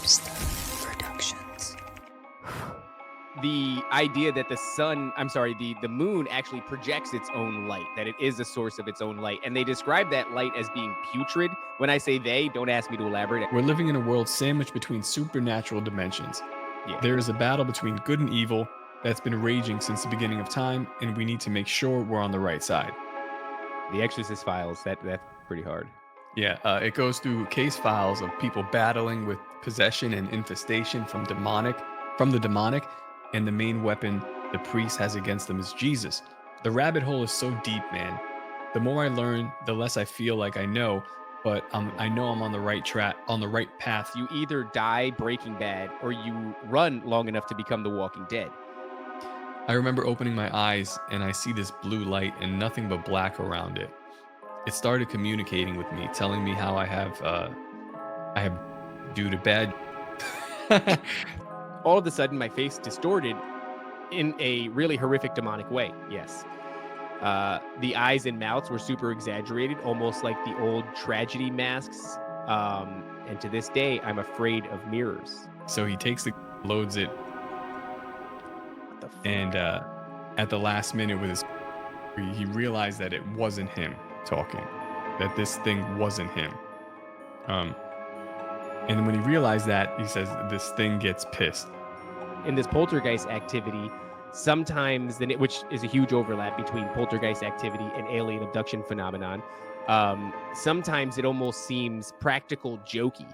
Lobster Productions. The idea that the moon actually projects its own light, that it is a source of its own light. And they describe that light as being putrid. When I say they, don't ask me to elaborate. We're living in a world sandwiched between supernatural dimensions. Yeah. There is a battle between good and evil that's been raging since the beginning of time, and we need to make sure we're on the right side. The Exorcist files, that's pretty hard. Yeah, it goes through case files of people battling with possession and infestation from the demonic, and the main weapon the priest has against them is Jesus. The rabbit hole is so deep, man. The more I learn, the less I feel like I know, but I know I'm on the right track, on the right path. You either die Breaking Bad or you run long enough to become The Walking Dead. I remember opening my eyes and I see this blue light and nothing but black around it. It started communicating with me, telling me how I have due to bad. All of a sudden, my face distorted in a really horrific demonic way. Yes. The eyes and mouths were super exaggerated, almost like the old tragedy masks. And to this day, I'm afraid of mirrors. So he takes loads it, and at the last minute with his, he realized that it wasn't him talking, that this thing wasn't him. And when he realized that, he says this thing gets pissed. In this poltergeist activity, sometimes, which is a huge overlap between poltergeist activity and alien abduction phenomenon, sometimes it almost seems practical jokey.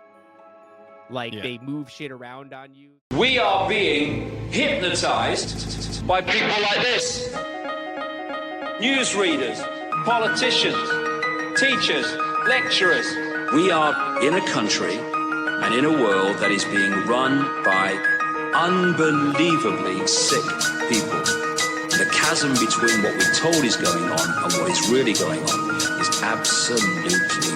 Like they move shit around on you. We are being hypnotized by people like this. Newsreaders, politicians, teachers, lecturers. We are in a country and in a world that is being run by unbelievably sick people. The chasm between what we're told is going on and what is really going on is absolutely enormous.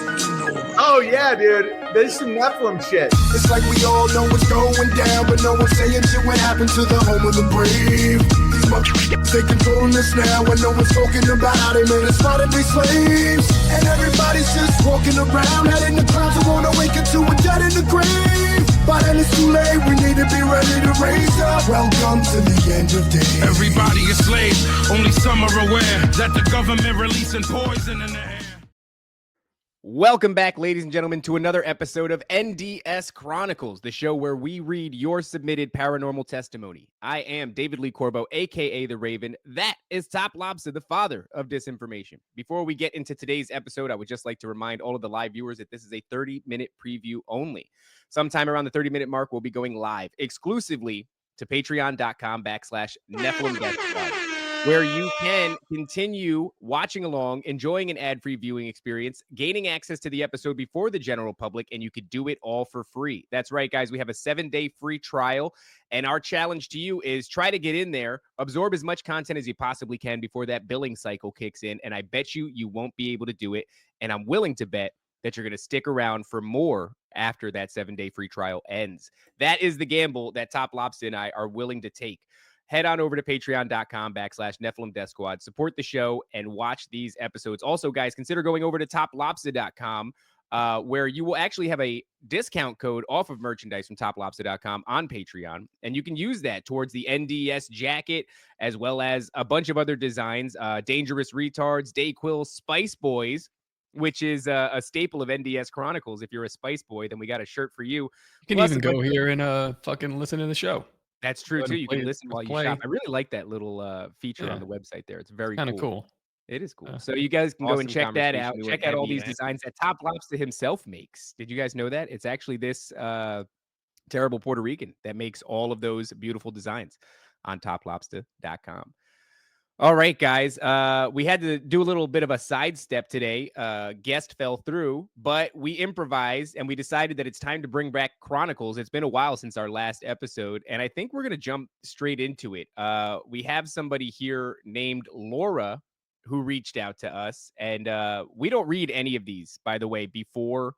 Oh yeah, dude. There's some Nephilim shit. It's like we all know what's going down, but no one's saying shit. What happened to the home of the brave? These motherfuckers, they controlling us now, and no one's talking about how they made us fight and be slaves. And everybody's just walking around, heading the clouds, and won't awaken to a dead in the grave. By then it's too late, we need to be ready to raise up. Welcome to the end of days. Everybody is slaves, only some are aware that the government releasing poison in the air. Welcome back, ladies and gentlemen, to another episode of NDS Chronicles, the show where we read your submitted paranormal testimony. I am David Lee Corbo, a.k.a. The Raven. That is Top Lobster, the father of disinformation. Before we get into today's episode, I would just like to remind all of the live viewers that this is a 30-minute preview only. Sometime around the 30-minute mark, we'll be going live exclusively to patreon.com/Nephilim, where you can continue watching along, enjoying an ad-free viewing experience, gaining access to the episode before the general public, and you could do it all for free. That's right, guys. We have a 7-day free trial, and our challenge to you is try to get in there, absorb as much content as you possibly can before that billing cycle kicks in, and I bet you won't be able to do it, and I'm willing to bet that you're going to stick around for more after that 7-day free trial ends. That is the gamble that Top Lobster and I are willing to take. Head on over to patreon.com/Nephilim Death Squad. Support the show and watch these episodes. Also, guys, consider going over to toplobster.com, where you will actually have a discount code off of merchandise from toplobster.com on Patreon. And you can use that towards the NDS jacket, as well as a bunch of other designs. Dangerous Retards, Dayquil, Spice Boys, which is a staple of NDS Chronicles. If you're a Spice Boy, then we got a shirt for you. You can even go here and fucking listen to the show. That's true, too. You can listen while you shop. I really like that little feature on the website there. It's very kind of cool. It is cool. So you guys can go and check that out. Check out all these designs that Top Lobster himself makes. Did you guys know that? It's actually this terrible Puerto Rican that makes all of those beautiful designs on toplobster.com. All right, guys. We had to do a little bit of a sidestep today. Guest fell through, but we improvised and we decided that it's time to bring back Chronicles. It's been a while since our last episode, and I think we're going to jump straight into it. We have somebody here named Laura who reached out to us, and we don't read any of these, by the way, before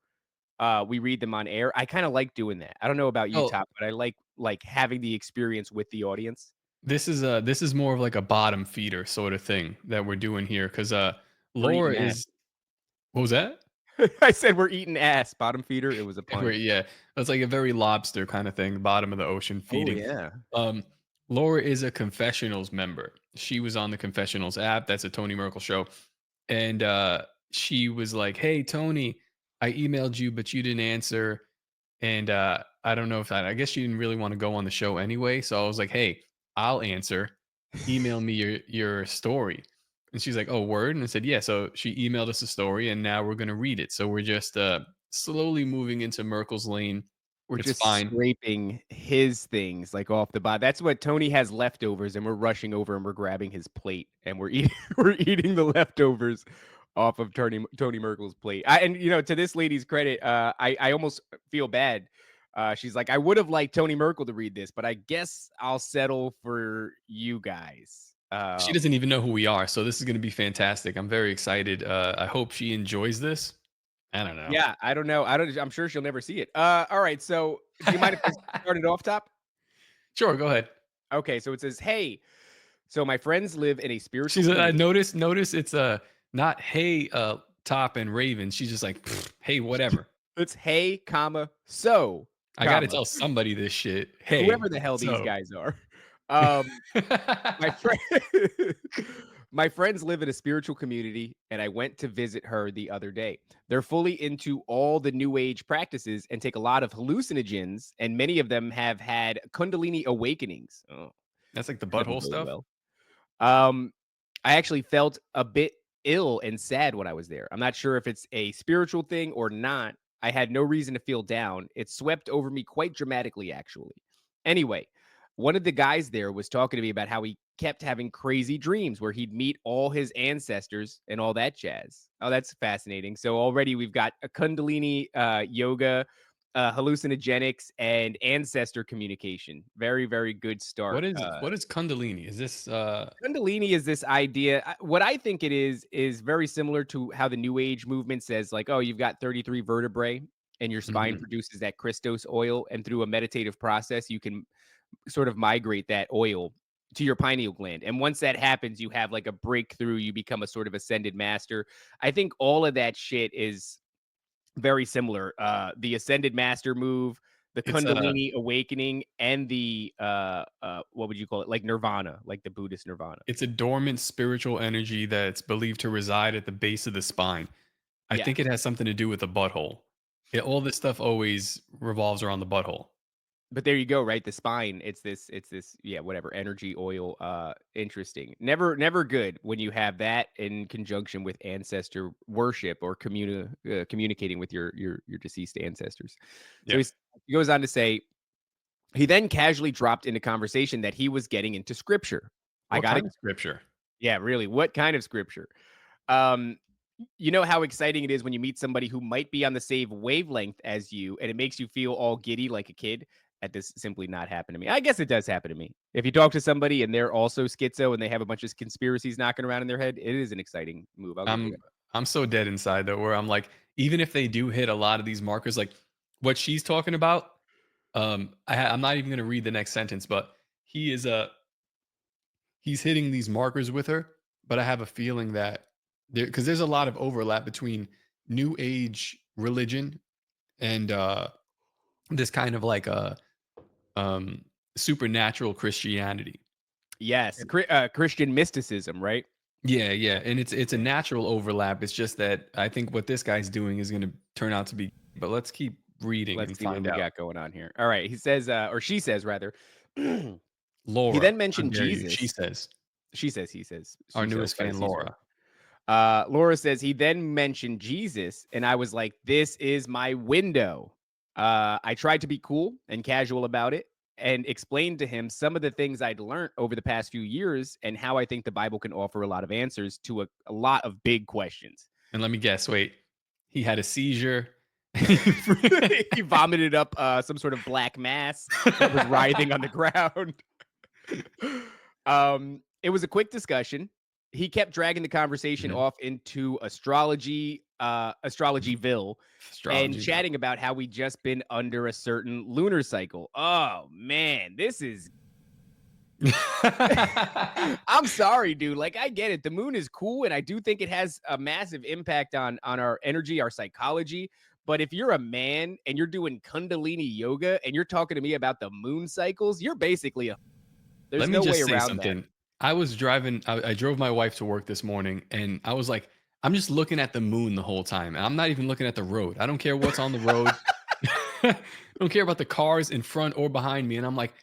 we read them on air. I kind of like doing that. I don't know about you, Top, but I like having the experience with the audience. This is more of like a bottom feeder sort of thing that we're doing here, because Laura is. What was that? I said we're eating ass, bottom feeder. It was a pun. Yeah, it's like a very Lobster kind of thing, bottom of the ocean feeding. yeah. Um, Laura is a confessionals member. She was on the confessionals app. That's a Tony Merkel show. And she was like, "Hey, Tony, I emailed you, but you didn't answer. And I don't know if I guess she didn't really want to go on the show anyway. So I was like, hey, I'll answer. Email me your story." And she's like, "Oh, word." And I said, "Yeah." So she emailed us a story, and now we're gonna read it. So we're just slowly moving into Merkel's lane. We're It's just fine. scraping his things like off the bottom. That's what Tony has leftovers, and we're rushing over and we're grabbing his plate and we're eating we're eating the leftovers off of Tony Merkel's plate. And to this lady's credit, I almost feel bad. She's like, I would have liked Tony Merkel to read this, but I guess I'll settle for you guys. She doesn't even know who we are, so this is gonna be fantastic. I'm very excited. I hope she enjoys this. I don't know. Yeah, I don't know. I'm sure she'll never see it. All right. So do you mind if I start it off top? Sure, go ahead. Okay, so it says, "Hey, so my friends live in a spiritual She's I community." notice it's not hey Top and Raven. She's just like, "Pfft, hey, whatever. It's hey, comma, so, I gotta comma, tell somebody this shit. Hey, whoever the hell these so." guys are. Um, my friend, my friends live in a spiritual community, and I went to visit her the other day. They're fully into all the new age practices and take a lot of hallucinogens, and many of them have had Kundalini awakenings. Oh, That's like the that doesn't butthole bode stuff. well. Um, I actually felt a bit ill and sad when I was there. I'm not sure if it's a spiritual thing or not. I had no reason to feel down. It swept over me quite dramatically, actually. Anyway, one of the guys there was talking to me about how he kept having crazy dreams where he'd meet all his ancestors and all that jazz. Oh, that's fascinating. So already we've got a Kundalini yoga, hallucinogenics, and ancestor communication. Very, very good start. What is Kundalini? Is this Kundalini is this idea. What I think it is very similar to how the New Age movement says, like, oh, you've got 33 vertebrae and your spine mhm. produces that Christos oil. And through a meditative process, you can sort of migrate that oil to your pineal gland. And once that happens, you have like a breakthrough. You become a sort of ascended master. I think all of that shit is very similar. The ascended master move, the It's Kundalini awakening, and the what would you call it? Like nirvana, like the Buddhist nirvana. it's a dormant spiritual energy that's believed to reside at the base of the spine. I Yeah. think it has something to do with the butthole. All this stuff always revolves around the butthole. But there you go, right? The spine, it's this, yeah, whatever, energy oil. Interesting. Never good when you have that in conjunction with ancestor worship or communicating with your deceased ancestors. So Yeah. he goes on to say, he then casually dropped into conversation that he was getting into scripture. I What got it. kind of scripture? Yeah, really. What kind of scripture? Um, you know how exciting it is when you meet somebody who might be on the same wavelength as you, and it makes you feel all giddy like a kid. That does simply not happen to me. I guess it does happen to me. If you talk to somebody and they're also schizo and they have a bunch of conspiracies knocking around in their head, it is an exciting move. I'll give you I'm that. I'm so dead inside though, where I'm like, even if they do hit a lot of these markers, like what she's talking about, I'm not even gonna read the next sentence, but he is he's hitting these markers with her, but I have a feeling that because there's a lot of overlap between new age religion and this kind of like a um supernatural Christianity. Yes, Christian mysticism, right? Yeah, yeah, and it's a natural overlap. It's just that I think what this guy's doing is going to turn out to be. But let's keep reading Let's and see what find we out. got going on here. All right, he says, or she says rather. He Laura, then how mentioned dare you? She Jesus. says, She says, he says, our she says, newest gotta fan, see his face. Laura. Laura says he then mentioned Jesus, and I was like, "This is my window." I tried to be cool and casual about it, and explained to him some of the things I'd learned over the past few years, and how I think the Bible can offer a lot of answers to a lot of big questions. And let me guess. Wait, he had a seizure. He vomited up some sort of black mass that was writhing on the ground. It was a quick discussion. He kept dragging the conversation Mhm. off into astrologyville, and Astrology. chatting about how we just been under a certain lunar cycle. Oh man, this is I'm sorry, dude. Like, I get it. The moon is cool, and I do think it has a massive impact on our energy, our psychology. But if you're a man and you're doing Kundalini yoga and you're talking to me about the moon cycles, you're basically a. There's Let me no way just say around that. something. I was driving, I drove my wife to work this morning, and I was like, I'm just looking at the moon the whole time. And I'm not even looking at the road. I don't care what's on the road. I don't care about the cars in front or behind me. And I'm like,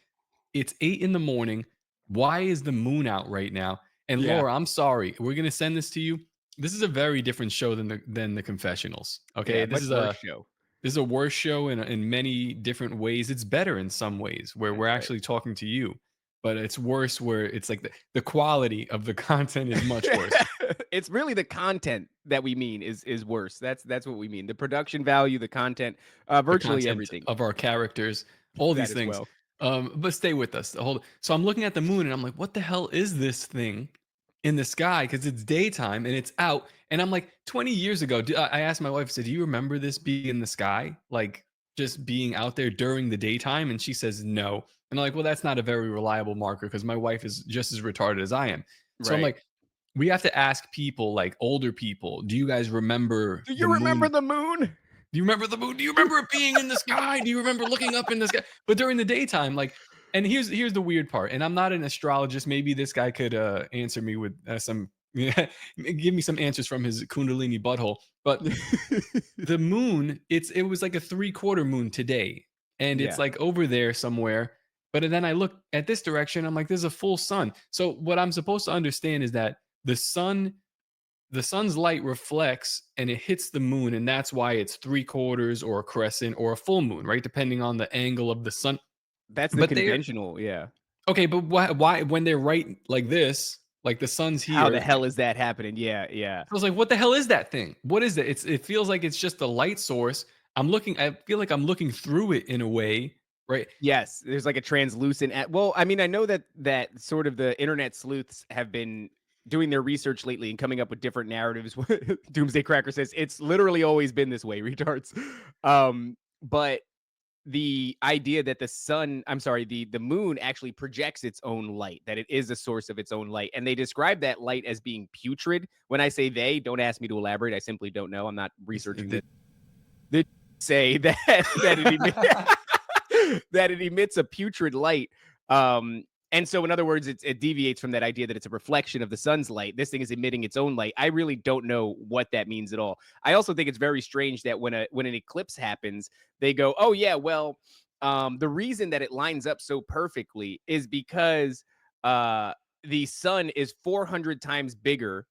it's 8 in the morning. Why is the moon out right now? And Yeah. Laura, I'm sorry. We're gonna send this to you. This is a very different show than the confessionals. Okay. Yeah, much worse show. This is a worse show in many different ways. It's better in some ways where That's we're right. actually talking to you, but it's worse where it's like the quality of the content is much worse. It's really the content that we mean is worse. That's what we mean. The production value, the content, The virtually content everything. of our characters, all That these as things. well. But stay with us. Hold. So I'm looking at the moon and I'm like, what the hell is this thing in the sky? Because it's daytime and it's out. And I'm like, 20 years ago, I asked my wife, I said, do you remember this being in the sky? Like just being out there during the daytime? And she says, no. And I'm like, well, that's not a very reliable marker because my wife is just as retarded as I am. So I'm Right. like, we have to ask people, like older people, do you guys remember Do the you remember moon? the moon? Do you remember the moon? Do you remember it being in the sky? Do you remember looking up in the sky? But during the daytime, like, and here's the weird part. And I'm not an astrologist. Maybe this guy could answer me with some, give me some answers from his Kundalini butthole. But the moon, it was like a 3/4 moon today, and it's Yeah. like over there somewhere. But then I look at this direction. I'm like, there's a full sun. So what I'm supposed to understand is that the sun's light reflects and it hits the moon, and that's why it's 3/4 or a crescent or a full moon, right? Depending on the angle of the sun. That's the But they're conventional, yeah. okay, but why when they're right like this, like the sun's How the here? hell is that happening? Yeah, yeah. I was like, what the hell is that thing? What is it? It feels like it's just a light source. I feel like I'm looking through it in a way, right? Yes, there's like a translucent well, I mean, I know that sort of the internet sleuths have been doing their research lately and coming up with different narratives. Doomsday Cracker says it's literally always been this way, retards. But the idea that the moon actually projects its own light, that it is a source of its own light. And they describe that light as being putrid. When I say they, don't ask me to elaborate. I simply don't know. I'm not researching this. They say that that it emits a putrid light. And so, in other words, it deviates from that idea that it's a reflection of the sun's light. This thing is emitting its own light. I really don't know what that means at all. I also think it's very strange that when an eclipse happens, they go, "Oh yeah, well, the reason that it lines up so perfectly is because the sun is 400 times bigger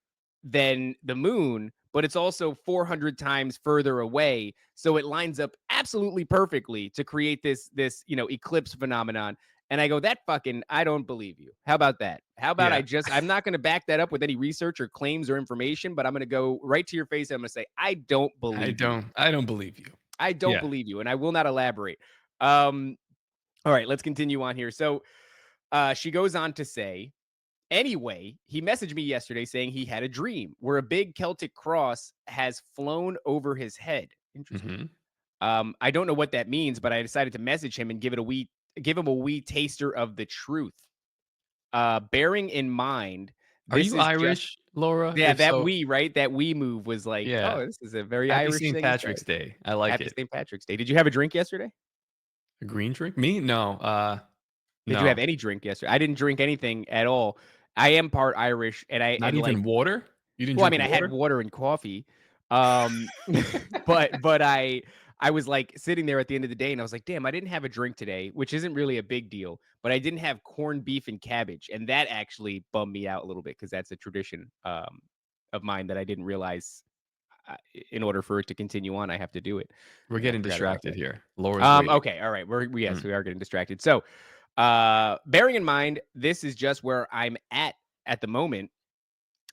than the moon, but it's also 400 times further away, so it lines up absolutely perfectly to create this eclipse phenomenon." And I go, I don't believe you. How about that? How about Yeah. I'm not going to back that up with any research or claims or information, but I'm going to go right to your face. And I'm going to say, I don't believe you. I don't believe you. I don't Yeah. believe you. And I will not elaborate. All right, let's continue on here. So she goes on to say, anyway, he messaged me yesterday saying he had a dream where a big Celtic cross has flown over his head. Interesting. Mhm. I don't know what that means, but I decided to message him and give him a wee taster of the truth. Bearing in mind, Are this you is just Irish, Laura? yeah, If that so, we right, that we move was like, yeah. oh, this is a very Happy Irish St. thing to Patrick's say. Day. I like Happy it. St. Patrick's Day. Did you have a drink yesterday? A green drink? Me? No. Did you have No. any drink yesterday? I didn't drink anything at all. I am part Irish, and Not like even water? You didn't well, I drink mean, I had water? water and coffee. Um, but I was like sitting there at the end of the day and I was like, damn, I didn't have a drink today, which isn't really a big deal, but I didn't have corned beef and cabbage. And that actually bummed me out a little bit because that's a tradition of mine that I didn't realize in order for it to continue on, I have to do it. We're And I getting forgot about distracted that. here. Laura's waiting. Okay. All right. Yes, Mm. we are getting distracted. So, bearing in mind, this is just where I'm at the moment.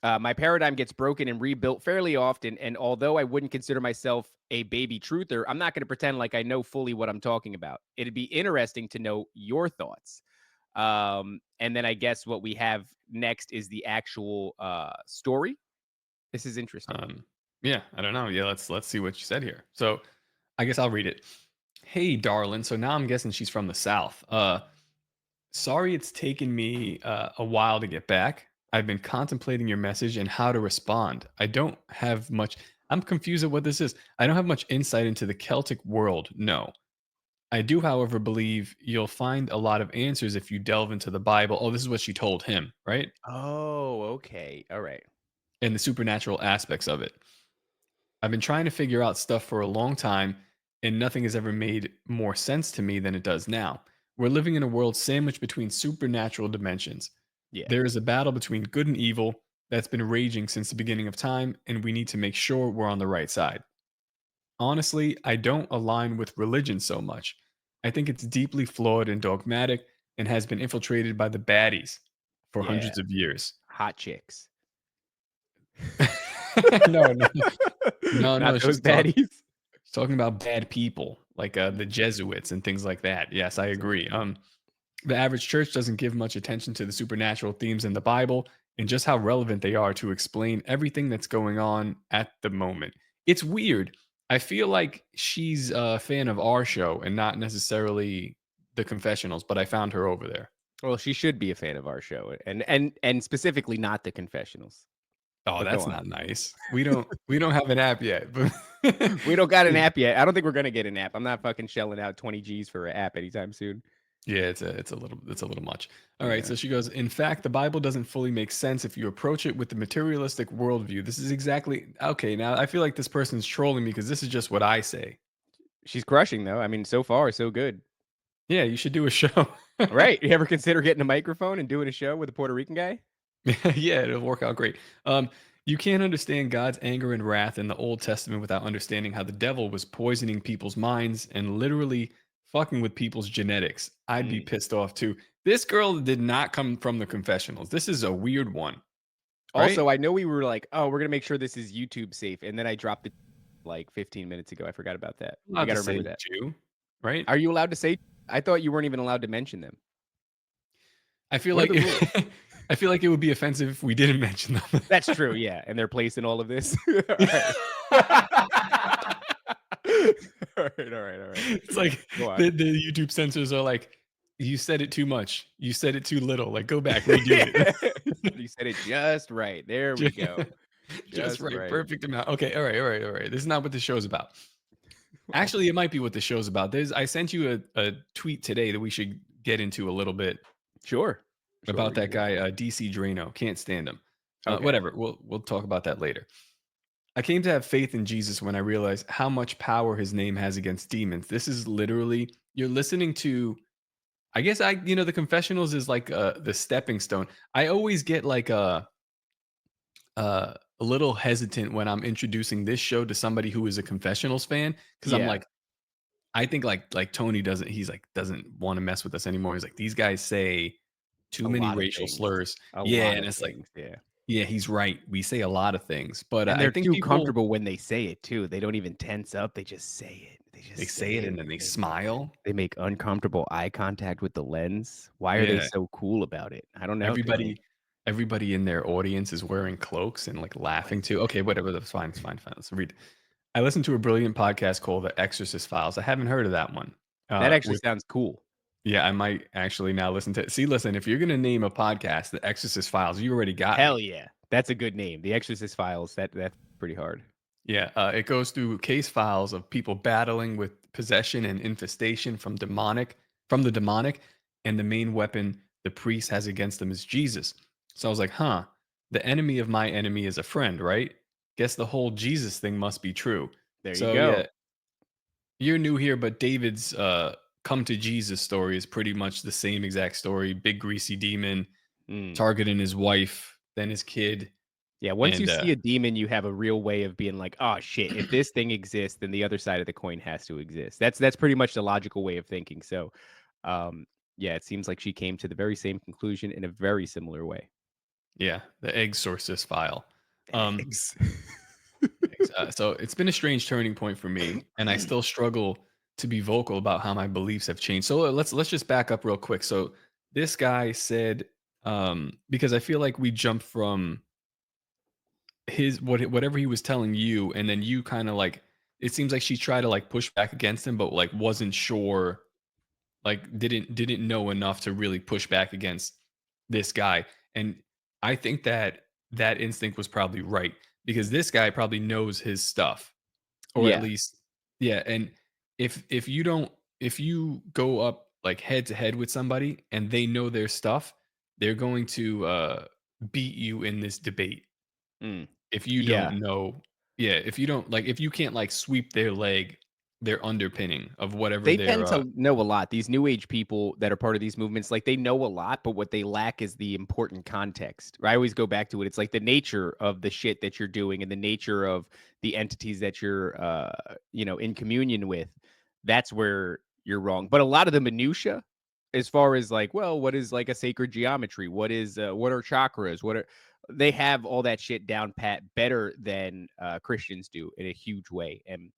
My paradigm gets broken and rebuilt fairly often. And although I wouldn't consider myself a baby truther, I'm not going to pretend like I know fully what I'm talking about. It'd be interesting to know your thoughts. And then I guess what we have next is the actual story. This is interesting. Yeah, I don't know. Yeah, let's see what you said here. So I guess I'll read it. Hey, darling. So now I'm guessing she's from the South. Sorry it's taken me a while to get back. I've been contemplating your message and how to respond. I don't have much. I'm confused at what this is. I don't have much insight into the Celtic world. No. I do, however, believe you'll find a lot of answers if you delve into the Bible. Oh, this is what she told him, right? Oh, okay. All right. And the supernatural aspects of it. I've been trying to figure out stuff for a long time, and nothing has ever made more sense to me than it does now. We're living in a world sandwiched between supernatural dimensions. Yeah. There is a battle between good and evil that's been raging since the beginning of time, and we need to make sure we're on the right side. Honestly, I don't align with religion so much. I think it's deeply flawed and dogmatic and has been infiltrated by the baddies for Yeah. hundreds of years. Hot chicks. No, no, no, Not no. those baddies. She's talking about bad people, like the Jesuits and things like that. Yes, I agree. The average church doesn't give much attention to the supernatural themes in the Bible and just how relevant they are to explain everything that's going on at the moment. It's weird. I feel like she's a fan of our show and not necessarily the confessionals, but I found her over there. Well, she should be a fan of our show, and specifically not the confessionals. Oh, But go that's on. not nice. We don't have an app yet, but We don't got an app yet. I don't think we're gonna get an app. I'm not fucking shelling out 20 G's for an app anytime soon. yeah, it's a little much. All right, Yeah. so she goes, in fact, the Bible doesn't fully make sense if you approach it with the materialistic worldview. This is exactly okay. Now I feel like this person's trolling me because this is just what I say. She's crushing though. I mean, so far so good. Yeah, you should do a show. Right? You ever consider getting a microphone and doing a show with a Puerto Rican guy? Yeah, it'll work out great. You can't understand God's anger and wrath in the Old Testament without understanding how the devil was poisoning people's minds and literally fucking with people's genetics. I'd be pissed off too. This girl did not come from the confessionals. This is a weird one. Right? Also, I know we were like, oh, we're gonna make sure this is YouTube safe, and then I dropped it like 15 minutes ago. I forgot about that. I'm allowed I gotta to say remember that. Jew, right? Are you allowed to say? I thought you weren't even allowed to mention them. I feel What like are the I feel like it would be offensive if we didn't mention them. That's true, yeah. And they're placed in all of this. All right. All right. It's like Go on. the YouTube censors are like, you said it too much. You said it too little. Like, go back, redo it. You said it just right. There we go. Just right. Perfect amount. Okay. All right. This is not what the show's about. Actually, it might be what the show's about. I sent you a tweet today that we should get into a little bit Sure. about that guy, DC Drano. Can't stand him. Okay. Whatever. We'll talk about that later. I came to have faith in Jesus when I realized how much power his name has against demons. This is literally, you're listening to, I guess the confessionals is like the stepping stone. I always get like a little hesitant when I'm introducing this show to somebody who is a confessionals fan. Cause I'm Yeah. like, I think like Tony doesn't want to mess with us anymore. He's like, these guys say too A many lot of racial things. slurs. A Yeah. lot And of it's like, things, yeah. yeah, he's right. We say a lot of things, but And I they're think too people comfortable when they say it too. They don't even tense up. They just say it. they say it and then they smile. They make uncomfortable eye contact with the lens. Why are they Yeah. so cool about it? I don't know. Everybody in their audience is wearing cloaks and like laughing too. Okay, whatever. That's fine. It's fine. Let's read. I listened to a brilliant podcast called The Exorcist Files. I haven't heard of that one. That actually with- sounds cool. yeah, I might actually now listen to it. See, listen, if you're gonna name a podcast The Exorcist Files, you already got Hell me. yeah. That's a good name. The Exorcist Files. That's pretty hard. Yeah, it goes through case files of people battling with possession and infestation from the demonic, and the main weapon the priest has against them is Jesus. So I was like, huh, the enemy of my enemy is a friend, right? Guess the whole Jesus thing must be true. There So you go. yeah, you're new here, but David's come to Jesus story is pretty much the same exact story. Big greasy demon Mm. targeting his wife, then his kid. Yeah, once you And, see a demon, you have a real way of being like, oh shit, if this thing exists, then the other side of the coin has to exist. That's pretty much the logical way of thinking. So yeah, it seems like she came to the very same conclusion in a very similar way. Yeah, the exorcist file. Eggs. So it's been a strange turning point for me, and I still struggle to be vocal about how my beliefs have changed. So let's just back up real quick. So this guy said, because I feel like we jumped from whatever he was telling you, and then you kind of like, it seems like she tried to like push back against him, but like wasn't sure like didn't know enough to really push back against this guy. And I think that that instinct was probably right because this guy probably knows his stuff, or at Yeah. least, yeah. And if you don't, if you go up like head to head with somebody and they know their stuff, they're going to beat you in this debate. Mm. If you Yeah. don't know, yeah, if you don't like, if you can't like sweep their leg, their underpinning of whatever They their tend to know a lot. These new age people that are part of these movements, like they know a lot, but what they lack is the important context. I always go back to it. It's like the nature of the shit that you're doing and the nature of the entities that you're in communion with. That's where you're wrong. But a lot of the minutia, as far as like, well, what is like a sacred geometry? What are chakras? What are they have all that shit down pat better than Christians do in a huge way. And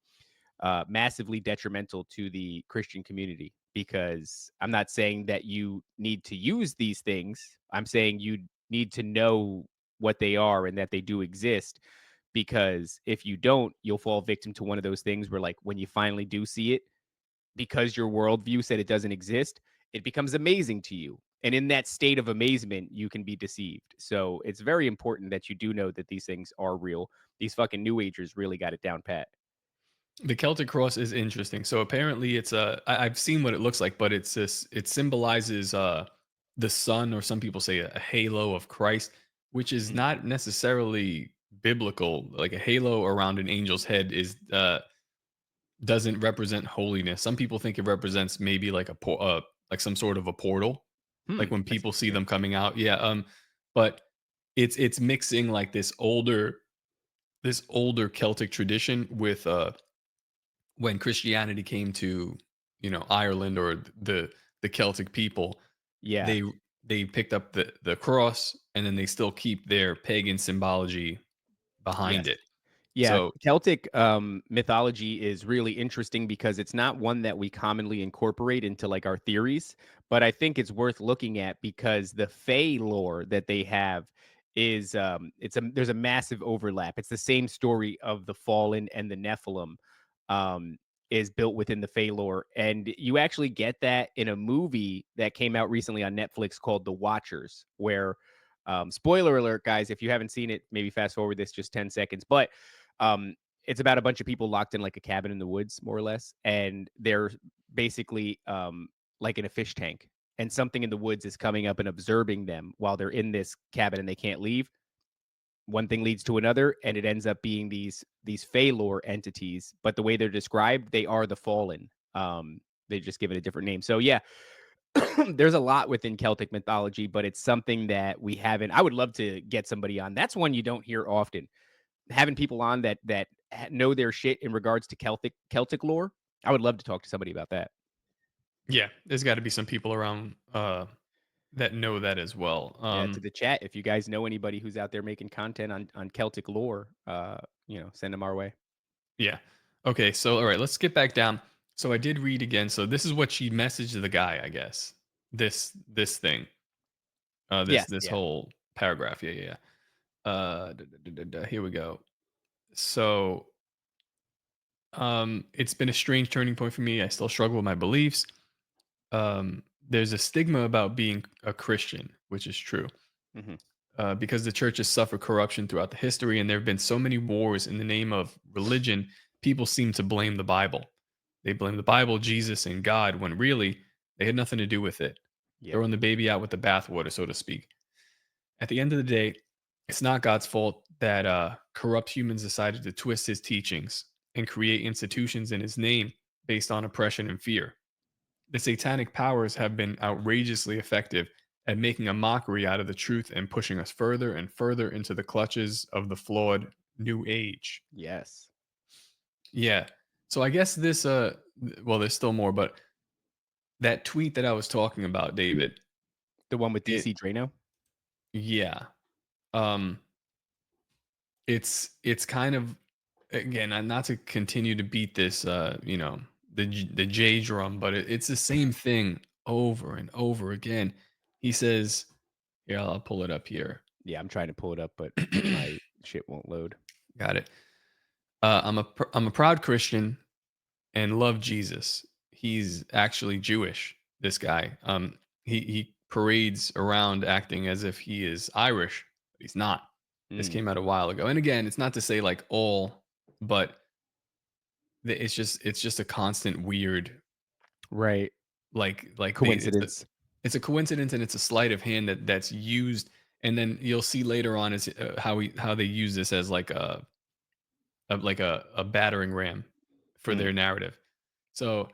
massively detrimental to the Christian community because I'm not saying that you need to use these things. I'm saying you need to know what they are and that they do exist because if you don't, you'll fall victim to one of those things where, like, when you finally do see it, because your worldview said it doesn't exist, it becomes amazing to you. And in that state of amazement, you can be deceived. So it's very important that you do know that these things are real. These fucking new agers really got it down pat. the Celtic cross is interesting. So apparently it's I've seen what it looks like, but it's this, it symbolizes the sun, or some people say a halo of Christ, which is Mhm. not necessarily biblical. Like a halo around an angel's head is doesn't represent holiness. Some people think it represents maybe like like some sort of a portal, like when That's people see interesting. them coming out. Yeah, but it's mixing like this older Celtic tradition with when Christianity came to, Ireland, or the Celtic people, Yeah. they they picked up the cross, and then they still keep their pagan symbology Yes. behind it. Yeah, So Celtic mythology is really interesting because it's not one that we commonly incorporate into like our theories, but I think it's worth looking at because the Fey lore that they have is there's a massive overlap. It's the same story of the fallen and the Nephilim is built within the Fey lore, and you actually get that in a movie that came out recently on Netflix called The Watchers, where spoiler alert, guys, if you haven't seen it, maybe fast forward this just 10 seconds, but um, it's about a bunch of people locked in like a cabin in the woods, more or less, and they're basically like in a fish tank, and something in the woods is coming up and observing them while they're in this cabin and they can't leave. One thing leads to another, and it ends up being these Phalor entities. But the way they're described, they are the fallen. They just give it a different name. So yeah, there's a lot within Celtic mythology, but it's something that we haven't. I would love to get somebody on. That's one you don't hear often, having people on that know their shit in regards to Celtic lore. I would love to talk to somebody about that. yeah, there's got to be some people around that know that as well. Yeah, to the chat, if you guys know anybody who's out there making content on Celtic lore, send them our way. Yeah. Okay. So, all right, let's get back down. So I did read again. So this is what she messaged the guy, I guess. This thing. This Yes, this yeah. whole paragraph. Yeah, yeah. Here we go. So, it's been a strange turning point for me. I still struggle with my beliefs. There's a stigma about being a Christian, which is true. Hmm. Because the church has suffered corruption throughout the history, and there have been so many wars in the name of religion. People seem to blame the Bible. They blame the Bible, Jesus, and God, when really they had nothing to do with it. Yep. Throwing the baby out with the bathwater, so to speak. At the end of the day, it's not God's fault that corrupt humans decided to twist his teachings and create institutions in his name based on oppression and fear. The satanic powers have been outrageously effective at making a mockery out of the truth and pushing us further and further into the clutches of the flawed new age. Yes. Yeah. So I guess this well, there's still more, but that tweet that I was talking about, David, The one with it DC Drano. yeah. Um it's kind of, again, not to continue to beat this the J drum, but it's the same thing over and over again. He says, here, I'll pull it up here. Yeah, I'm trying to pull it up, but my shit won't load. Got it. I'm a proud Christian and love Jesus. He's actually Jewish. this guy. He parades around acting as if he is Irish, but he's not. This Mm. came out a while ago. And again, it's not to say like all, but it's just a constant weird Right. like Coincidence. it's a coincidence, and it's a sleight of hand that's used. And then you'll see later on is how they use this as like a battering ram for Mm. their narrative. So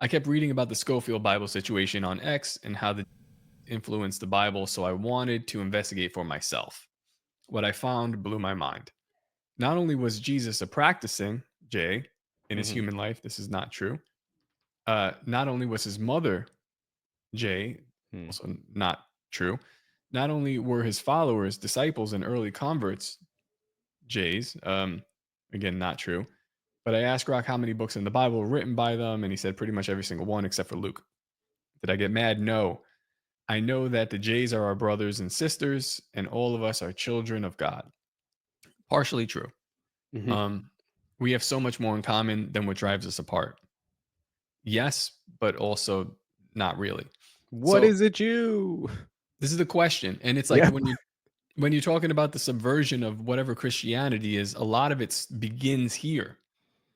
I kept reading about the Schofield Bible situation on X and how the influenced the Bible, so I wanted to investigate for myself. What I found blew my mind. Not only was Jesus a practicing Jay in his Mhm. human life, this is not true. Not only was his mother Jay, Hmm. also not true. Not only were his followers, disciples, and early converts Jays, again, not true. But I asked Rock how many books in the Bible were written by them, and he said pretty much every single one except for Luke. Did I get mad? No. I know that the Jays are our brothers and sisters, and all of us are children of God. Partially true. Mhm. Um, we have so much more in common than what drives us apart. Yes, but also not really. What So is a Jew? this is the question, and it's like Yeah. when you're talking about the subversion of whatever Christianity is, a lot of it begins here.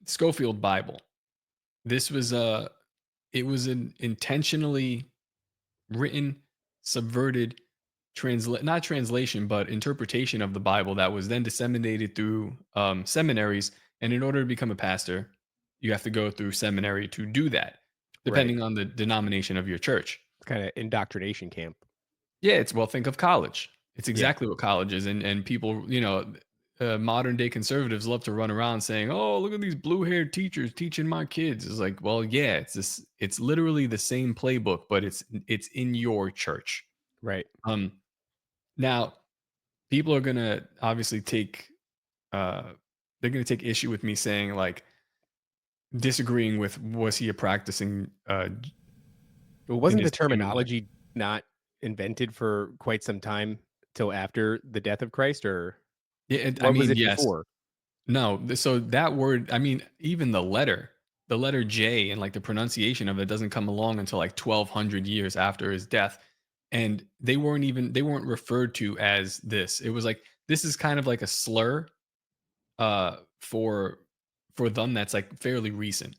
Schofield Bible. This was it was an intentionally written, subverted not translation, but interpretation of the Bible that was then disseminated through seminaries. And in order to become a pastor, you have to go through seminary to do that, Right. depending on the denomination of your church. It's kind of indoctrination camp. Yeah, it's well, think of college. It's Yeah. exactly what college is, and people, modern day conservatives love to run around saying, "Oh, look at these blue haired teachers teaching my kids." It's like, well, yeah, it's literally the same playbook, but it's in your church. Right. Um, Now people are gonna obviously uh, they're gonna take issue with me saying like disagreeing with was he a practicing Well, in wasn't the his human life? terminology not invented for quite some time till after the death of Christ, or Yeah, I or was mean, it yes. before? No, so that word, I mean, even the letter J and like the pronunciation of it doesn't come along until like 1200 years after his death. And they weren't referred to as this. It was like, this is kind of like a slur uh, for, for them that's like fairly recent.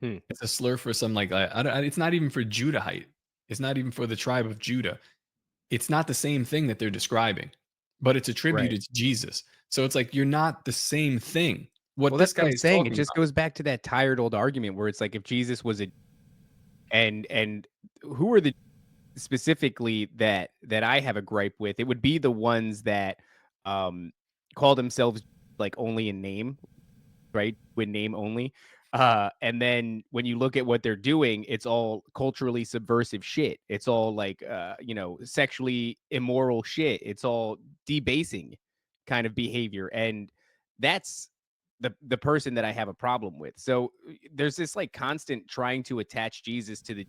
Hmm. It's a slur for some like, it's not even for Judahite. It's not even for the tribe of Judah. It's not the same thing that they're describing, but it's Right. attributed to Jesus. So it's like you're not the same thing. What Well, this that's what guy I'm is saying. It talking just about. goes back to that tired old argument where it's like if Jesus was a and who are the specifically that I have a gripe with, it would be the ones that um call themselves like only in name, right? With name only. And then when you look at what they're doing, it's all culturally subversive shit. It's all like sexually immoral shit. It's all debasing kind of behavior. And that's the person that I have a problem with. So there's this like constant trying to attach Jesus to the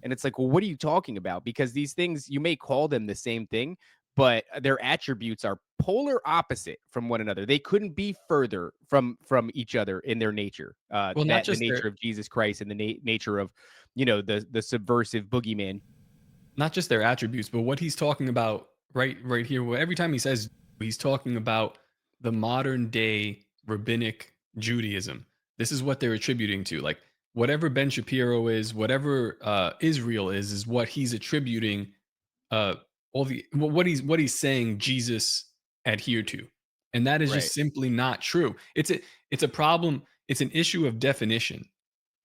and it's like, well, what are you talking about? Because these things, you may call them the same thing, but their attributes are polar opposite from one another. They couldn't be further from each other in their nature. Well, not That the just their nature of Jesus Christ and the nature of, the subversive boogeyman. not just their attributes, but what he's talking about right here. Every time he says he's talking about the modern day rabbinic Judaism. This is what they're attributing to. Like whatever Ben Shapiro is, whatever Israel is what he's attributing uh what he's saying Jesus adhere to. And that is Right. just simply not true. It's a problem, it's an issue of definition.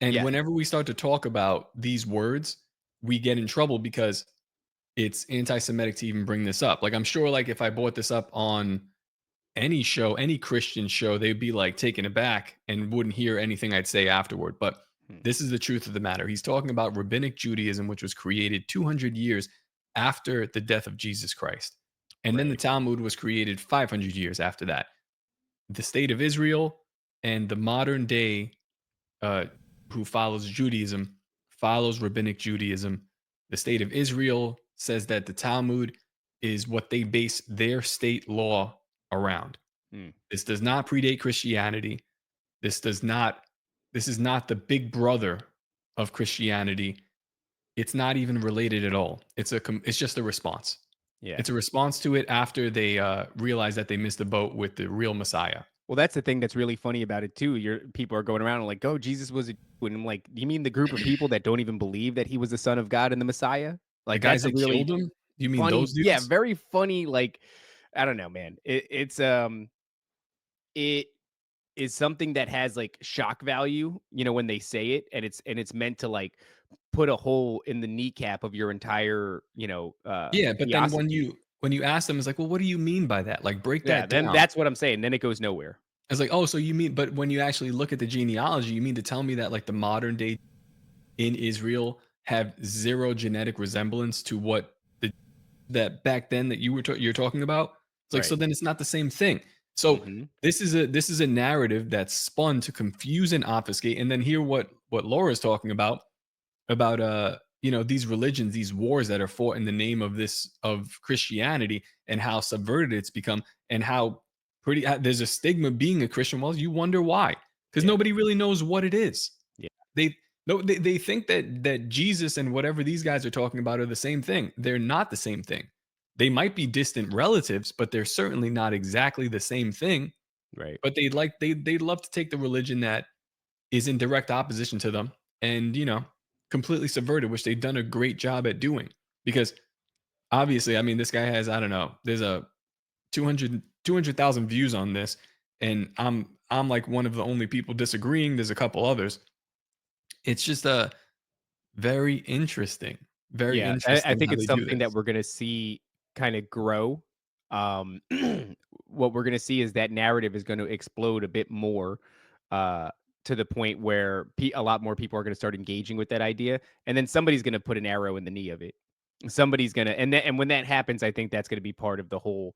And Yeah. whenever we start to talk about these words, we get in trouble because it's anti-Semitic to even bring this up. Like I'm sure like if I brought this up on any show, any Christian show, they'd be like taken aback and wouldn't hear anything I'd say afterward. But Hmm. this is the truth of the matter. He's talking about rabbinic Judaism, which was created 200 years after the death of Jesus Christ. And then the Right. Talmud was created 500 years after that. The state of Israel and the modern day uh, who follows Judaism follows rabbinic Judaism. The state of Israel says that the Talmud is what they base their state law around. Hmm. This does not predate Christianity. This does not this is not the big brother of Christianity. it's not even related at all. It's just a response. Yeah. It's a response to it after they realize that they missed the boat with the real Messiah. Well, that's the thing that's really funny about it too. Your people are going around and like, "Oh, Jesus was a Jew," and I'm like, "Do you mean the group of people that don't even believe that he was the Son of God and the Messiah?" The Like, guys that's a that killed really him? You mean those funny, yeah, dudes? very funny. Like, I don't know, man. It is something that has like shock value, when they say it, and it's meant to like put a hole in the kneecap of your entire, Yeah, but then theosophy. when you ask them, it's like, well, what do you mean by that? Like, break Yeah, that then down. that's what I'm saying. Then it goes nowhere. It's like, oh, so you mean, but when you actually look at the genealogy, you mean to tell me that like the modern day in Israel have zero genetic resemblance to what that back then that you're talking about? It's like, so Right. then it's not the same thing. So Hmm. this is a narrative that's spun to confuse and obfuscate, and then hear what Laura's talking about these religions, these wars that are fought in the name of Christianity, and how subverted it's become, and how there's a stigma being a Christian. Well, you wonder why, because Yeah. nobody really knows what it is. Yeah. they no they think that Jesus and whatever these guys are talking about are the same thing. They're not the same thing. They might be distant relatives, but they're certainly not exactly the same thing. Right. But they'd love to take the religion that is in direct opposition to them, and completely subverted, which they've done a great job at doing. Because obviously, I mean, this guy has, I don't know, there's a 200,000 views on this, and I'm like one of the only people disagreeing. There's a couple others. It's just a very Yeah, I interesting think how it's they do something that this. we're gonna see kinda grow. Um, what we're gonna see is that narrative is gonna explode a bit more, uh, to the point where a lot more people are gonna start engaging with that idea, and then somebody's gonna put an arrow in the knee of it. Somebody's gonna and when that happens, I think that's gonna be part of the whole,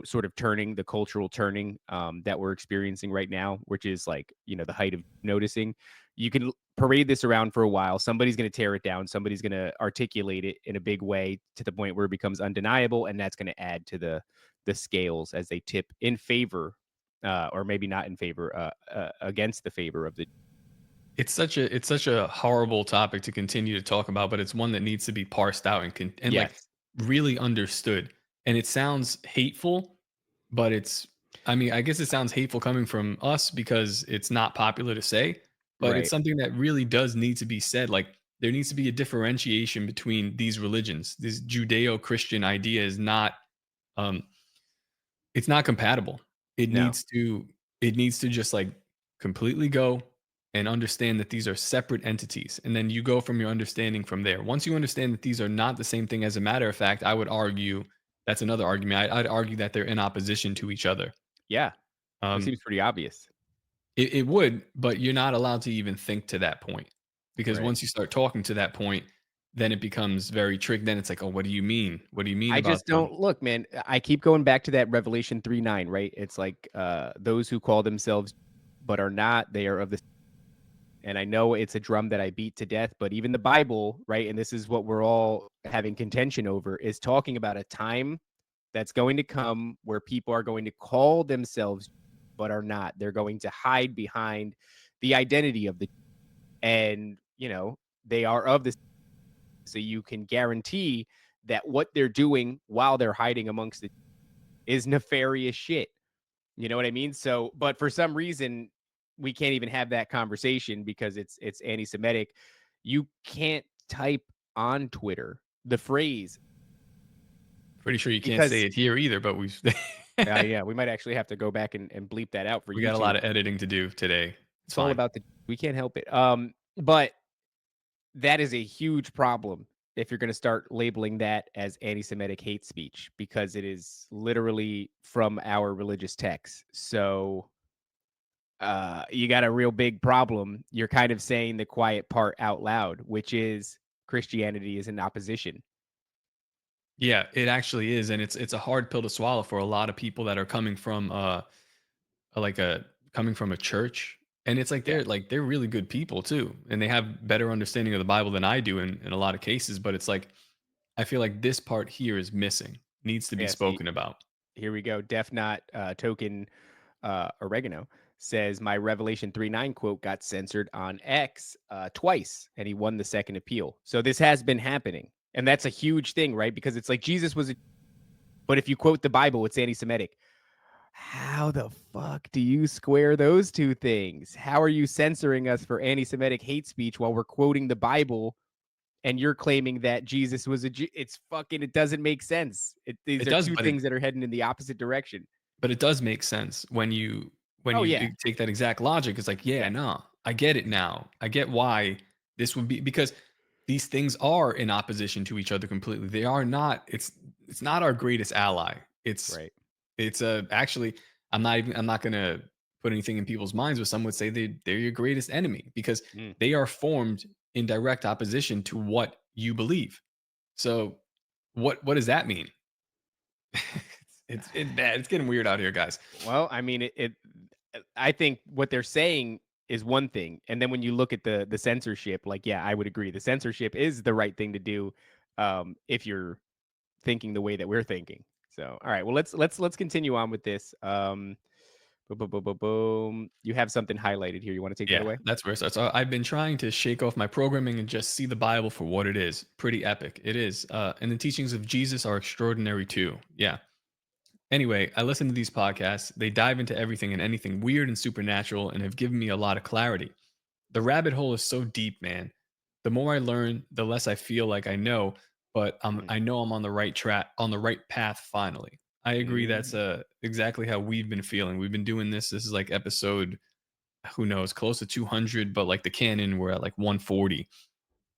sort of turning, the cultural turning, that we're experiencing right now, which is like, the height of noticing. You can parade this around for a while. Somebody's going to tear it down. Somebody's going to articulate it in a big way to the point where it becomes undeniable, and that's going to add to the scales as they tip in favor, or maybe not in favor, against the favor of the. It's such a horrible topic to continue to talk about, but it's one that needs to be parsed out and like Yes, really understood. And it sounds hateful, but I mean, I guess it sounds hateful coming from us because it's not popular to say, but it's right. something that really does need to be said. Like, there needs to be a differentiation between these religions. This Judeo-Christian idea is not um it's not compatible. It No. needs to it needs to just like completely go and understand that these are separate entities. And then you go from your understanding from there. Once you understand that these are not the same thing, as a matter of fact, I would argue that's another argument. I'd argue that they're in opposition to each other. Yeah. It Um, seems pretty obvious. it would, but you're not allowed to even think to that point, because Right. once you start talking to that point, then it becomes very tricky. Then it's like, oh, what do you mean? What do you mean I about just don't look, man. I keep going back to that Revelation 3:9, right? It's like, those who call themselves but are not, they are of the. And I know it's a drum that I beat to death, but even the Bible, right? And this is what we're all having contention over, is talking about a time that's going to come where people are going to call themselves but are not. They're going to hide behind the identity of the, and they are of this. So you can guarantee that what they're doing while they're hiding amongst it is nefarious shit. You know what I mean? So, but for some reason, we can't even have that conversation because it's anti-Semitic. You can't type on Twitter the phrase pretty sure you can't say because it here either, but we yeah, we might actually have to go back and bleep that out for we got a lot YouTube. of editing to do today. It's It's all fine. about the we can't help it. But that is a huge problem if you're going to start labeling that as anti-Semitic hate speech, because it is literally from our religious texts. So you got a real big problem. You're kind of saying the quiet part out loud, which is Christianity is in opposition. Yeah, it actually is, and it's a hard pill to swallow for a lot of people that are coming from like a coming from a church. And it's Yeah. like they're really good people too, and they have better understanding of the Bible than I do in a lot of cases, but it's like I feel like this part here is missing, needs to be Yeah. See, spoken about. here we go. Def not token oregano. says my Revelation 3:9 quote got censored on X twice, and he won the second appeal. So this has been happening, and that's a huge thing, right? Because it's like Jesus was, but if you quote the Bible, it's anti-Semitic. How the fuck do you square those two things? How are you censoring us for anti-Semitic hate speech while we're quoting the Bible and you're claiming that Jesus was a Jew? It's fucking, it doesn't make sense. These It are does, two but things that are heading in the opposite direction. it does make sense when you Oh, yeah. take that exact logic. It's like, yeah, Yeah. no, I get it now. I get why this would be, because these things are in opposition to each other completely. They are not. It's not our greatest ally. Right. It's actually, I'm not gonna put anything in people's minds, but some would say they're your greatest enemy because Mm. they are formed in direct opposition to what you believe. So what does that mean? It's bad. It's getting weird out here, guys. Well, I mean, I think what they're saying is one thing, and then when you look at the censorship, like, yeah, I would agree. The censorship is the right thing to do, if you're thinking the way that we're thinking. So, all right, well, let's continue on with this. Boom, boom, boom, boom, boom. You have something highlighted here. You want to take that Yeah, away? that's where it starts. So I've been trying to shake off my programming and just see the Bible for what it is. Pretty epic. It is. And the teachings of Jesus are extraordinary too. Yeah. Anyway, I listen to these podcasts. They dive into everything and anything weird and supernatural and have given me a lot of clarity. The rabbit hole is so deep, man. The more I learn, the less I feel like I know, but Mm. I know I'm on the right track, on the right path finally. I agree that's Mm. exactly how we've been feeling. We've been doing this. This is like episode, who knows, close to 200, but like the canon, we're at like 140.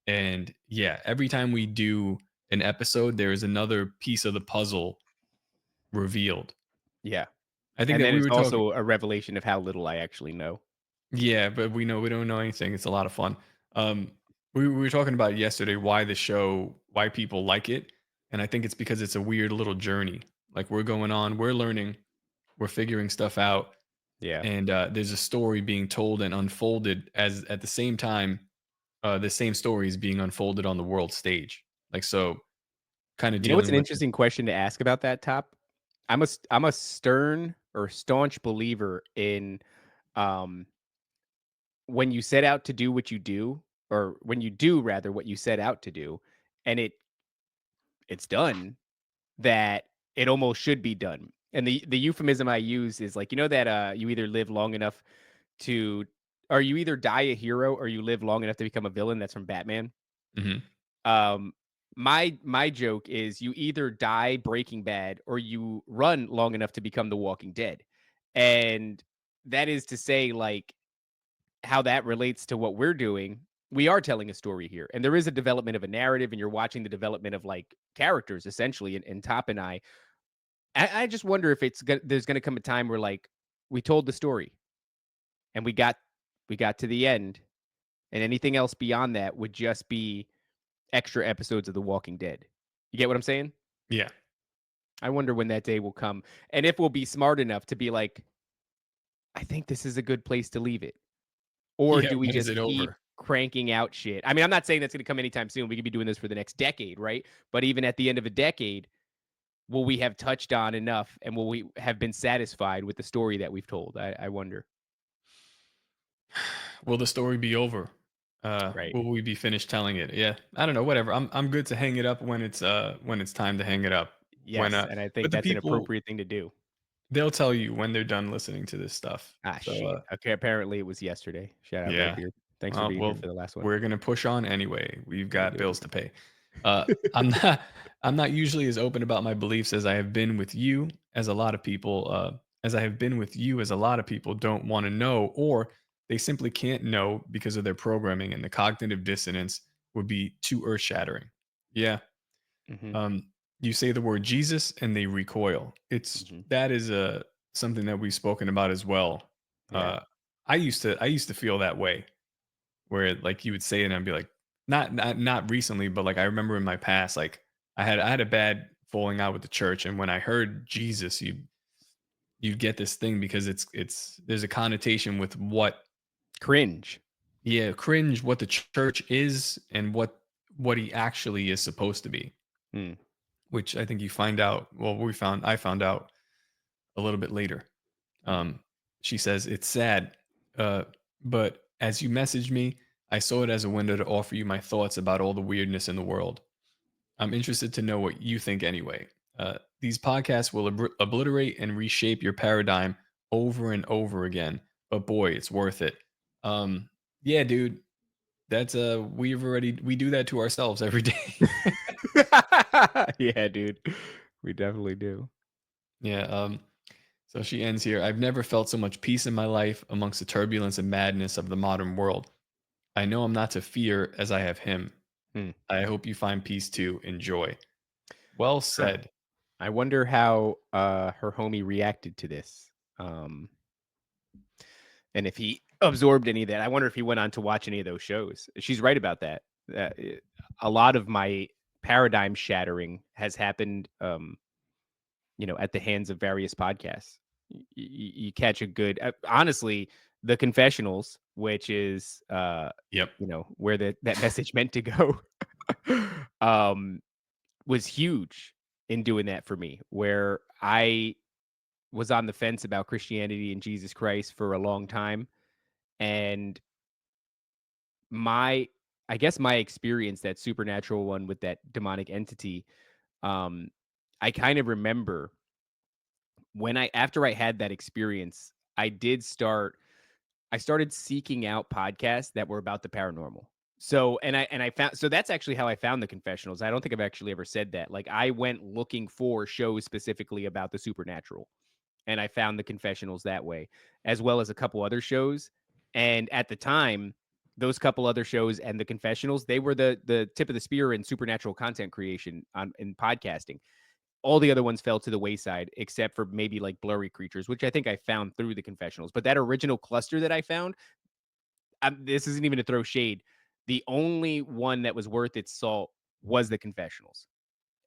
And yeah, every time we do an episode, there is another piece of the puzzle revealed. Yeah, I think and that then we it's were talking. also a revelation of how little I actually know. Yeah, but we don't know anything. It's a lot of fun. Um, we were talking about yesterday why the show, why people like it, and I think it's because it's a weird little journey. Like we're going on, we're learning, we're figuring stuff out, Yeah. and there's a story being told and unfolded as at the same time. The same story is being unfolded on the world stage. Like so, kind of You know what's dealing an with. interesting question to ask about that top? I'm a stern or staunch believer in, um when you set out to do what you do, or when you do rather what you set out to do, and it's done, that it almost should be done. And the euphemism I use is like, you know that you either live long enough to, or you either die a hero or you live long enough to become a villain. That's from Batman. Mhm. Um, my joke is you either die Breaking Bad or you run long enough to become The Walking Dead. And that is to say, like, how that relates to what we're doing. We are telling a story here, and there is a development of a narrative, and you're watching the development of like characters essentially. And Top and I just wonder if there's gonna come a time where like we told the story and we got to the end, and anything else beyond that would just be extra episodes of The Walking Dead. You get what I'm saying? Yeah, I wonder when that day will come, and if we'll be smart enough to be like, I think this is a good place to leave it. Or yeah. do we When is just it keep over? cranking out shit? I mean, I'm not saying that's gonna come anytime soon. We could be doing this for the next decade, right? But even at the end of a decade, will we have touched on enough, and will we have been satisfied with the story that we've told? I wonder. Will the story be over? Right. Will we be finished telling it? Yeah, I don't know. Whatever. I'm good to hang it up when it's time to hang it up. When Yes, and I think but the that's an people, appropriate thing to do. they'll tell you when they're done listening to this stuff. Ah, So shit. Okay, apparently it was yesterday. Shout out yeah. Redbeard. Thanks for being here Well, for the last one. we're gonna push on anyway. We've We're got doing bills to pay. Uh, I'm not I'm not usually as open about my beliefs as I have been with you, as a lot of people as I have been with you, as a lot of people don't want to know, or they simply can't know because of their programming, and the cognitive dissonance would be too earth shattering. Yeah. Mhm, Um, you say the word Jesus and they recoil. mhm. That is something that we've spoken about as well. Yeah. I used to feel that way, where like you would say it and I'd be like, not recently, but like I remember in my past, like I had a bad falling out with the church, and when I heard Jesus, you get this thing because it's there's a connotation with what, Cringe. yeah, cringe, what the church is and what he actually is supposed to be, Mm, which I think you find out. Well, I found out a little bit later. mm. Um, She says, it's sad, but as you messaged me, I saw it as a window to offer you my thoughts about all the weirdness in the world. I'm interested to know what you think anyway. These podcasts will obliterate and reshape your paradigm over and over again, but boy, it's worth it. Yeah, dude, that's we do that to ourselves every day. Yeah, dude. We definitely do. Yeah. So she ends here. I've never felt so much peace in my life amongst the turbulence and madness of the modern world. I know I'm not to fear as I have him. Hmm. I hope you find peace too. Enjoy. Well said. I wonder how her homie reacted to this. And if he absorbed any of that. I wonder if he went on to watch any of those shows. She's right about that. A lot of my paradigm shattering has happened at the hands of various podcasts. You catch a good honestly, the confessionals, which is Yep. where that message meant to go, was huge in doing that for me, where I was on the fence about Christianity and Jesus Christ for a long time. And I guess my experience, that supernatural one with that demonic entity, I kind of remember when after I had that experience, I started seeking out podcasts that were about the paranormal. So, and I found, so that's actually how I found the confessionals. I don't think I've actually ever said that. Like, I went looking for shows specifically about the supernatural, and I found the confessionals that way, as well as a couple other shows. And at the time, those couple other shows and the confessionals, they were the tip of the spear in supernatural content creation in podcasting. All the other ones fell to the wayside, except for maybe like Blurry Creatures, which I think I found through the confessionals. But that original cluster that I found, this isn't even to throw shade. The only one that was worth its salt was the confessionals.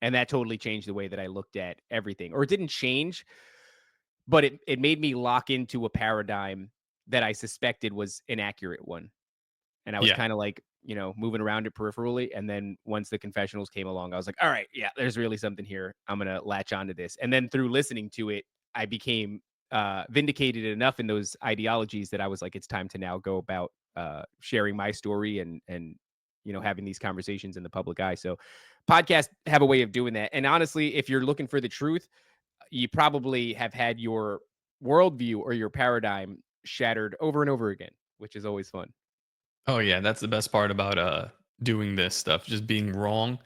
And that totally changed the way that I looked at everything. Or it didn't change, but it made me lock into a paradigm that I suspected was an accurate one. And I was Yeah. kind of like, moving around it peripherally. And then once the confessionals came along, I was like, all right, yeah, there's really something here. I'm going to latch onto this. And then through listening to it, I became vindicated enough in those ideologies that I was like, it's time to now go about sharing my story and having these conversations in the public eye. So podcasts have a way of doing that. And honestly, if you're looking for the truth, you probably have had your worldview or your paradigm shattered over and over again, which is always fun. Oh yeah, that's the best part about doing this stuff, just being wrong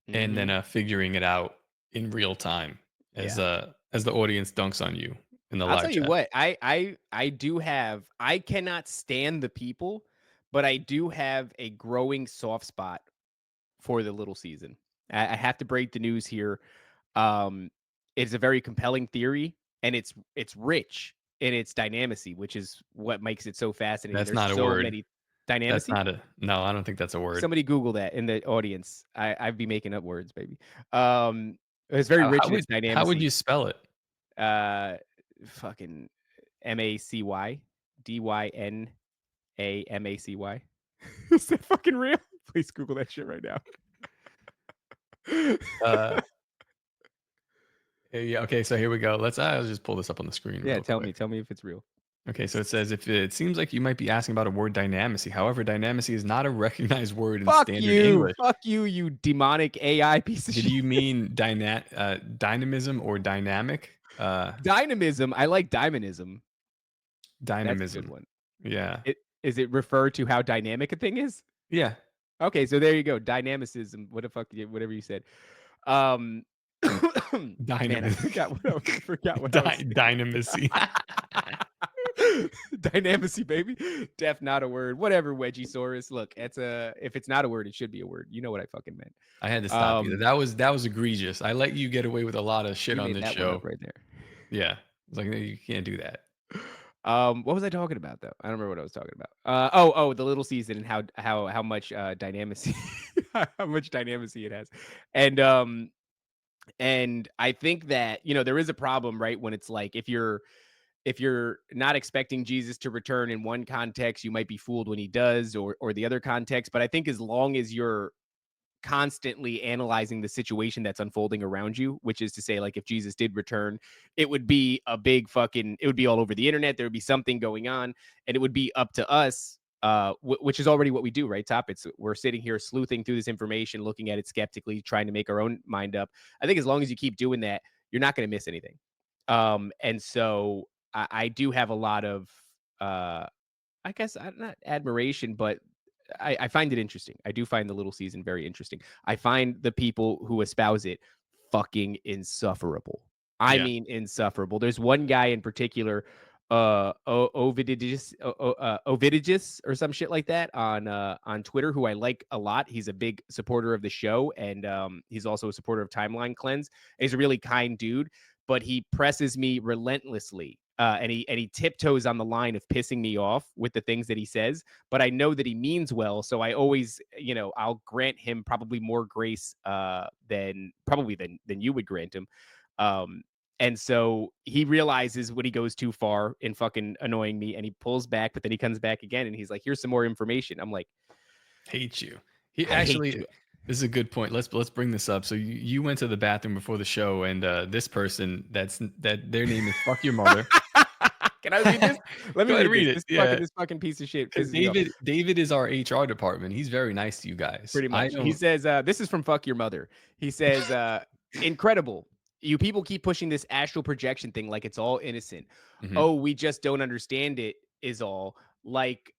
and Mhm. then figuring it out in real time as the audience dunks on you in the I'll live tell you chat. what, I cannot stand the people, but I do have a growing soft spot for the little season. I have to break the news here. Um, it's a very compelling theory, and it's rich in its dynamicy, which is what makes it so fascinating. That's There's not a so word. many That's dynamicy. not a no, I don't think that's a word. Somebody Google that in the audience. I'd be making up words, baby. It's very rich in its How would dynamicy. you spell it? Uh, fucking Macy Dynamacy. Is that fucking real? Please Google that shit right now. Uh yeah, okay, so here we go. I'll just pull this up on the screen Yeah, real quick. tell me if it's real. Okay, so it says if it seems like you might be asking about a word dynamacy. However, dynamacy is not a recognized word in standard English. Fuck you, you demonic AI piece of Did shit. you mean dynamism or dynamic? Dynamism. I like dynamism. That's a good Dynamism. one. Yeah. Is it refer to how dynamic a thing is? Yeah. Okay, so there you go. Dynamicism. What the fuck? Whatever you said. Um, man, I forgot what I was saying. Dynamacy. Dynamacy, baby. Def not a word. Whatever, Wedgiesaurus. Look, if it's not a word, it should be a word. You know what I fucking meant. I had to stop you. That was egregious. I let you get away with a lot of shit You on made this that one show. up right there. Yeah. It's like, no, you can't do that. What was I talking about though? I don't remember what I was talking about. The little season and how much dynamicy how much dynamicy it has. And I think that, there is a problem, right? When it's like if you're not expecting Jesus to return in one context, you might be fooled when he does, or the other context. But I think as long as you're constantly analyzing the situation that's unfolding around you, which is to say, like, if Jesus did return, it would be a big it would be all over the internet. There would be something going on, and it would be up to us, which is already what we do, right? We're sitting here sleuthing through this information, looking at it skeptically, trying to make our own mind up. I think as long as you keep doing that, you're not going to miss anything. And so I do have a lot of, I guess, not admiration, but I find it interesting. I do find the little season very interesting. I find the people who espouse it fucking insufferable. I mean, insufferable. There's one guy in particular, Ovidius or some shit like that on Twitter, who I like a lot. He's a big supporter of the show, and he's also a supporter of Timeline Cleanse. He's a really kind dude, but he presses me relentlessly. And he tiptoes on the line of pissing me off with the things that he says, but I know that he means well. So I always, I'll grant him probably more grace than you would grant him. And so he realizes when he goes too far in fucking annoying me, and he pulls back, but then he comes back again and he's like, here's some more information. I'm like, hate you. He actually, this is a good point. Let's bring this up. So you went to the bathroom before the show, and this person that their name is Fuck Your Mother. Can I read this? Let me read it. This fucking piece of shit. David is our HR department. He's very nice to you guys. Pretty much. He says, this is from Fuck Your Mother. He says, incredible. You people keep pushing this astral projection thing like it's all innocent. Mm-hmm. Oh, we just don't understand it is all. Like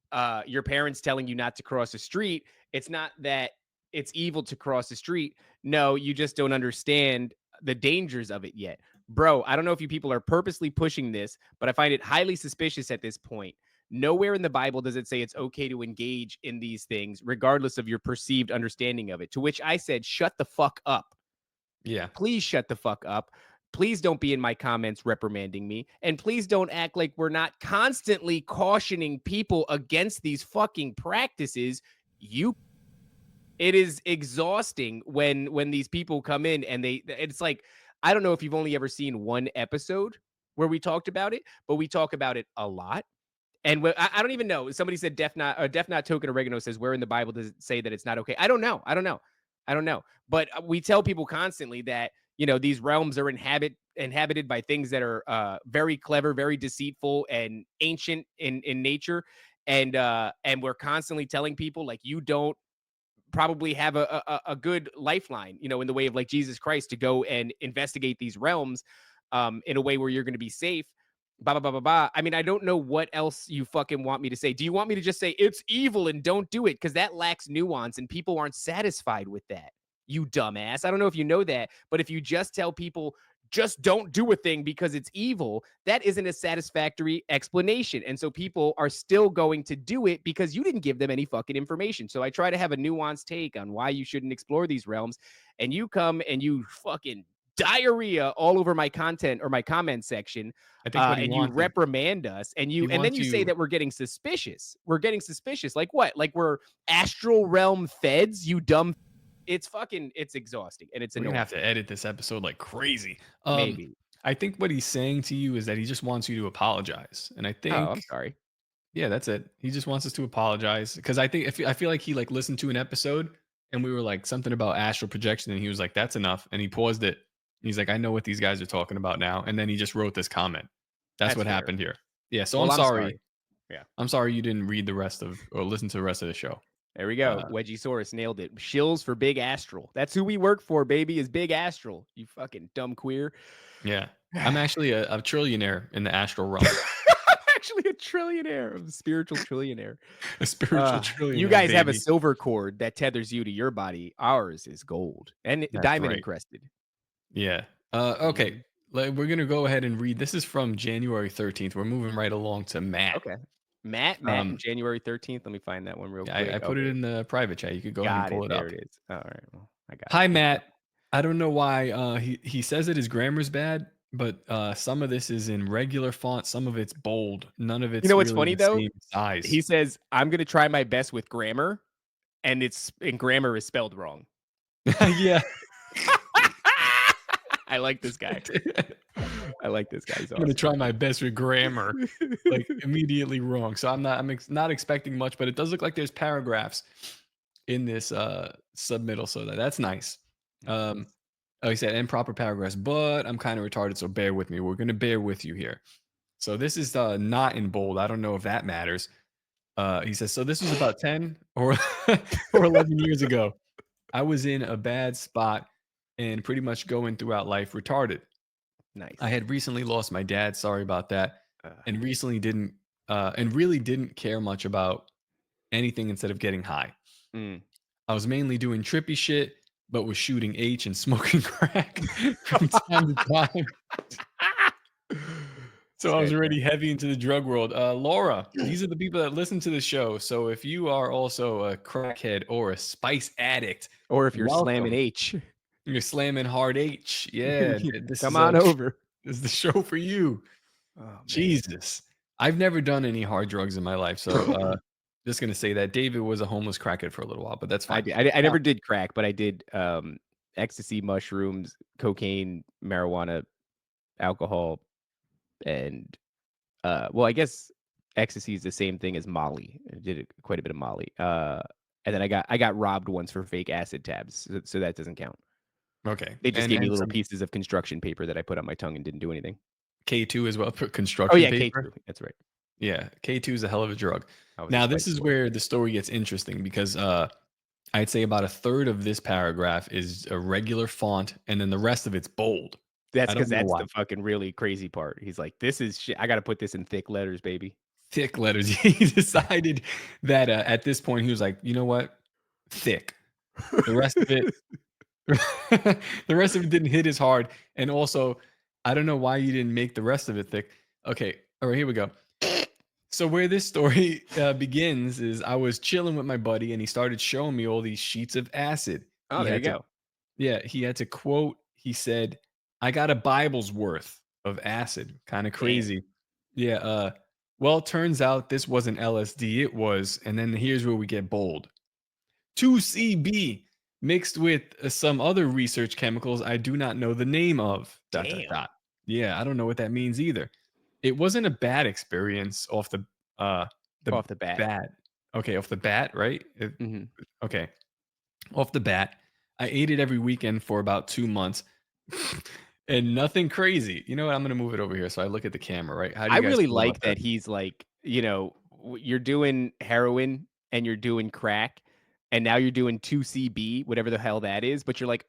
your parents telling you not to cross the street. It's not that it's evil to cross the street. No, you just don't understand the dangers of it yet. Bro, I don't know if you people are purposely pushing this, but I find it highly suspicious at this point. Nowhere in the Bible does it say it's okay to engage in these things, regardless of your perceived understanding of it. To which I said, shut the fuck up. Yeah. Please shut the fuck up. Please don't be in my comments reprimanding me. And please don't act like we're not constantly cautioning people against these fucking practices. It is exhausting when these people come in and it's like, I don't know if you've only ever seen one episode where we talked about it, but we talk about it a lot. And I don't even know. Somebody said Death Not Token Oregano says, where in the Bible does it say that it's not okay? I don't know. But we tell people constantly that, these realms are inhabited by things that are very clever, very deceitful, and ancient in nature. And we're constantly telling people, like, you don't probably have a good lifeline, in the way of like Jesus Christ to go and investigate these realms in a way where you're going to be safe. I mean, I don't know what else you fucking want me to say. Do you want me to just say it's evil and don't do it? Because that lacks nuance and people aren't satisfied with that. You dumbass. I don't know if you know that, but if you just tell people just don't do a thing because it's evil, that isn't a satisfactory explanation. And so people are still going to do it because you didn't give them any fucking information. So I try to have a nuanced take on why you shouldn't explore these realms. And you come and you fucking diarrhea all over my content or my comment section. I think and you reprimand us and then you say that we're getting suspicious. We're getting suspicious. Like what? Like we're astral realm feds, you dumb. It's exhausting and it's annoying. We're gonna have to edit this episode like crazy. Maybe. I think what he's saying to you is that he just wants you to apologize. And I think, I'm sorry. Yeah, that's it. He just wants us to apologize because I feel like he like listened to an episode and we were like something about astral projection and he was like, that's enough. And he paused it. He's like, I know what these guys are talking about now. And then he just wrote this comment. That's what happened here. Yeah. So I'm sorry. Yeah. I'm sorry you didn't read or listen to the rest of the show. There we go. Wedgiesaurus nailed it. Shills for Big Astral. That's who we work for, baby, is Big Astral. You fucking dumb queer. Yeah. I'm actually a trillionaire in the astral realm. Actually a trillionaire. I'm a spiritual trillionaire. A spiritual trillionaire. You guys have a silver cord that tethers you to your body. Ours is gold and diamond encrusted. Yeah. Okay. We're going to go ahead and read. This is from January 13th. We're moving right along to Matt. Okay. Matt, January 13th. Let me find that one real quick. I put it in the private chat. You could go ahead and pull it up. There it is. All right. Well, I got it. Hi, Matt. I don't know why he says that his grammar's bad, but some of this is in regular font. Some of it's bold. None of it's what's really funny though? Same size. He says, I'm going to try my best with grammar, and grammar is spelled wrong. Yeah. I like this guy. He's awesome. I'm gonna try my best with grammar, like immediately wrong. So I'm not expecting much, but it does look like there's paragraphs in this submittal, so that's nice. Like I said, and proper paragraphs, but I'm kind of retarded, so bear with me. We're gonna bear with you here. So this is not in bold. I don't know if that matters. He says, so this was about 10 or or 11 years ago. I was in a bad spot and pretty much going throughout life retarded. Nice. I had recently lost my dad. Sorry about that. And recently didn't and really didn't care much about anything instead of getting high. Mm. I was mainly doing trippy shit, but was shooting H and smoking crack from time to time. So I was already heavy into the drug world. Laura, these are the people that listen to the show. So if you are also a crackhead or a spice addict, Or if you're welcome. slamming H. You're slamming hard H. Yeah. This Come is on over. This is the show for you. Oh, man. Jesus. I've never done any hard drugs in my life. So just going to say that David was a homeless crackhead for a little while, but that's fine. I never did crack, but I did ecstasy, mushrooms, cocaine, marijuana, alcohol, and well, I guess ecstasy is the same thing as Molly. I did quite a bit of Molly. And then I got robbed once for fake acid tabs, so that doesn't count. Okay. They just gave me little pieces of construction paper that I put on my tongue and didn't do anything. K2 as well, construction paper. K2. That's right. Yeah, K2 is a hell of a drug. Now, this is where the story gets interesting because I'd say about a third of this paragraph is a regular font, and then the rest of it's bold. That's because that's the fucking really crazy part. He's like, this is shit. I got to put this in thick letters, baby. Thick letters. He decided that at this point, he was like, you know what? Thick. The rest of it, the rest of it didn't hit as hard. And also, I don't know why you didn't make the rest of it thick. Okay. All right, here we go. So where this story begins is I was chilling with my buddy and he started showing me all these sheets of acid. Oh, there you go. Yeah, he had to quote, he said, I got a Bible's worth of acid. Kind of crazy. Damn. Yeah. Well, turns out this wasn't LSD. It was, and then here's where we get bold. 2CB mixed with some other research chemicals I do not know the name of. ... Yeah, I don't know what that means either. It wasn't a bad experience off the bat. Okay, off the bat, right? Okay. Off the bat, I ate it every weekend for about 2 months. And nothing crazy. You know what? I'm going to move it over here so I look at the camera, right? How do you guys really feel like about that he's like, you know, you're doing heroin and you're doing crack and now you're doing 2CB, whatever the hell that is, but you're like,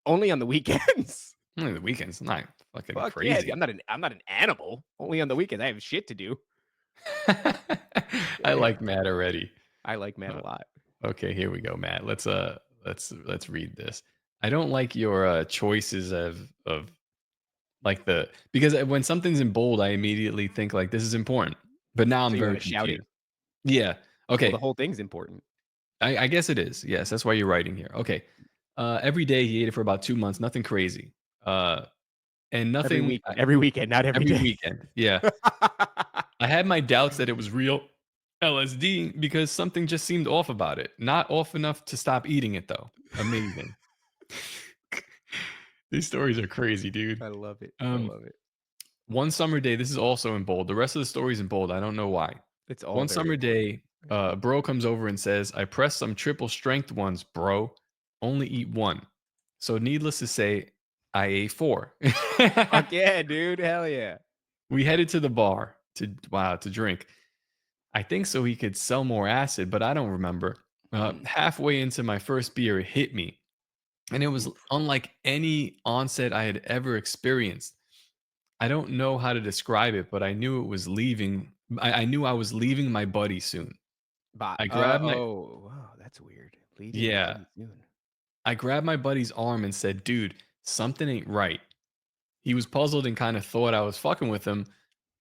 only on the weekends. Only the weekends. Not fucking Fuck crazy. Yeah, I'm not an animal. Only on the weekends. I have shit to do. I like Matt already. I like Matt a lot. Okay, here we go, Matt. Let's read this. I don't like your choices of like because when something's in bold, I immediately think like this is important. But now I'm very shout it. Yeah. Okay. Well, the whole thing's important. I guess it is. Yes, that's why you're writing here. Okay. Every day he ate it for about 2 months. Nothing crazy. And nothing every weekend, not every day. Weekend. Yeah. I had my doubts that it was real LSD because something just seemed off about it. Not off enough to stop eating it though. Amazing. These stories are crazy, dude. I love it. I love it. One summer day, this is also in bold. The rest of the story's in bold. I don't know why. It's all one summer day, bro comes over and says, I pressed some triple strength ones, bro. Only eat one. So needless to say, I ate 4. Fuck yeah, dude. Hell yeah. We headed to the bar to drink. I think so he could sell more acid, but I don't remember. Halfway into my first beer, it hit me. And it was unlike any onset I had ever experienced. I don't know how to describe it, but I knew it was leaving. I knew I was leaving my buddy soon. I grabbed oh, wow, that's weird. I grabbed my buddy's arm and said, dude, something ain't right. He was puzzled and kind of thought I was fucking with him,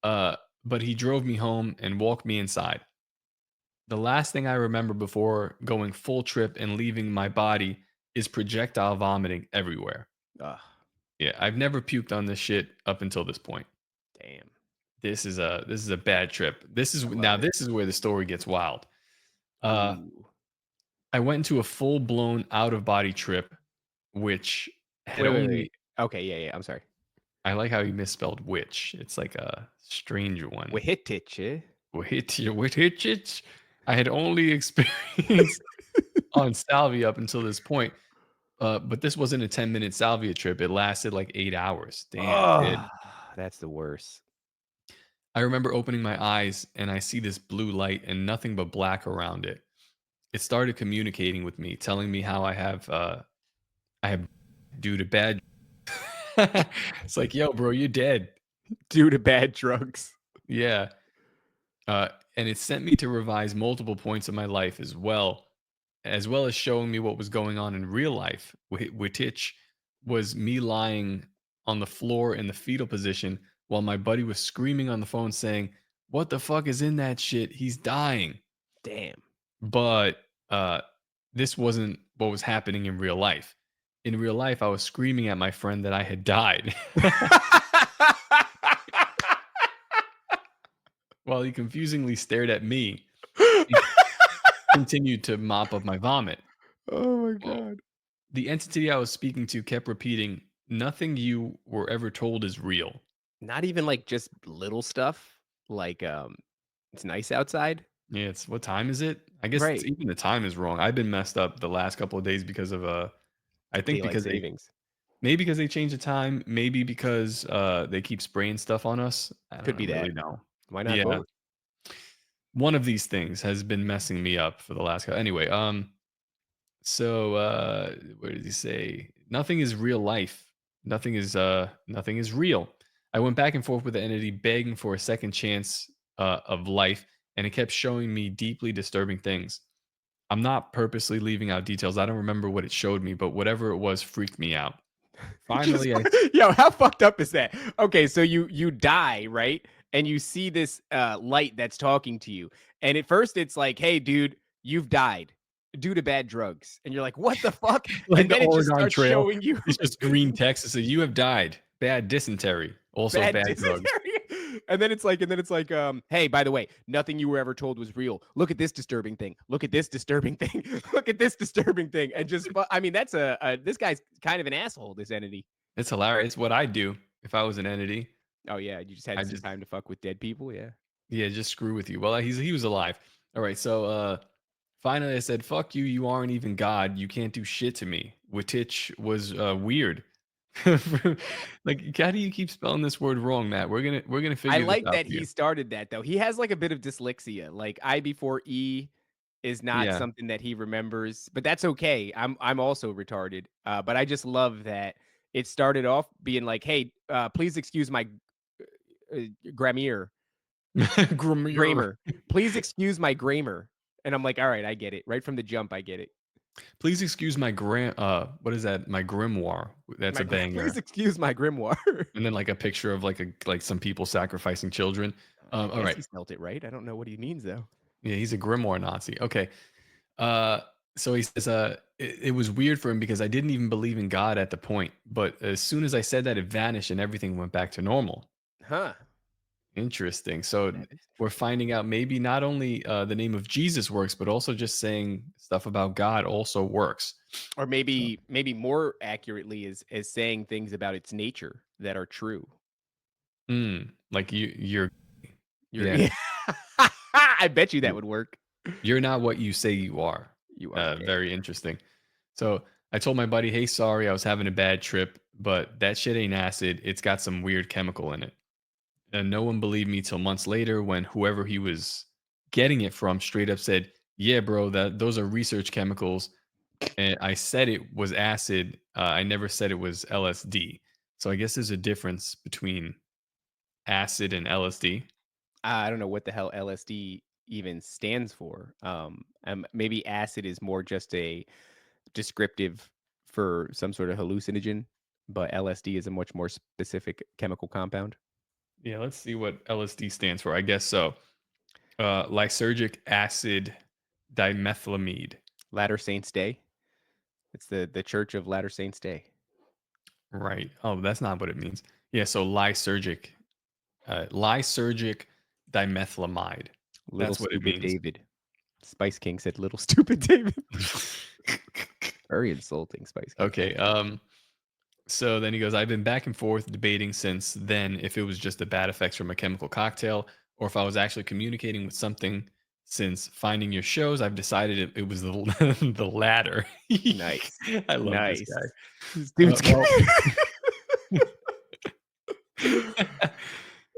but he drove me home and walked me inside. The last thing I remember before going full trip and leaving my body is projectile vomiting everywhere. Yeah, I've never puked on this shit up until this point. Damn. This is a bad trip. This is where the story gets wild. I went into a full-blown out-of-body trip, which had wait. Okay, yeah. I'm sorry. I like how you misspelled which. It's like a strange one. Wihitich, eh? Wihitich. I had only experienced on salvia up until this point. But this wasn't a 10-minute salvia trip. It lasted like 8 hours. Damn, kid. That's the worst. I remember opening my eyes and I see this blue light and nothing but black around it. It started communicating with me, telling me how I have due to bad. It's like, yo, bro, you're dead. Due to bad drugs. Yeah. And it sent me to revise multiple points of my life as well as showing me what was going on in real life, which was me lying on the floor in the fetal position while my buddy was screaming on the phone saying, "What the fuck is in that shit? He's dying." Damn. But this wasn't what was happening in real life. In real life, I was screaming at my friend that I had died while he confusingly stared at me and continued to mop up my vomit. Oh my Well, god. the entity I was speaking to kept repeating, "Nothing you were ever told is real." Not even like just little stuff. Like it's nice outside. Yeah, it's what time is it? I guess Right. even the time is wrong. I've been messed up the last couple of days because of I think Daylight because savings. maybe because they changed the time, maybe because they keep spraying stuff on us. I Could don't be that. really know. Why not Yeah, both? one of these things has been messing me up for the last anyway. So where does he say? Nothing is real life. Nothing is real. I went back and forth with the entity begging for a second chance of life, and it kept showing me deeply disturbing things. I'm not purposely leaving out details. I don't remember what it showed me, but whatever it was freaked me out. Just, Finally, yo, how fucked up is that? Okay, so you die, right? And you see this light that's talking to you. And at first it's like, "Hey dude, you've died due to bad drugs." And you're like, "What the fuck?" like And the then it just Oregon starts Trail, showing you it's just green text that says, "You have died. Bad dysentery. Also bad bad drugs." dysentery. And then it's like, "Hey, by the way, nothing you were ever told was real. Look at this disturbing thing. Look at this disturbing thing. Look at this disturbing thing." And just, I mean, that's this guy's kind of an asshole, this entity. It's hilarious. What I'd do if I was an entity. Oh yeah, you just had I some just time to fuck with dead people, yeah. Yeah, just screw with you. Well, he was alive. All right, so finally I said, "Fuck you, you aren't even God. You can't do shit to me." Wittich was weird. Like, how do you keep spelling this word wrong, Matt? We're gonna I figure this like out that for you. he started that though. He has like a bit of dyslexia. Like I before E is not Yeah. something that he remembers, but that's okay. I'm also retarded. But I just love that it started off being like, "Hey, please excuse my uh, grammar, Grammar. grammar. Please excuse my grammar." And I'm like, "All right, I get it. Right from the jump, I get it." Please excuse my what is that? My grimoire. That's a Please banger. excuse my grimoire. And then like a picture of like some people sacrificing children. I All guess right. he spelt it right. I don't know what he means though. Yeah, he's a grimoire Nazi. Okay. Uh, so he says, it was weird for him because I didn't even believe in God at the point. But as soon as I said that, it vanished and everything went back to normal. Huh. Interesting. So That is we're finding out maybe not only the name of Jesus works, but also just saying stuff about God also works. or maybe more accurately is saying things about its nature that are true. Like you're, You're yeah, I bet you that would work. you're not what you say you are. You are dead. Very interesting. So I told my buddy, "Hey, sorry, I was having a bad trip, but that shit ain't acid. It's got some weird chemical in it." And no one believed me till months later when whoever he was getting it from straight up said, "Yeah, bro, those are research chemicals." And I said it was acid. I never said it was LSD. So I guess there's a difference between acid and LSD. I don't know what the hell LSD even stands for. Maybe acid is more just a descriptive for some sort of hallucinogen, but LSD is a much more specific chemical compound. Yeah, let's see what LSD stands for. I guess so. Lysergic acid dimethylamide. Latter Saints Day. It's the Church of Latter Saints Day. Right. Oh, that's not what it means. Yeah, so lysergic dimethylamide. Little That's what it stupid means. David. Spice King said little stupid David. Very insulting, Spice King. Okay. So then he goes, "I've been back and forth debating since then if it was just the bad effects from a chemical cocktail or if I was actually communicating with something Since finding your shows, I've decided it was the the latter. Nice. I love this Nice. guy. This dude's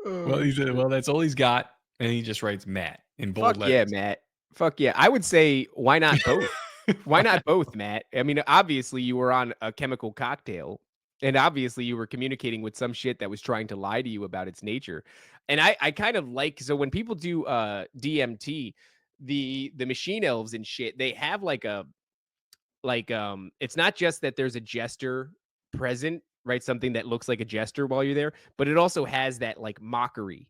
Well, he said, well, that's all he's got, and he just writes Matt in bold Fuck yeah, letters. Matt. Fuck yeah. I would say, why not both? Why not both, Matt? I mean, obviously you were on a chemical cocktail, and obviously you were communicating with some shit that was trying to lie to you about its nature. And I kind of like, so when people do DMT, the machine elves and shit, they have like a it's not just that there's a jester present, right? Something that looks like a jester while you're there, but it also has that like mockery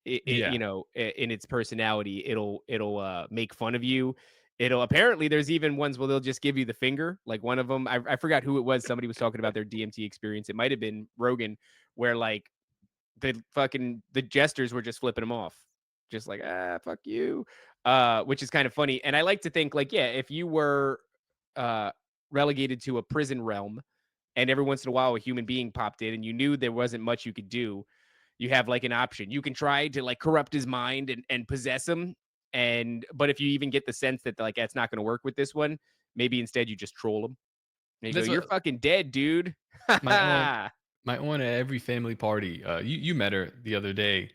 Yeah. in its personality. It'll make fun of you. It'll apparently there's even ones where they'll just give you the finger. Like one of them, I forgot who it was. Somebody was talking about their DMT experience. It might have been Rogan, where like the jesters were just flipping them off, just like fuck you, which is kind of funny. And I like to think like, yeah, if you were relegated to a prison realm, and every once in a while a human being popped in, and you knew there wasn't much you could do, you have like an option. You can try to like corrupt his mind and possess him. But if you even get the sense that like that's not going to work with this one, maybe instead you just troll him. And you go, you're fucking dead, dude. My aunt at every family party, you met her the other day,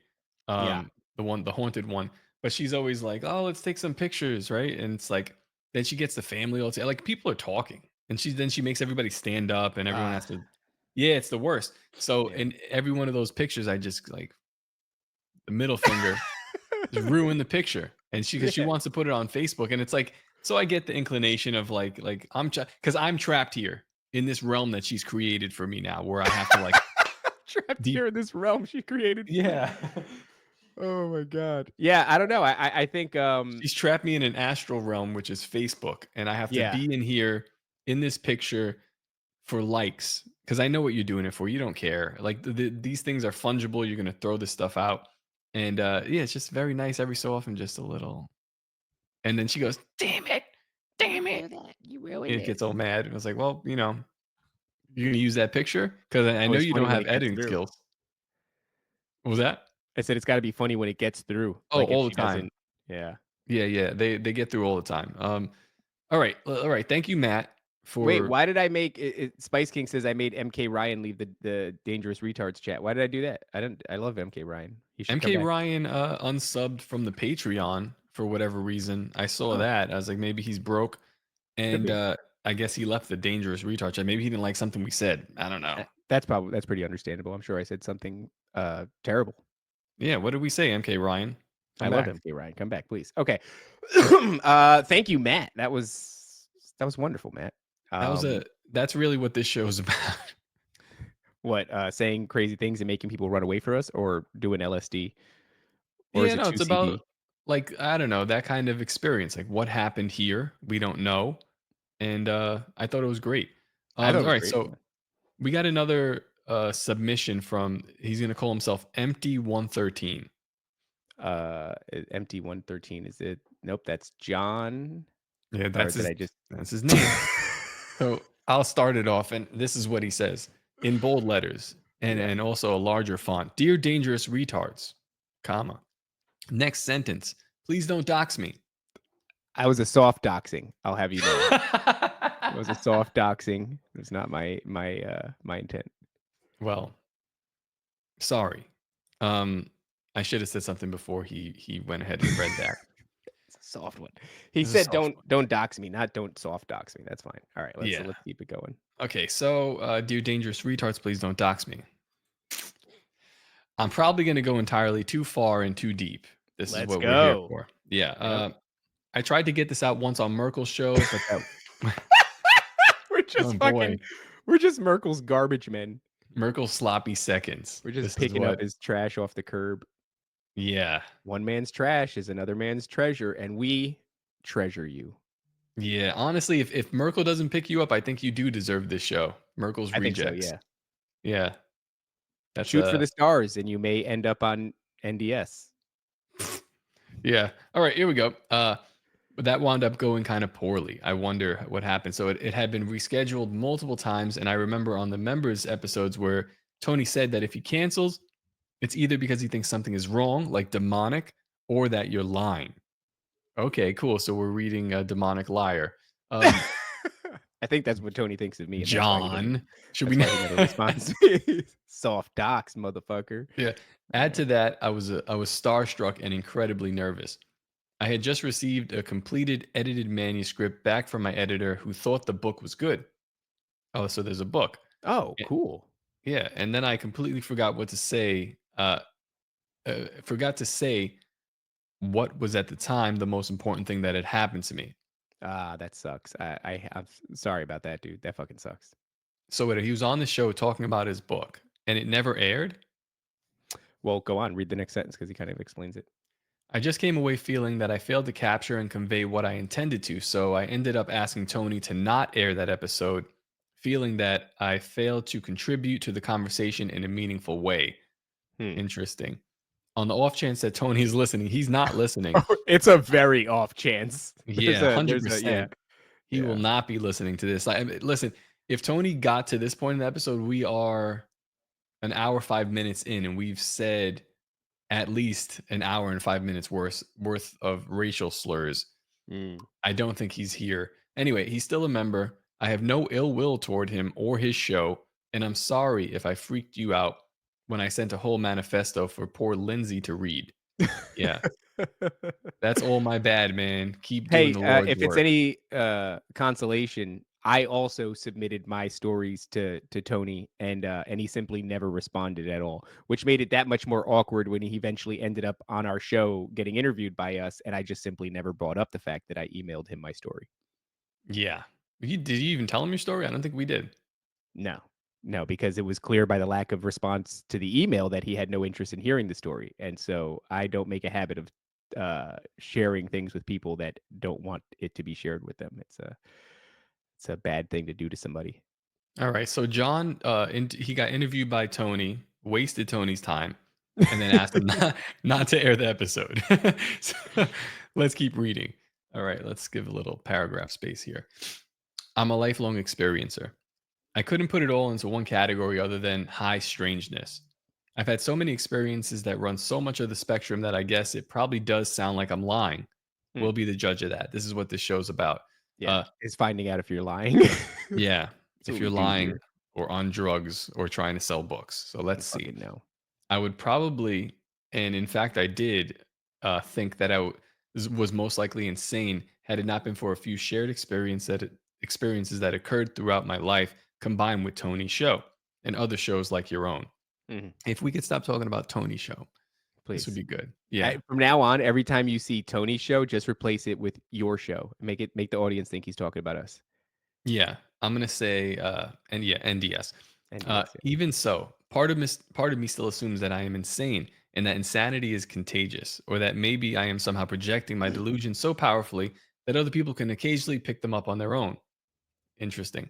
Yeah. the haunted one, but she's always like, oh, let's take some pictures, right? And it's like, then she gets the family all together, like people are talking, and she makes everybody stand up, and everyone has to, yeah, it's the worst. So Yeah. in every one of those pictures, I just like the middle finger, just ruin the picture, and because she wants to put it on Facebook, and it's like, so I get the inclination of like because I'm trapped here in this realm that she's created for me now, where I have to like trapped here in this realm she created. Yeah. Oh my god. Yeah, I don't know. I think She's trapped me in an astral realm, which is Facebook, and I have to be in here in this picture for likes, because I know what you're doing it for. You don't care. Like these things are fungible. You're gonna throw this stuff out, and yeah, it's just very nice every so often, just a little. And then she goes, "Damn it, damn it!" You ruined And it gets all mad. And I was like, "Well, you're gonna use that picture because I know Always you funny don't when have it gets editing through. skills." What was that? I said it's got to be funny when it gets through. Oh, Like if all the she time. doesn't. Yeah. Yeah. They get through all the time. All right. Thank you, Matt, Wait, for why did I make Spice King says I made MK Ryan leave the Dangerous Retards chat? Why did I do that? I love MK Ryan. He should come MK back. Ryan unsubbed from the Patreon for whatever reason. I saw that. I was like, maybe he's broke. And I guess he left the Dangerous Retard chat. Maybe he didn't like something we said. I don't know. That's pretty understandable. I'm sure I said something terrible. Yeah, what did we say, MK Ryan? I love MK Ryan. Come back, please. Okay. Thank you, Matt. That was wonderful, Matt. That's really what this show is about. What, saying crazy things and making people run away for us, or doing LSD? Or Yeah, is it no, it's 2CB? about like, I don't know, that kind of experience. Like what happened here, we don't know. And I thought it was great. I thought it All was right, great. so we got another submission from, he's gonna call himself Empty 113. Empty 113, is it? Nope, that's John. Yeah, That's his name. So I'll start it off, and this is what he says in bold letters and also a larger font. Dear Dangerous Retards, comma. Next sentence. Please don't dox me. I was a soft doxing. I'll have you know. It was a soft doxing. It was not my intent. Well, sorry. I should have said something before he went ahead and read that. It's a soft one. He said, "Don't dox me," not "Don't soft dox me." That's fine. All right, let's keep it going. Okay, so dear Dangerous Retards, please don't dox me. I'm probably going to go entirely too far and too deep. This is what we're here for. Yeah. I tried to get this out once on Merkel's show, but we're just we're just Merkel's garbage men. Merkel's sloppy seconds. We're just picking up his trash off the curb. Yeah. One man's trash is another man's treasure, and we treasure you. Yeah. Honestly, if Merkel doesn't pick you up, I think you do deserve this show. Merkel's Rejects. I think so, yeah. That's Shoot for the stars, and you may end up on NDS. Yeah. All right, here we go. But that wound up going kind of poorly. I wonder what happened. So it had been rescheduled multiple times, and I remember on the members episodes where Tony said that if he cancels, it's either because he thinks something is wrong, like demonic, or that you're lying. Okay, cool. So we're reading a demonic liar. I think that's what Tony thinks of me. And John, should that's we? why he never responds to me. Soft docs, motherfucker. Yeah. Add to that, I was starstruck and incredibly nervous. I had just received a completed edited manuscript back from my editor who thought the book was good. Oh, so there's a book. Oh, Yeah, cool. yeah, and then I completely forgot what to say. Forgot to say what was at the time the most important thing that had happened to me. That sucks. I'm sorry about that, dude. That fucking sucks. So he was on the show talking about his book, and it never aired. Well, go on. Read the next sentence because he kind of explains it. I just came away feeling that I failed to capture and convey what I intended to, so I ended up asking Tony to not air that episode, feeling that I failed to contribute to the conversation in a meaningful way. Interesting. On the off chance that Tony is listening, he's not listening. It's a very off chance. Yeah, 100%. He will Yeah. not be listening to this. I mean, listen, if Tony got to this point in the episode, we are an hour, 5 minutes in, and we've said at least an hour and 5 minutes worth of racial slurs. I don't think he's here. Anyway, he's still a member. I have no ill will toward him or his show, and I'm sorry if I freaked you out when I sent a whole manifesto for poor Lindsay to read. Yeah. That's all my bad, man. Keep doing the Lord's if it's work. any consolation, I also submitted my stories to Tony, and he simply never responded at all, which made it that much more awkward when he eventually ended up on our show getting interviewed by us, and I just simply never brought up the fact that I emailed him my story. Yeah. Did you even tell him your story? I don't think we did. No, because it was clear by the lack of response to the email that he had no interest in hearing the story, and so I don't make a habit of sharing things with people that don't want it to be shared with them. It's a bad thing to do to somebody. All right. So John, he got interviewed by Tony, wasted Tony's time, and then asked him not to air the episode. So, let's keep reading. All right. Let's give a little paragraph space here. I'm a lifelong experiencer. I couldn't put it all into one category other than high strangeness. I've had so many experiences that run so much of the spectrum that I guess it probably does sound like I'm lying. We'll be the judge of that. This is what this show's about. Yeah, is finding out if you're lying. Yeah, if you're we do lying here. or on drugs or trying to sell books. So let's see. No. I would probably, and in fact, I did think that was most likely insane had it not been for a few shared experiences that occurred throughout my life, combined with Tony's show and other shows like your own. If we could stop talking about Tony's show, please, this would be good. Yeah. From now on, every time you see Tony's show, just replace it with your show. Make the audience think he's talking about us. Yeah, I'm gonna say, NDS. NDS, Even so, part of me still assumes that I am insane and that insanity is contagious, or that maybe I am somehow projecting my delusions so powerfully that other people can occasionally pick them up on their own. Interesting.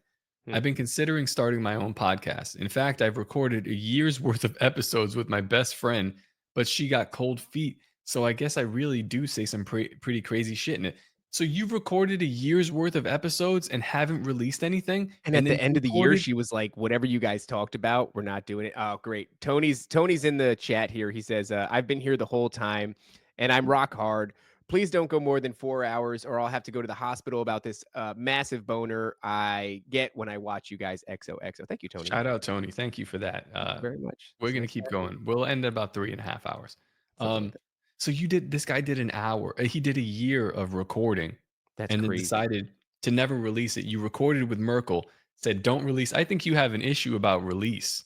I've been considering starting my own podcast. In fact, I've recorded a year's worth of episodes with my best friend, but she got cold feet. So I guess I really do say some pretty crazy shit in it. So you've recorded a year's worth of episodes and haven't released anything? And at the end of the year, she was like, whatever you guys talked about, we're not doing it. Oh, great. Tony's in the chat here. He says, I've been here the whole time and I'm rock hard. Please don't go more than 4 hours or I'll have to go to the hospital about this massive boner I get when I watch you guys XOXO. Thank you, Tony. Shout out, Tony. Thank you for that. Thank you very much. We're going to keep going. We'll end at about 3.5 hours. So this guy did an hour. He did a year of recording. That's and crazy. Then decided to never release it. You recorded with Merkel, said don't release. I think you have an issue about release.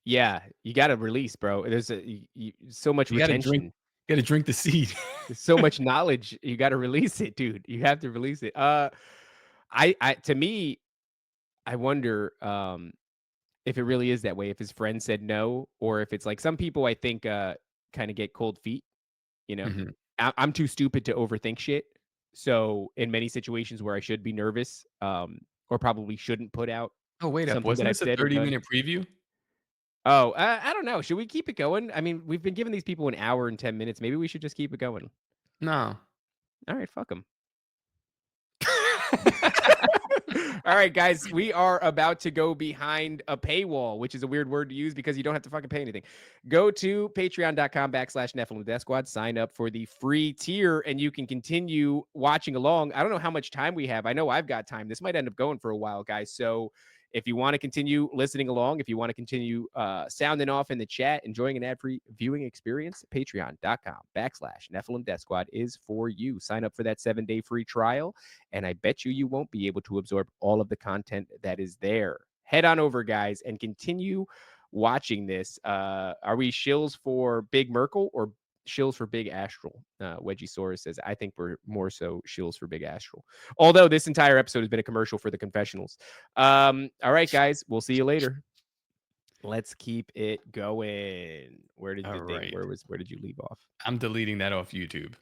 Yeah, you got to release, bro. There's so much retention. You got to drink the seed. There's so much knowledge. You got to release it, dude. You have to release it. To me, I wonder if it really is that way. If his friend said no, or if it's like some people, I think, kind of get cold feet. You know, I'm too stupid to overthink shit. So in many situations where I should be nervous, or probably shouldn't put out. Oh, wait up. Wasn't this a 30-minute preview? Oh, I don't know. Should we keep it going? I mean, we've been giving these people an hour and 10 minutes. Maybe we should just keep it going. No. All right, fuck them. All right, guys, we are about to go behind a paywall, which is a weird word to use because you don't have to fucking pay anything. Go to patreon.com/Nephilim Death Squad, sign up for the free tier, and you can continue watching along. I don't know how much time we have. I know I've got time. This might end up going for a while, guys. So if you want to continue listening along, if you want to continue sounding off in the chat, enjoying an ad-free viewing experience, patreon.com/Nephilim Death Squad is for you. Sign up for that 7-day free trial, and I bet you won't be able to absorb all of the content that is there. Head on over, guys, and continue watching this. Are we shills for Big Merkel or shills for Big Astral? Wedgiesaurus says, I think we're more so shills for Big Astral. Although this entire episode has been a commercial for the confessionals. All right, guys, we'll see you later. Let's keep it going. Where did All right. where did you leave off? I'm deleting that off YouTube.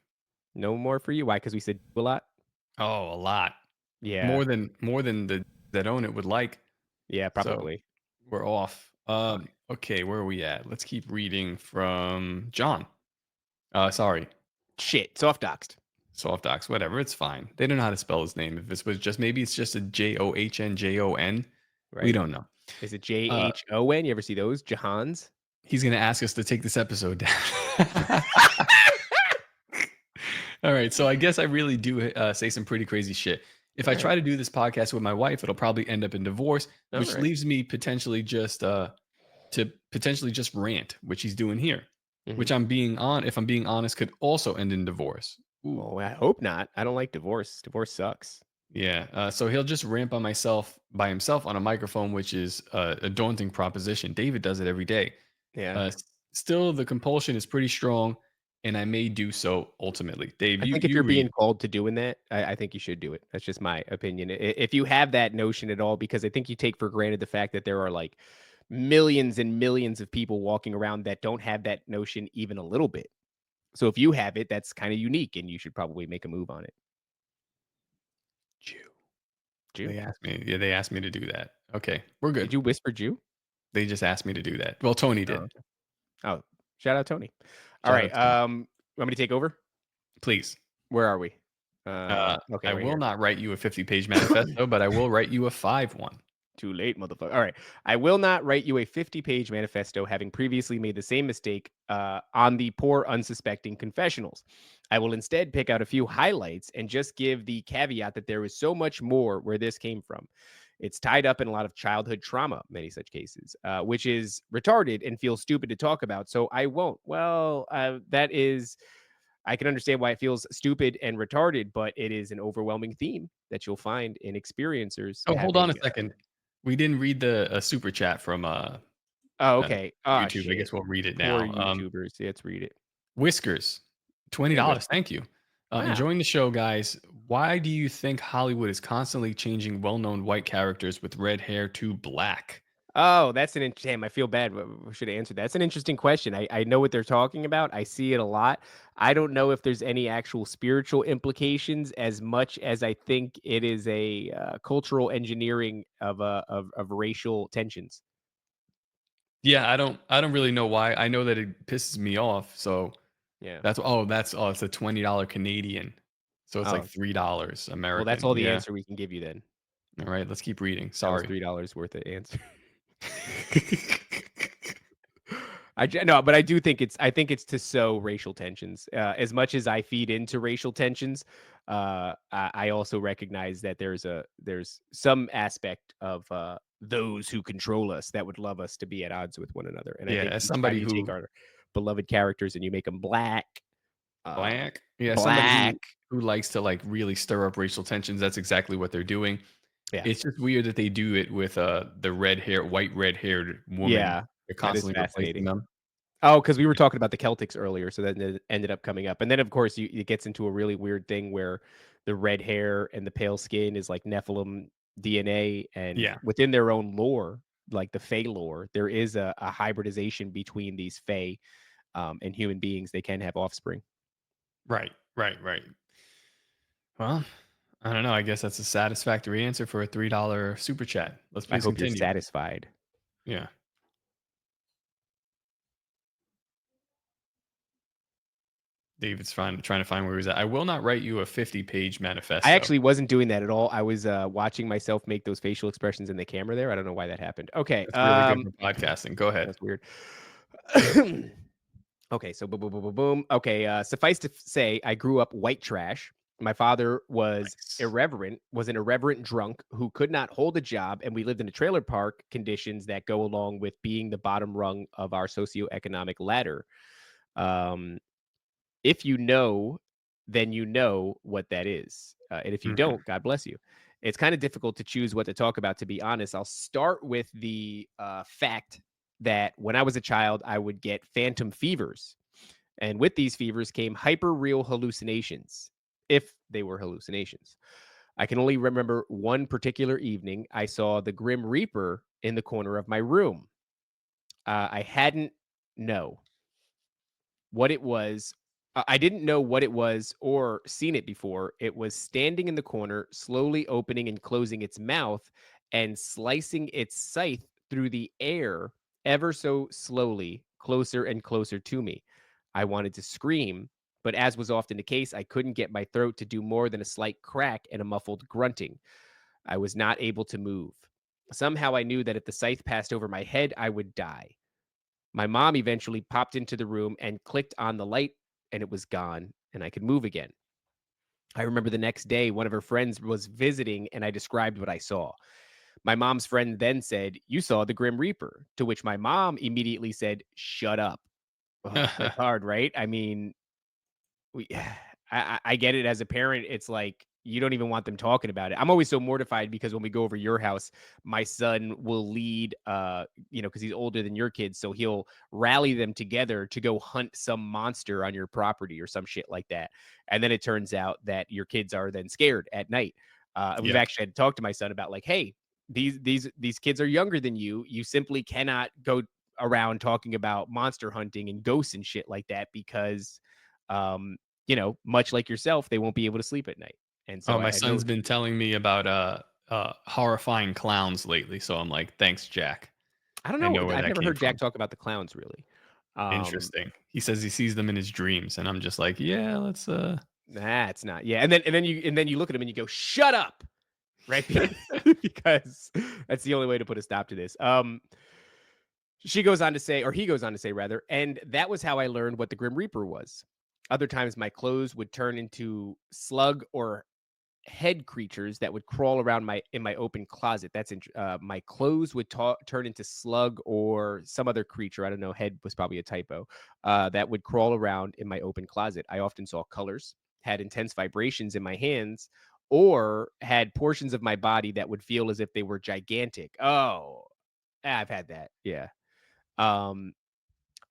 No more for you. Why? Because we said a lot. Oh, a lot. Yeah. More than the that own it would like. Yeah, probably. So we're off. Okay, where are we at? Let's keep reading from John. Sorry. Shit. Soft doxed. Soft docs, whatever. It's fine. They don't know how to spell his name. If this was just maybe it's just a JOHNJON. Right. We don't know. Is it JHON? You ever see those? Jahans? He's gonna ask us to take this episode down. All right, so I guess I really do say some pretty crazy shit. If I try to do this podcast with my wife, it'll probably end up in divorce, which leaves me potentially just rant, which he's doing here. Which if I'm being honest, could also end in divorce. Ooh. Oh, I hope not. I don't like divorce. Divorce sucks. Yeah. So he'll just rant by himself on a microphone, which is a daunting proposition. David does it every day. Yeah. Still, the compulsion is pretty strong, and I may do so ultimately. Dave, I think if you're being called to doing that, I think you should do it. That's just my opinion. If you have that notion at all, because I think you take for granted the fact that there are like millions and millions of people walking around that don't have that notion even a little bit. So if you have it, that's kind of unique, and you should probably make a move on it. Jew. They asked me. Yeah, they asked me to do that. Okay, we're good. Did you whisper Jew? They just asked me to do that. Well, Tony did. Oh, shout out Tony. All right. Want me to take over? Please. Where are we? Okay. I will not write you a 50-page manifesto, but I will write you a 5-1. Too late, motherfucker. All right. I will not write you a 50-page manifesto, having previously made the same mistake on the poor, unsuspecting confessionals. I will instead pick out a few highlights and just give the caveat that there is so much more where this came from. It's tied up in a lot of childhood trauma, many such cases, which is retarded and feels stupid to talk about. So I won't. Well, I can understand why it feels stupid and retarded, but it is an overwhelming theme that you'll find in experiencers. Oh, hold on a second. We didn't read the super chat from okay. YouTube. Shit. I guess we'll read it now. Poor YouTubers. Let's read it. Whiskers, $20. Thank you. Wow. Enjoying the show, guys. Why do you think Hollywood is constantly changing well-known white characters with red hair to black? Oh, that's an interesting. Damn, I feel bad. We should have answered that. That's an interesting question. I know what they're talking about. I see it a lot. I don't know if there's any actual spiritual implications as much as I think it is a cultural engineering of racial tensions. Yeah, I don't really know why. I know that it pisses me off. So yeah, it's a $20 Canadian. So it's like $3 American. Well, that's all the answer we can give you then. All right, let's keep reading. Sorry, $3 worth of answer. But I do think it's to sow racial tensions. As much as I feed into racial tensions, I also recognize that there's some aspect of those who control us that would love us to be at odds with one another. And I think as somebody who take our beloved characters and you make them black. Black. Somebody who likes to like really stir up racial tensions. That's exactly what they're doing. Yeah. It's just weird that they do it with the white red-haired woman. Yeah, they're constantly replacing them. Oh, because we were talking about the Celtics earlier, so that it ended up coming up. And then, of course, it gets into a really weird thing where the red hair and the pale skin is like Nephilim DNA. And within their own lore, like the Fae lore, there is a hybridization between these Fae and human beings. They can have offspring. Right. Well, I don't know. I guess that's a satisfactory answer for a $3 super chat. Let's please continue. You're satisfied. Yeah. David's trying to find where he's at. I will not write you a 50-page manifesto. I actually wasn't doing that at all. I was watching myself make those facial expressions in the camera there. I don't know why that happened. Okay. That's really good for podcasting. Go ahead. That's weird. Okay, so boom, boom, boom, boom, boom. Okay, suffice to say, I grew up white trash. My father was an irreverent drunk who could not hold a job, and we lived in a trailer park conditions that go along with being the bottom rung of our socioeconomic ladder. Um, if you know, then you know what that is. And if you Mhm. don't, God bless you. It's kind of difficult to choose what to talk about, to be honest. I'll start with the fact that when I was a child, I would get phantom fevers. And with these fevers came hyper real hallucinations, if they were hallucinations. I can only remember one particular evening I saw the Grim Reaper in the corner of my room. I hadn't know what it was. I didn't know what it was or seen it before. It was standing in the corner, slowly opening and closing its mouth and slicing its scythe through the air ever so slowly, closer and closer to me. I wanted to scream, but as was often the case, I couldn't get my throat to do more than a slight crack and a muffled grunting. I was not able to move. Somehow I knew that if the scythe passed over my head, I would die. My mom eventually popped into the room and clicked on the light, and it was gone, and I could move again. I remember the next day, one of her friends was visiting, and I described what I saw. My mom's friend then said, "You saw the Grim Reaper," to which my mom immediately said, "Shut up." Ugh, that's hard, right? I mean, we I get it as a parent. It's like you don't even want them talking about it. I'm always so mortified because when we go over your house, my son will lead because he's older than your kids, so he'll rally them together to go hunt some monster on your property or some shit like that. And then it turns out that your kids are then scared at night. And we've Yeah. actually had to talk to my son about like, hey, these kids are younger than you. You simply cannot go around talking about monster hunting and ghosts and shit like that because much like yourself, they won't be able to sleep at night. And Oh, so my I know son's been telling me about horrifying clowns lately, so I'm like, thanks, Jack. I don't I know. know where I've that never came heard Jack from. talk about the clowns really. Um, Interesting. He says he sees them in his dreams, and I'm just like, yeah, let's nah, it's not. Yeah, and then you look at him and you go, "Shut up!" Right? Because that's the only way to put a stop to this. She goes on to say, or he goes on to say rather, and that was how I learned what the Grim Reaper was. Other times, my clothes would turn into slug or head creatures that would crawl around my open closet. My clothes would turn into slug or some other creature. I don't know. Head was probably a typo. That would crawl around in my open closet. I often saw colors, had intense vibrations in my hands, or had portions of my body that would feel as if they were gigantic. Oh, I've had that. Yeah. Um,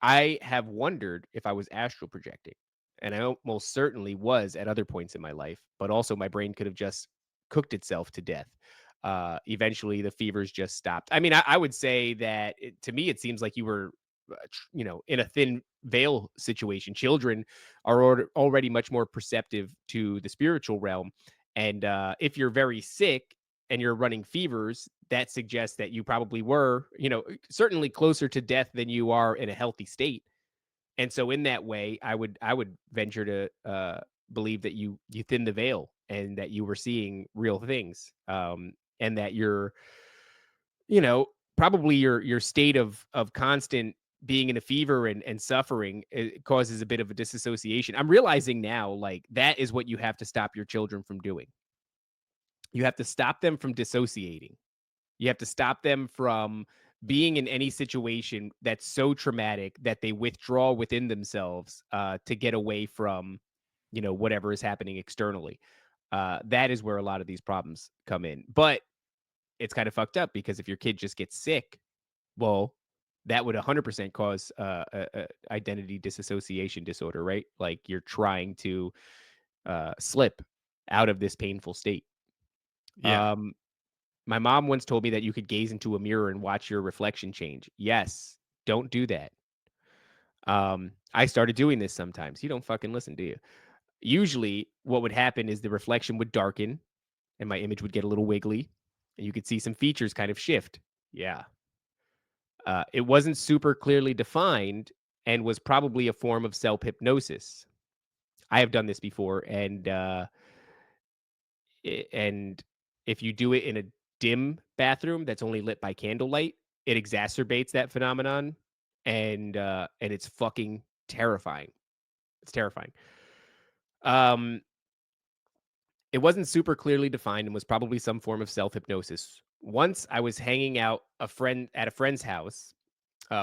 I have wondered if I was astral projecting, and I almost certainly was at other points in my life, but also my brain could have just cooked itself to death. Eventually, the fevers just stopped. I mean, I would say that to me, it seems like you were, in a thin veil situation. Children are already much more perceptive to the spiritual realm. And if you're very sick and you're running fevers, that suggests that you probably were, certainly closer to death than you are in a healthy state. And so in that way, I would venture to believe that you thinned the veil and that you were seeing real things. And that you know, probably your state of constant being in a fever and suffering, it causes a bit of a disassociation. I'm realizing now, like, that is what you have to stop your children from doing. You have to stop them from dissociating. You have to stop them from being in any situation that's so traumatic that they withdraw within themselves to get away from, whatever is happening externally. That is where a lot of these problems come in. But it's kind of fucked up because if your kid just gets sick, well, that would 100% cause a identity disassociation disorder, right? Like you're trying to slip out of this painful state. yeah. Um, My mom once told me that you could gaze into a mirror and watch your reflection change. Yes, don't do that. I started doing this sometimes. You don't fucking listen, do you? Usually, what would happen is the reflection would darken and my image would get a little wiggly and you could see some features kind of shift. Yeah. It wasn't super clearly defined and was probably a form of self hypnosis. I have done this before, and and if you do it in a dim bathroom that's only lit by candlelight, it exacerbates that phenomenon, and it's fucking terrifying. It's terrifying. Um, it wasn't super clearly defined and was probably some form of self-hypnosis. Once I was hanging out at a friend's house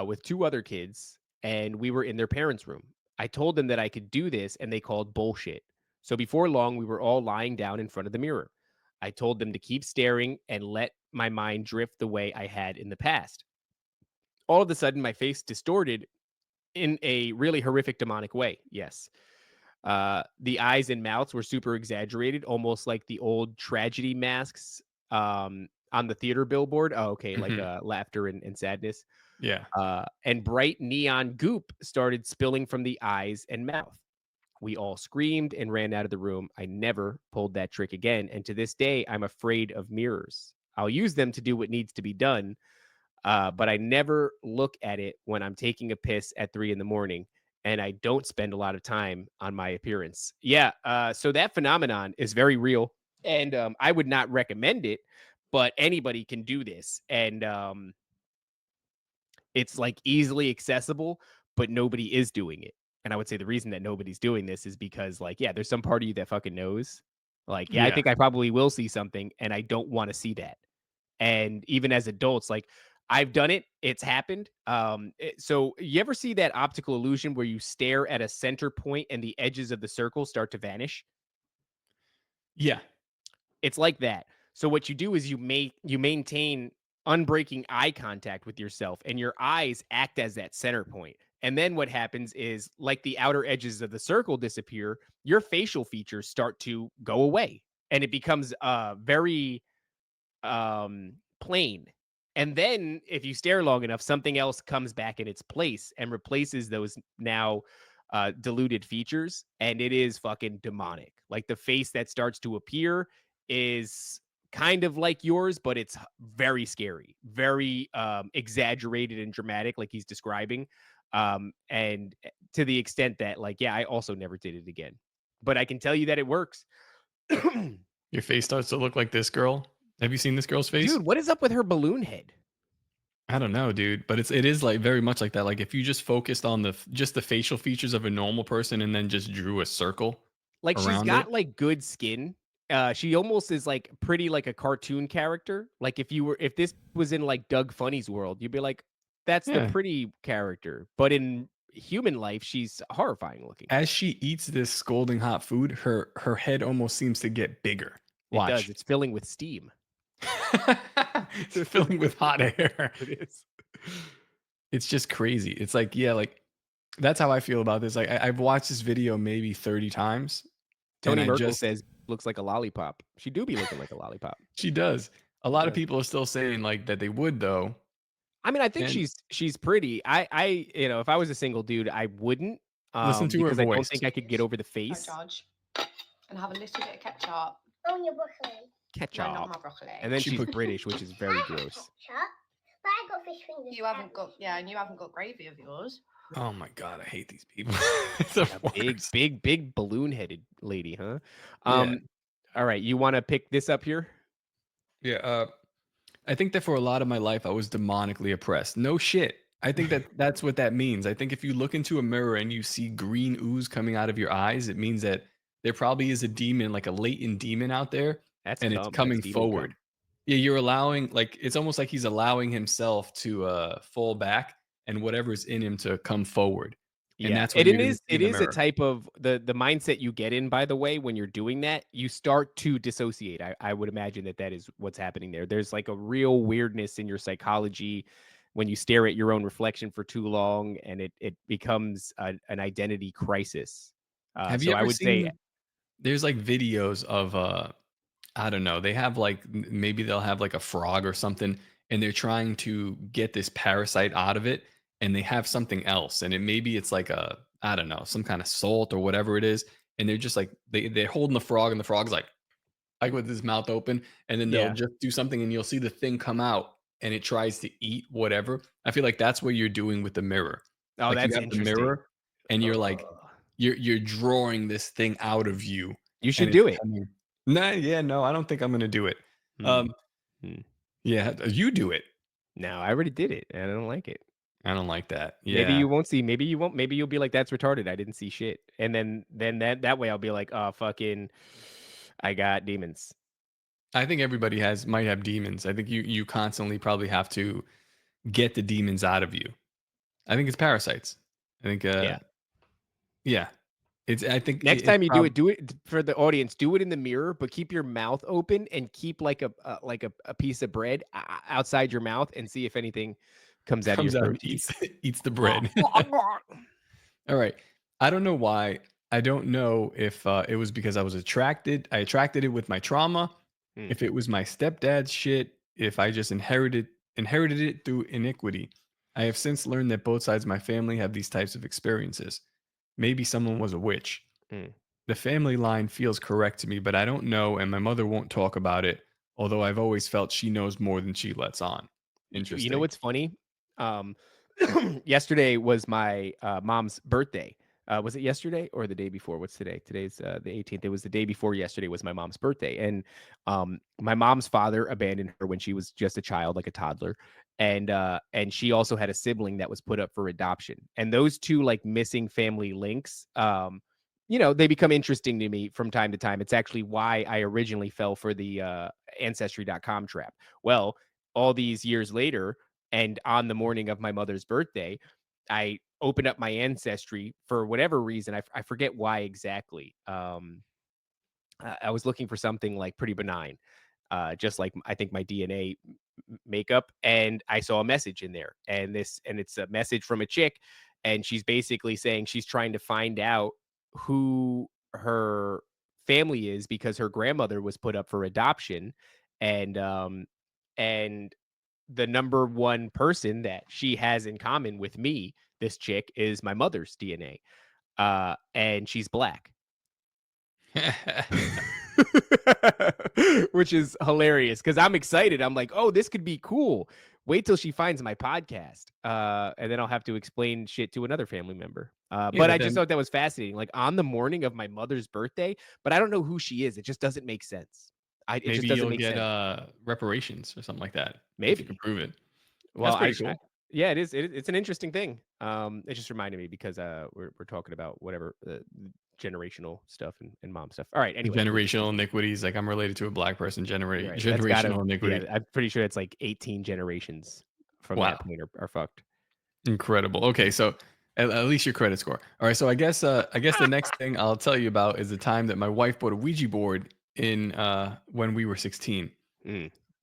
with 2 other kids, and we were in their parents' room. I told them that I could do this, and they called bullshit. So before long, we were all lying down in front of the mirror. I told them to keep staring and let my mind drift the way I had in the past. All of a sudden, my face distorted in a really horrific demonic way. Yes. The eyes and mouths were super exaggerated, almost like the old tragedy masks on the theater billboard. Oh, okay, like laughter and sadness. Yeah. And bright neon goop started spilling from the eyes and mouth. We all screamed and ran out of the room. I never pulled that trick again. And to this day, I'm afraid of mirrors. I'll use them to do what needs to be done, but I never look at it when I'm taking a piss at 3 a.m. And I don't spend a lot of time on my appearance. Yeah, so that phenomenon is very real, and I would not recommend it, but anybody can do this, and it's like easily accessible, but nobody is doing it. And I would say the reason that nobody's doing this is because, like, yeah, there's some part of you that fucking knows. Like, yeah, I Yeah. think I probably will see something, and I don't want to see that. And even as adults, like I've done it, it's happened. So you ever see that optical illusion where you stare at a center point and the edges of the circle start to vanish? Yeah. It's like that. So what you do is you maintain unbreaking eye contact with yourself, and your eyes act as that center point. And then what happens is, like the outer edges of the circle disappear, your facial features start to go away, and it becomes very plain. And then if you stare long enough, something else comes back in its place and replaces those now diluted features, and it is fucking demonic. Like the face that starts to appear is kind of like yours, but it's very scary, very exaggerated and dramatic, like he's describing. And to the extent that, like, yeah, I also never did it again, but I can tell you that it works. Your face starts to look like this girl. Have you seen this girl's face? Dude, what is up with her balloon head? I don't know, dude, but it is like very much like that. Like if you just focused on just the facial features of a normal person and then just drew a circle Like, she's around got, it. like, good skin. She almost is, like, pretty like a cartoon character. Like, if this was in, like, Doug Funny's world, you'd be like, "That's the Yeah. pretty character." But in human life, she's horrifying looking. As she eats this scalding hot food, her head almost seems to get bigger. It does. Watch. It's filling with steam. It's filling with hot air. It is. It's just crazy. It's like, yeah, like that's how I feel about this. Like I've watched this video maybe 30 times. And Tony I Merkel just says, "Looks like a lollipop." She do be looking like a lollipop. she does. A lot of Yeah. people are still saying like that they would though. I mean, I think And she's pretty. If I was a single dude, I wouldn't, listen to her because I don't voice. think I could get over the face. George, and have a little bit of ketchup. On your broccoli. Ketchup. No, not my broccoli. And then She she's put- British, which is very gross. Ketchup. But I got fish fingers. You haven't got, yeah, and you haven't got gravy of yours. Oh my god, I hate these people. It's the Big, worst. big balloon-headed lady, huh? Yeah. All right, you want to pick this up here? Yeah, I think that for a lot of my life I was demonically oppressed. No shit. I think that that's what that means. I think if you look into a mirror and you see green ooze coming out of your eyes, it means that there probably is a demon, like a latent demon out there, That's and cum. it's That's coming demon forward. cum. Yeah, you're allowing, like, it's almost like he's allowing himself to fall back and whatever's in him to come forward. And Yeah, that's what it you're gonna is. see It in the is a mirror. type of the mindset you get in. By the way, when you're doing that, you start to dissociate. I would imagine that is what's happening there. There's like a real weirdness in your psychology when you stare at your own reflection for too long, and it becomes an identity crisis. Have So you I ever would say, seen there's like videos of I don't know, they have like maybe they'll have like a frog or something and they're trying to get this parasite out of it and they have something else and it's like a I don't know, some kind of salt or whatever it is and they're just like they're holding the frog and the frog's like with his mouth open and then they'll yeah. just do something and you'll see the thing come out and it tries to eat whatever. I feel like that's what you're doing with the mirror. Oh, Like you that's have the interesting. mirror and you're like Ugh. you're drawing this thing out of you. You and should it's do it. coming. No, I don't think I'm gonna do it. Hmm. Hmm. Yeah, you do it. No, I already did it, and I don't like it. I don't like that. Maybe Yeah. you won't see. Maybe you won't. Maybe you'll be like, "That's retarded. I didn't see shit." And then that way, I'll be like, "Oh, fucking, I got demons." I think everybody might have demons. I think you constantly probably have to get the demons out of you. I think it's parasites. I think Yeah. yeah. I think Next it's time you do it for the audience. Do it in the mirror, but keep your mouth open and keep like a piece of bread outside your mouth, and see if anything comes out of your comes out throat. and eats the bread. All right. I don't know why. I don't know if it was because I attracted it with my trauma, Hmm. if it was my stepdad's shit, if I just inherited it through iniquity. I have since learned that both sides of my family have these types of experiences. Maybe someone was a witch. Hmm. The family line feels correct to me, but I don't know, and my mother won't talk about it, although I've always felt she knows more than she lets on. Interesting. You know what's funny? Yesterday was my mom's birthday. Was it yesterday or the day before? What's today? Today's the 18th. It was the day before yesterday was my mom's birthday. And my mom's father abandoned her when she was just a child, like a toddler. And she also had a sibling that was put up for adoption. And those two like missing family links, they become interesting to me from time to time. It's actually why I originally fell for the Ancestry.com trap. Well, all these years later, and on the morning of my mother's birthday, I opened up my Ancestry for whatever reason. I forget why exactly. I was looking for something like pretty benign, just like I think my DNA makeup, and I saw a message in there, and it's a message from a chick, and she's basically saying she's trying to find out who her family is because her grandmother was put up for adoption, and the number one person that she has in common with me, this chick, is my mother's DNA. And she's black. Which is hilarious because I'm excited. I'm like, oh, this could be cool. Wait till she finds my podcast. And then I'll have to explain shit to another family member. But I just thought that was fascinating. Like on the morning of my mother's birthday, but I don't know who she is. It just doesn't make sense. It Maybe just doesn't you'll make get sense. reparations or something like that. If Maybe. you can prove it. Well, That's pretty cool. yeah, it is. It's an interesting thing. It just reminded me because we're talking about whatever generational stuff and mom stuff. All right. Anyway, generational iniquities. Like I'm related to a black person. right. Generational iniquity. Yeah, I'm pretty sure it's like 18 generations from that point are fucked. Incredible. Okay, so at least your credit score. All right, so I guess the next thing I'll tell you about is the time that my wife bought a Ouija board in when we were 16.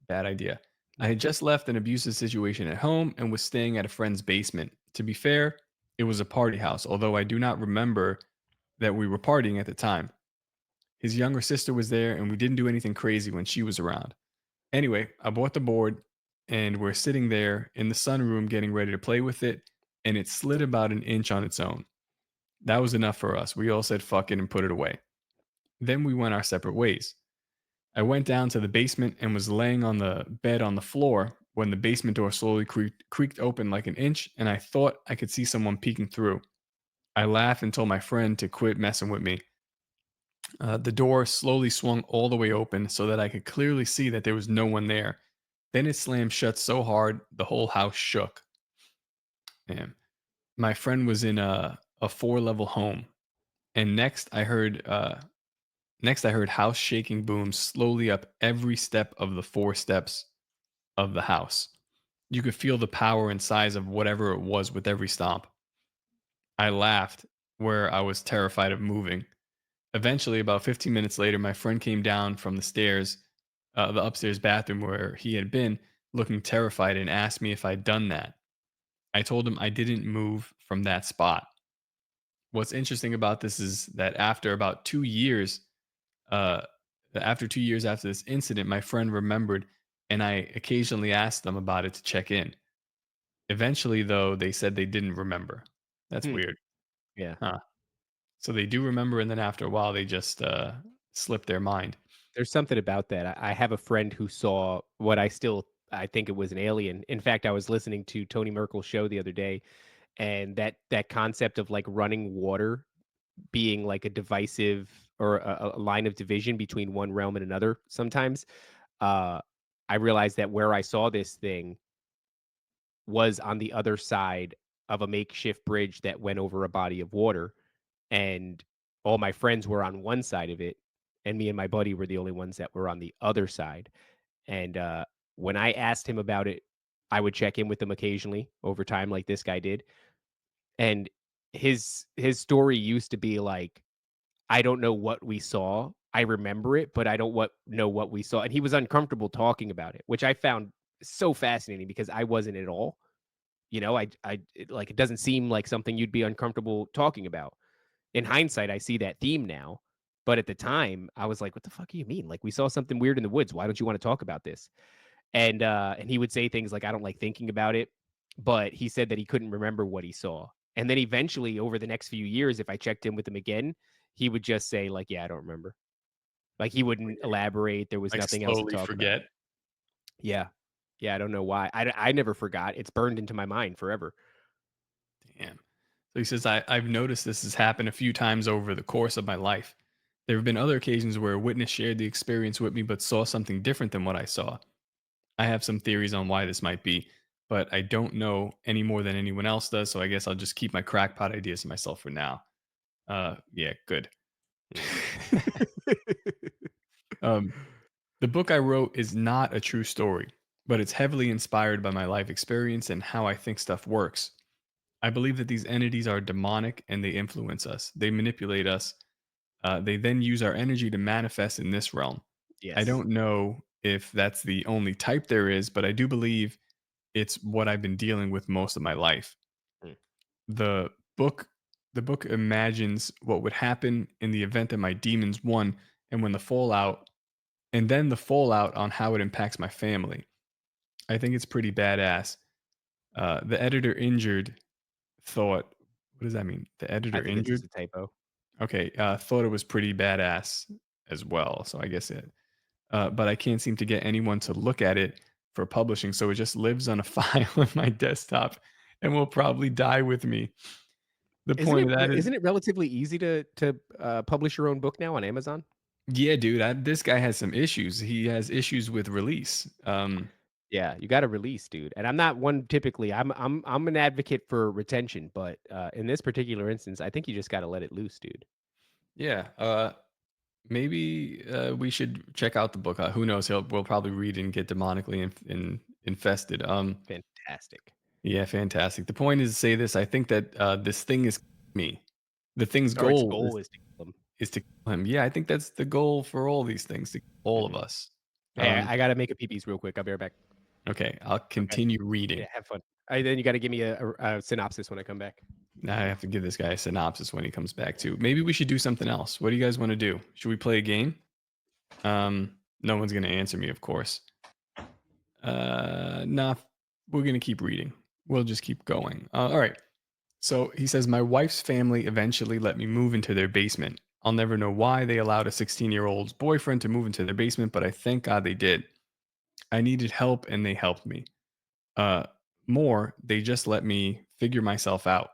Bad idea. I had just left an abusive situation at home and was staying at a friend's basement. To be fair, it was a party house, although I do not remember that we were partying at the time. His younger sister was there, and we didn't do anything crazy when she was around. Anyway, I bought the board, and we're sitting there in the sunroom getting ready to play with it, and it slid about an inch on its own. That was enough for us. We all said fuck it and put it away. Then we went our separate ways. I went down to the basement and was laying on the bed on the floor when the basement door slowly creaked open like an inch, and I thought I could see someone peeking through. I laughed and told my friend to quit messing with me. The door slowly swung all the way open so that I could clearly see that there was no one there. Then it slammed shut so hard the whole house shook. Man, my friend was in a 4-level home, and next I heard house shaking booms slowly up every step of the 4 steps of the house. You could feel the power and size of whatever it was with every stomp. I laughed, where I was terrified of moving. Eventually, about 15 minutes later, my friend came down from the stairs, the upstairs bathroom where he had been, looking terrified, and asked me if I'd done that. I told him I didn't move from that spot. What's interesting about this is that after about 2 years, after this incident, my friend remembered, and I occasionally asked them about it to check in. Eventually, though, they said they didn't remember. That's weird. Yeah. Huh. So they do remember, and then after a while, they just slipped their mind. There's something about that. I have a friend who saw what I think it was an alien. In fact, I was listening to Tony Merkel's show the other day, and that concept of like running water being like a divisive or a line of division between one realm and another sometimes. I realized that where I saw this thing was on the other side of a makeshift bridge that went over a body of water, and all my friends were on one side of it, and me and my buddy were the only ones that were on the other side. And when I asked him about it, I would check in with him occasionally over time, like this guy did. And his story used to be like, I don't know what we saw. I remember it, but I don't know what we saw. And he was uncomfortable talking about it, which I found so fascinating because I wasn't at all. You know, like, it doesn't seem like something you'd be uncomfortable talking about. In hindsight, I see that theme now, but at the time, I was like, "What the fuck do you mean? Like, we saw something weird in the woods. Why don't you want to talk about this?" And he would say things like, "I don't like thinking about it," but he said that he couldn't remember what he saw. And then eventually, over the next few years, if I checked in with him again, he would just say, like, "Yeah, I don't remember." Like, he wouldn't elaborate. There was Like nothing else to slowly talk about. forget. Yeah. Yeah, I don't know why. I never forgot. It's burned into my mind forever. Damn. So he says, I've noticed this has happened a few times over the course of my life. There have been other occasions where a witness shared the experience with me but saw something different than what I saw. I have some theories on why this might be, but I don't know any more than anyone else does, so I guess I'll just keep my crackpot ideas to myself for now. Yeah, good. Um, the book I wrote is not a true story, but it's heavily inspired by my life experience and how I think stuff works. I believe that these entities are demonic and they influence us. They manipulate us. They then use our energy to manifest in this realm. I Yes. don't know if that's the only type there is, but I do believe it's what I've been dealing with most of my life. Mm. The book the book imagines what would happen in the event that my demons won and when the fallout and then the fallout on how it impacts my family. I think it's pretty badass. The editor injured thought, what does that mean? The I editor think it's just injured? a typo. Okay, thought it was pretty badass as well. So I guess but I can't seem to get anyone to look at it for publishing. So it just lives on a file on my desktop and will probably die with me. The point of that is, Isn't it relatively easy to publish your own book now on Amazon? yeah, dude, this guy has some issues. He has issues with release. Yeah, you gotta release, dude. And I'm not one typically. I'm an advocate for retention, but in this particular instance, I think you just gotta let it loose, dude. Yeah, maybe we should check out the book. Who knows? We'll probably read and get demonically infested. Fantastic. Yeah, fantastic. The point is to say this. I think that this thing is me. The thing's Or its goal goal is to kill them. is to kill him. Yeah, I think that's the goal for all these things, to kill all of Mhm. us. Hey, I gotta make a pee-pees real quick. I'll be right back. Okay, I'll Okay. continue reading. Yeah, have fun. Then you gotta give me a synopsis when I come back. Now I have to give this guy a synopsis when he comes back too. Maybe we should do something else. What do you guys want to do? Should we play a game? No one's gonna answer me, of course. Nah, we're gonna keep reading. We'll just keep going. All right. So he says, my wife's family eventually let me move into their basement. I'll never know why they allowed a 16-year-old's boyfriend to move into their basement, but I thank God they did. I needed help and they helped me. Uh, More, they just let me figure myself out.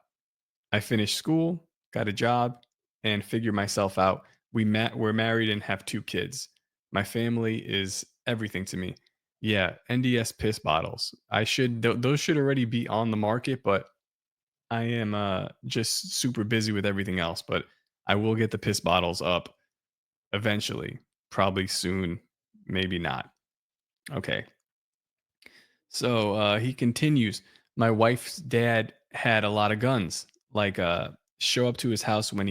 I finished school, got a job, and figured myself out. We're married and have 2 kids. My family is everything to me. Yeah, NDS piss bottles. Those should already be on the market, but I am just super busy with everything else. But I will get the piss bottles up eventually, probably soon, maybe not. Okay. So he continues. My wife's dad had a lot of guns. Like show up to his house when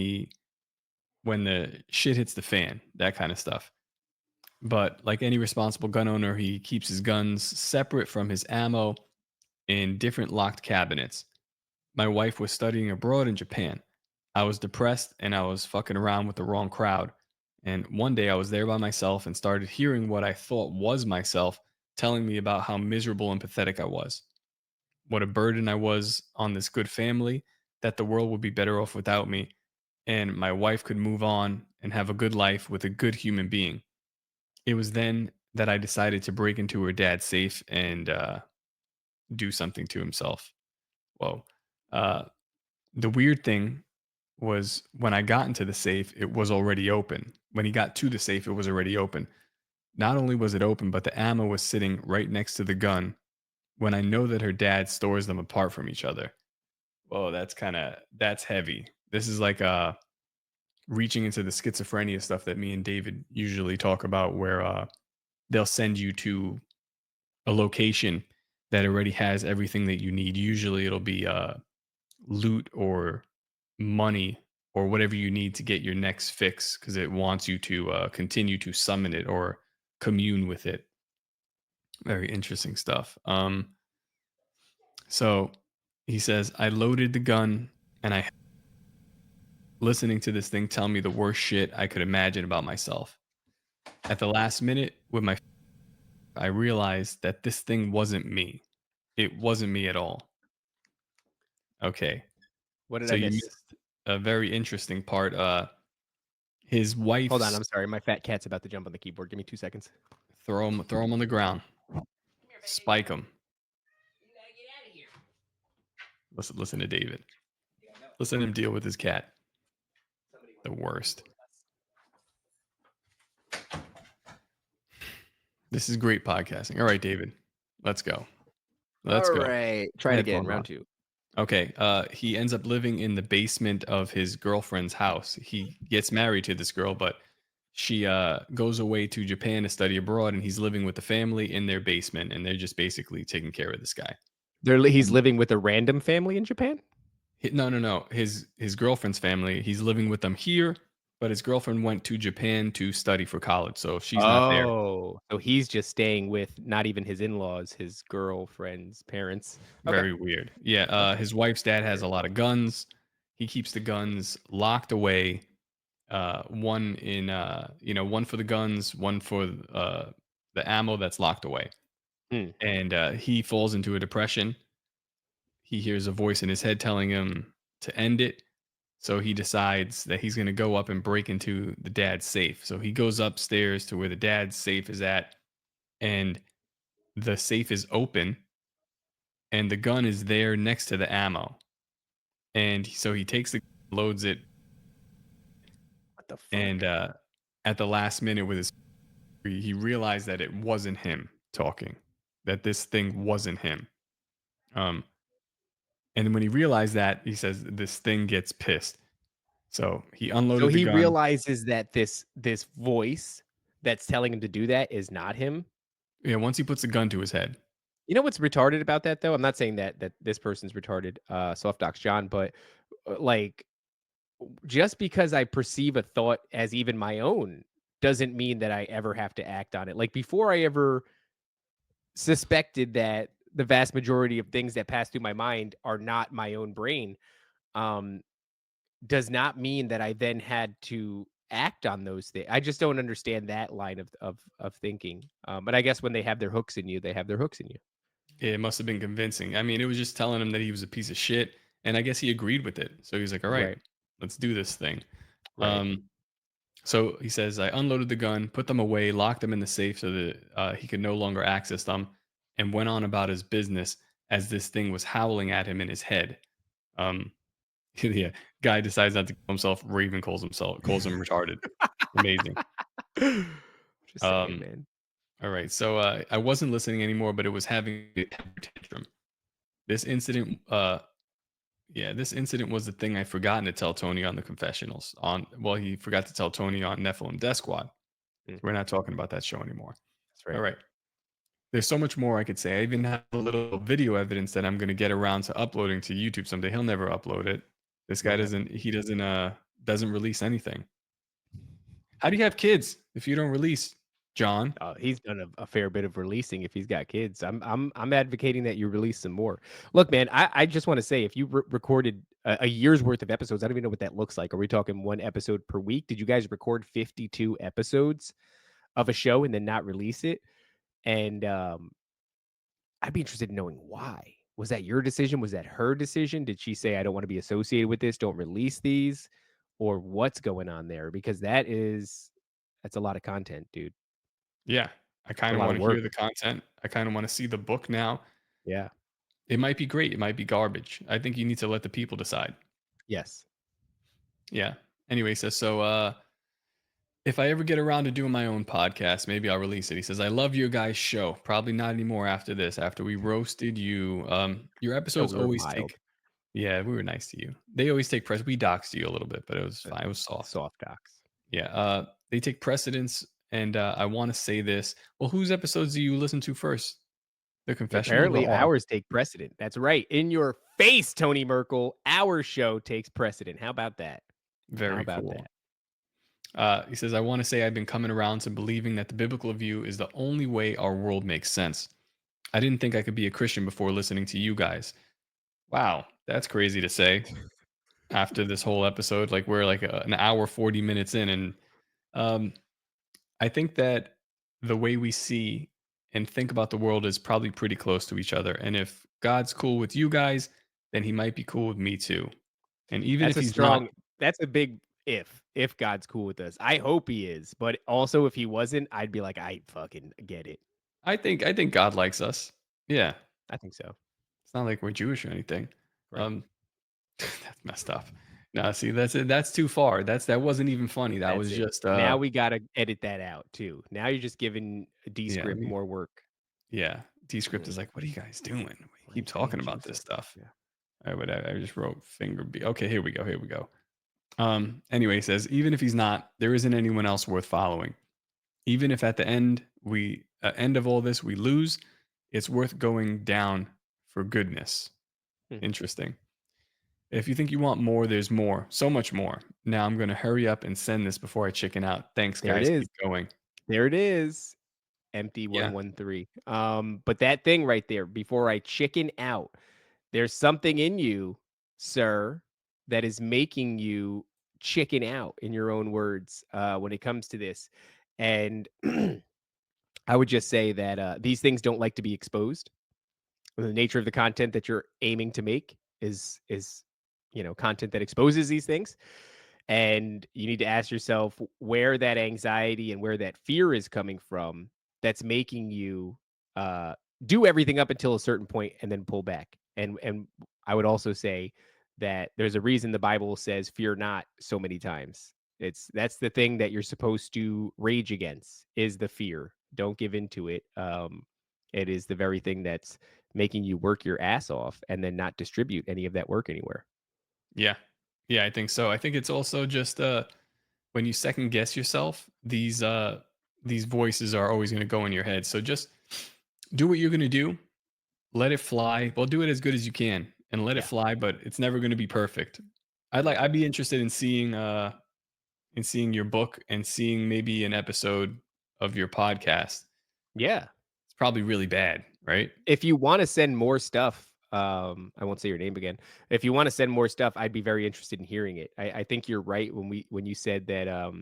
the shit hits the fan, that kind of stuff. But like any responsible gun owner, he keeps his guns separate from his ammo in different locked cabinets. My wife was studying abroad in Japan. I was depressed and I was fucking around with the wrong crowd. And one day I was there by myself and started hearing what I thought was myself telling me about how miserable and pathetic I was. What a burden I was on this good family, that the world would be better off without me, and my wife could move on and have a good life with a good human being. It was then that I decided to break into her dad's safe and do something to himself. Whoa. Uh, the weird thing was when I got into the safe, it was already open. When he got to the safe, it was already open. Not only was it open, but the ammo was sitting right next to the gun when I know that her dad stores them apart from each other. Whoa, that's heavy. This is like reaching into the schizophrenia stuff that me and David usually talk about, where they'll send you to a location that already has everything that you need. Usually it'll be loot or money or whatever you need to get your next fix, because it wants you to continue to summon it or commune with it. Very interesting stuff. So he says, I loaded the gun and I listening to this thing tell me the worst shit I could imagine about myself. At the last minute, I realized that this thing wasn't me. It wasn't me at all. Okay. What did So I you miss? missed a very interesting part. His wife's Hold on, I'm sorry. My fat cat's about to jump on the keyboard. Give me 2 seconds. throw him on the ground. Spike him. Listen to David. Listen to him deal with his cat. The worst. This is great podcasting. All right, David. Let's go. Let's All go. right. Try Go it ahead, again. Farmer. Round 2. Okay. He ends up living in the basement of his girlfriend's house. He gets married to this girl, but she goes away to Japan to study abroad, and he's living with the family in their basement, and they're just basically taking care of this guy. He's living with a random family in Japan? No. His girlfriend's family. He's living with them here, but his girlfriend went to Japan to study for college, so she's not there. Oh, so he's just staying with not even his in-laws, his girlfriend's parents. Okay. Very weird. Yeah. His wife's dad has a lot of guns. He keeps the guns locked away. One in one for the guns, one for the ammo that's locked away. And he falls into a depression. He hears a voice in his head telling him to end it. So he decides that he's going to go up and break into the dad's safe. So he goes upstairs to where the dad's safe is at, and the safe is open, and the gun is there next to the ammo. And so he takes the loads it. What the fuck? And at the last minute with his, he realized that it wasn't him talking, that this thing wasn't him. And when he realized that, he says this thing gets pissed. So he unloaded So the he gun. realizes that this voice that's telling him to do that is not him. Yeah, once he puts the gun to his head. You know what's retarded about that, though? I'm not saying that this person's retarded, Soft Docs John, but like, just because I perceive a thought as even my own doesn't mean that I ever have to act on it. Like, before I ever suspected that the vast majority of things that pass through my mind are not my own brain, does not mean that I then had to act on those things. I just don't understand that line of thinking. But I guess when they have their hooks in you, they have their hooks in you. Yeah, it must have been convincing. I mean, it was just telling him that he was a piece of shit, and I guess he agreed with it. So he's like, all right. Let's do this thing. Right. So he says, I unloaded the gun, put them away, locked them in the safe so that he could no longer access them, and went on about his business as this thing was howling at him in his head. Yeah, guy decides not to kill himself. Raven calls him retarded. Amazing. Just saying, man. All right, so I wasn't listening anymore, but it was having a temper tantrum. This incident was the thing I forgotten to tell Tony on the confessionals. He forgot to tell Tony on Nephilim Death Squad. We're not talking about that show anymore. That's right. All right. There's so much more I could say. I even have a little video evidence that I'm going to get around to uploading to YouTube someday. He'll never upload it. This guy doesn't release anything. How do you have kids if you don't release, John? He's done a fair bit of releasing if he's got kids. I'm advocating that you release some more. Look, man, I just want to say, if you recorded a year's worth of episodes, I don't even know what that looks like. Are we talking one episode per week? Did you guys record 52 episodes of a show and then not release it? And I'd be interested in knowing why. Was that your decision? Was that her decision? Did she say, I don't want to be associated with this, don't release these? Or what's going on there? Because that's a lot of content, dude. Yeah, I kind of want to hear the content. I kind of want to see the book now. Yeah. It might be great. It might be garbage. I think you need to let the people decide. Yes. Yeah. Anyway, he says, so if I ever get around to doing my own podcast, maybe I'll release it. He says, I love your guys' show. Probably not anymore after this, after we roasted you. Your Oh, episodes we were always mild. take, yeah, we were nice to you. They always take precedence. We doxed you a little bit, but it was fine. It was soft. Soft docs. Yeah. They take precedence. And I want to say this. Well, whose episodes do you listen to first? The confessional. Apparently, ours take precedent. That's right. In your face, Tony Merkel. Our show takes precedent. How about that? Very How about cool. that? He says, I want to say I've been coming around to believing that the biblical view is the only way our world makes sense. I didn't think I could be a Christian before listening to you guys. Wow, that's crazy to say after this whole episode. Like we're like an hour, 40 minutes in. And I think that the way we see and think about the world is probably pretty close to each other. And if God's cool with you guys, then he might be cool with me too. And even That's if a he's strong, not, that's a big if God's cool with us. I hope he is. But also, if he wasn't, I'd be like, I fucking get it. I think God likes us. Yeah. I think so. It's not like we're Jewish or anything. Right. That's messed up. No, see, that's it. That's too far. That wasn't even funny. That That's was it. just Now we got to edit that out too. Now you're just giving yeah, Descript more work. yeah. Descript Yeah. is like, what are you guys doing? We Why keep you saying talking about this Jesus? stuff. Yeah. I just wrote finger B. Okay, here we go. Here we go. Anyway, he says, even if he's not, there isn't anyone else worth following. Even if at the end end of all this we lose, it's worth going down for goodness. Interesting. If you think you want more, there's more. So much more. Now I'm going to hurry up and send this before I chicken out. Thanks, There it guys. is. Keep going. There it is. Empty 113. But that thing right there, before I chicken out, there's something in you, sir, that is making you chicken out, in your own words, when it comes to this. And I would just say that these things don't like to be exposed. The nature of the content that you're aiming to make is content that exposes these things. And you need to ask yourself where that anxiety and where that fear is coming from that's making you do everything up until a certain point and then pull back. And I would also say that there's a reason the Bible says fear not so many times. That's the thing that you're supposed to rage against, is the fear. Don't give into it. It is the very thing that's making you work your ass off and then not distribute any of that work anywhere. Yeah. Yeah, I think so. I think it's also just when you second guess yourself, these voices are always going to go in your head. So just do what you're going to do. Let it fly. Well, do it as good as you can and let it fly, but it's never going to be perfect. I'd be interested in seeing your book and seeing maybe an episode of your podcast. Yeah. It's probably really bad, right? If you want to send more stuff, I won't say your name again. If you want to send more stuff, I'd be very interested in hearing it. I think you're right when you said that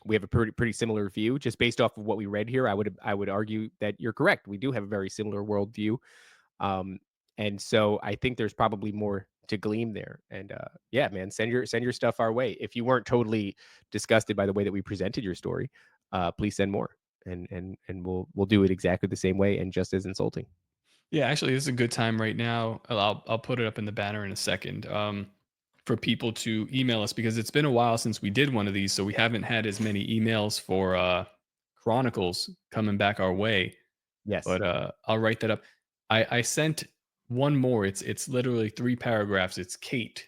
we have a pretty similar view. Just based off of what we read here, I would argue that you're correct. We do have a very similar worldview, and so I think there's probably more to glean there. And yeah, man, send your stuff our way. If you weren't totally disgusted by the way that we presented your story, please send more, and we'll do it exactly the same way and just as insulting. Yeah, actually, this is a good time right now. I'll put it up in the banner in a second. For people to email us, because it's been a while since we did one of these, so we haven't had as many emails for Chronicles coming back our way. Yes, but I'll write that up. I sent one more. It's literally 3 paragraphs. It's Kate.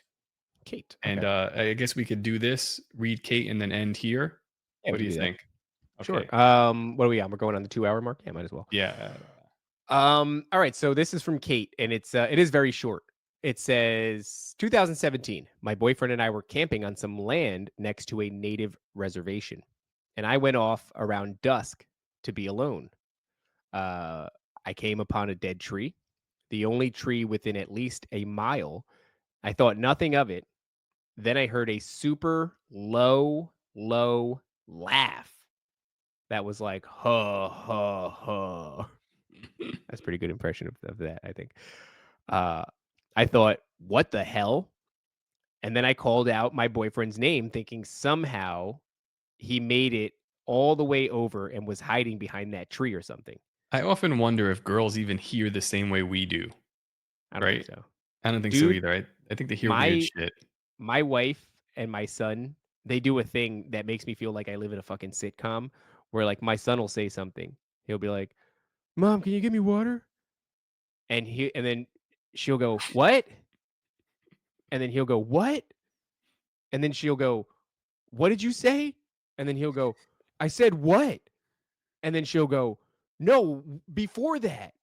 Kate. And Okay. I guess we could do this, read Kate, and then end here. Yeah, What we do you can do that. think? Sure. Okay. What are we on? We're going on the 2-hour mark. Yeah, might as well. Yeah. All right. So this is from Kate, and it is very short. It says 2017. My boyfriend and I were camping on some land next to a native reservation, and I went off around dusk to be alone. I came upon a dead tree, the only tree within at least a mile. I thought nothing of it. Then I heard a super low laugh that was like, ha, ha, ha. That's a pretty good impression of that, I think. I thought, what the hell? And then I called out my boyfriend's name, thinking somehow he made it all the way over and was hiding behind that tree or something. I often wonder if girls even hear the same way we do. I don't think so. I don't think so either. I think they hear weird shit. My wife and my son, they do a thing that makes me feel like I live in a fucking sitcom where like my son will say something. He'll be like, "Mom, can you give me water?" And then she'll go, "What?" And then he'll go, "What?" And then she'll go, "What did you say?" And then he'll go, "I said what?" And then she'll go, "No, before that."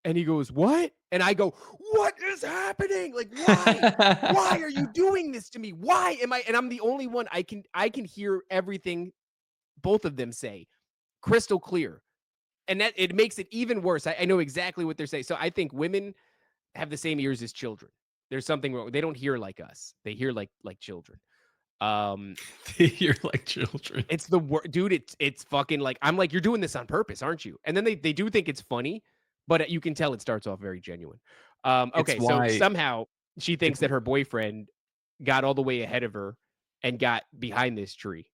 And he goes, "What?" And I go, "What is happening? Like, why? Why are you doing this to me? Why am I?" And I'm the only one I can hear everything both of them say crystal clear. And that it makes it even worse. I know exactly what they're saying. So I think women have the same ears as children. There's something wrong. They don't hear like us. They hear like children. They hear like children. It's the word, dude. It's fucking like I'm like, you're doing this on purpose, aren't you? And then they do think it's funny, but you can tell it starts off very genuine. It's Okay, so why somehow she thinks it's that her boyfriend got all the way ahead of her and got behind this tree.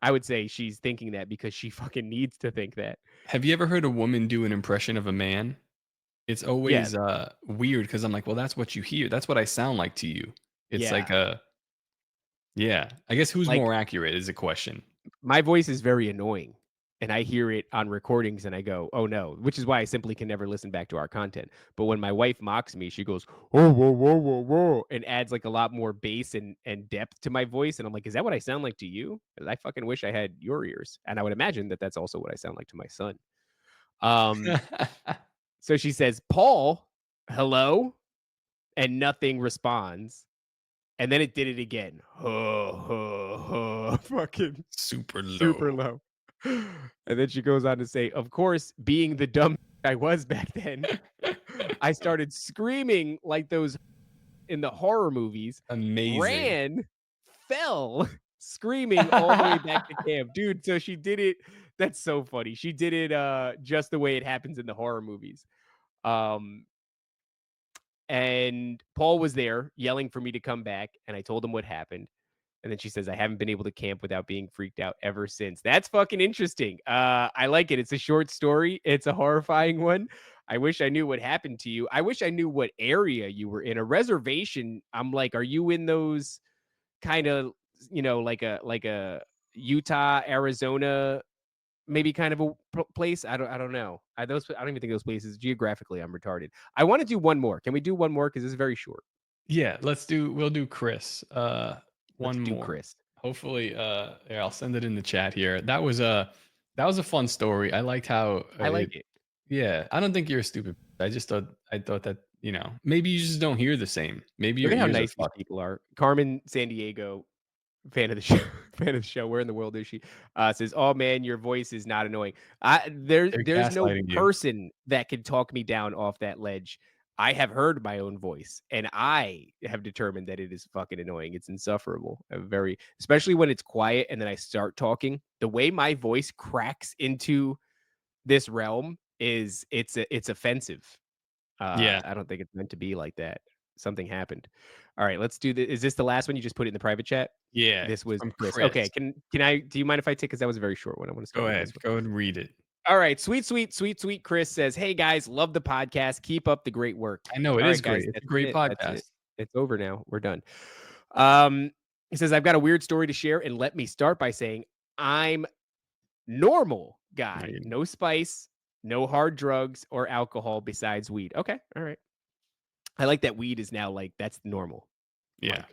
I would say she's thinking that because she fucking needs to think that. Have you ever heard a woman do an impression of a man? It's Yeah, always weird because I'm like, well, that's what you hear. That's what I sound like to you. It's like yeah. yeah. I guess who's Like more accurate is a question. my voice is very annoying. And I hear it on recordings and I go, "Oh no," which is why I simply can never listen back to our content. But when my wife mocks me, she goes, "Oh, whoa, whoa, whoa, whoa," and adds like a lot more bass and depth to my voice. And I'm like, "Is that what I sound like to you?" 'Cause I fucking wish I had your ears. And I would imagine that that's also what I sound like to my son. Um, so she says, "Paul, hello," and nothing responds. And then it did it again. Fucking Super super low. low. And then she goes on to say, "Of course, being the dumb I was back then, I started screaming like those in the horror movies, Amazing. ran, fell, screaming all the way back to camp." Dude, so she did it. That's so funny. She did it just the way it happens in the horror movies. Um, and Paul was there yelling for me to come back, and I told him what happened. And then she says, "I haven't been able to camp without being freaked out ever since." That's fucking interesting. I like it. It's a short story. It's a horrifying one. I wish I knew what happened to you. I wish I knew what area you were in. A reservation. I'm like, are you in those kind of, like a Utah, Arizona, maybe kind of a place? I don't know. I don't even think those places geographically. I'm retarded. I want to do one more. Can we do one more? Because this is very short. Yeah, we'll do Chris. Let's One do more. Chris. Hopefully, here, I'll send it in the chat here. That was a fun story. I liked how I like it. yeah, I don't think you're stupid. I thought that, maybe you just don't hear the same. Maybe Look your at how ears are nice these fucked. people are. Carmen San Diego, fan of the show. Fan of the show. Where in the world is she? Says, "Oh man, your voice is not annoying." They're There's no gaslighting you. person that can talk me down off that ledge. I have heard my own voice, and I have determined that it is fucking annoying. It's insufferable. Especially when it's quiet, and then I start talking. The way my voice cracks into this realm it's offensive. Yeah. I don't think it's meant to be like that. Something happened. All right, let's do this. Is this the last one? You just put it in the private chat? Yeah, This was from Chris. Chris. Okay, can I do you mind if I take, because that was a very short one. I want to start Go with ahead. this one. Go ahead and read it. All right, sweet Chris says, "Hey guys, love the podcast. Keep up the great work." I know it All is right, guys, great. It's a that's great it. That's it. podcast. It's over now. We're done. Um, he says, "I've got a weird story to share, and let me start by saying I'm normal guy. Right. No spice, no hard drugs or alcohol besides weed." Okay, all right. I like that weed is now like that's normal. Yeah.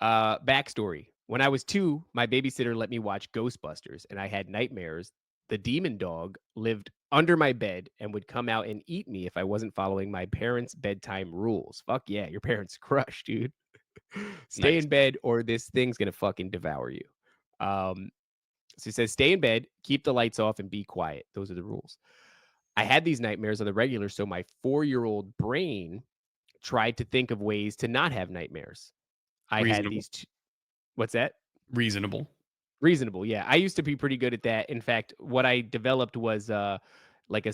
Backstory. When I was 2, my babysitter let me watch Ghostbusters, and I had nightmares. The demon dog lived under my bed and would come out and eat me if I wasn't following my parents' bedtime rules. Fuck yeah, your parents crush, dude. Stay Nice. in bed or this thing's gonna fucking devour you. Um, so he says, stay in bed, keep the lights off, and be quiet. Those are the rules. I had these nightmares on the regular, so my 4-year-old brain tried to think of ways to not have nightmares. I had Reasonable. these what's that? Reasonable. Reasonable, yeah. I used to be pretty good at that. In fact, what I developed was like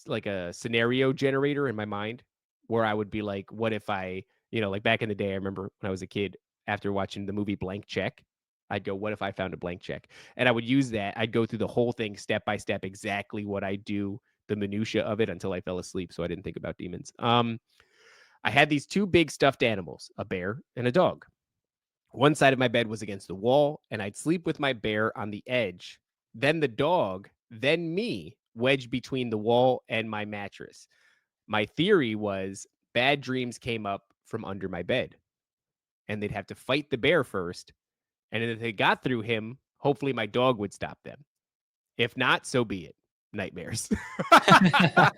like a scenario generator in my mind where I would be like, what if I, like back in the day, I remember when I was a kid, after watching the movie Blank Check, I'd go, what if I found a blank check? And I would use that. I'd go through the whole thing step by step, exactly what I do, the minutia of it until I fell asleep. So I didn't think about demons. I had these 2 big stuffed animals, a bear and a dog. One side of my bed was against the wall, and I'd sleep with my bear on the edge, then the dog, then me, wedged between the wall and my mattress. My theory was bad dreams came up from under my bed, and they'd have to fight the bear first, and if they got through him, hopefully my dog would stop them. If not, so be it. Nightmares. I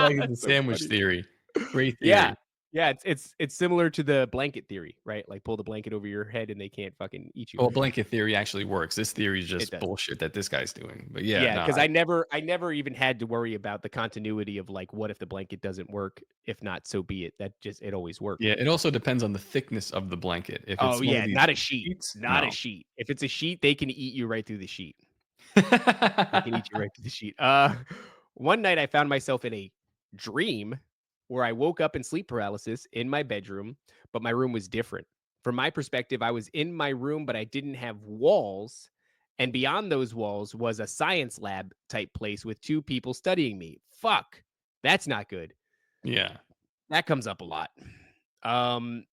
like it, the So sandwich funny. theory. Great theory. Yeah. Yeah, it's similar to the blanket theory, right? Like pull the blanket over your head and they can't fucking eat you. Well, blanket theory actually works. This theory is just does. bullshit that this guy's doing. But yeah, Yeah, no, because I never even had to worry about the continuity of like, what if the blanket doesn't work? If not, so be it. That just it always worked. yeah, it also depends on the thickness of the blanket. If it's Oh one of yeah, these not a sheet. sheets, Not no. a sheet. If it's a sheet, they can eat you right through the sheet. They can eat you right through the sheet. One night I found myself in a dream where I woke up in sleep paralysis in my bedroom, but my room was different. From my perspective, I was in my room, but I didn't have walls. And beyond those walls was a science lab type place with two people studying me. Fuck. That's not good. Yeah. That comes up a lot. One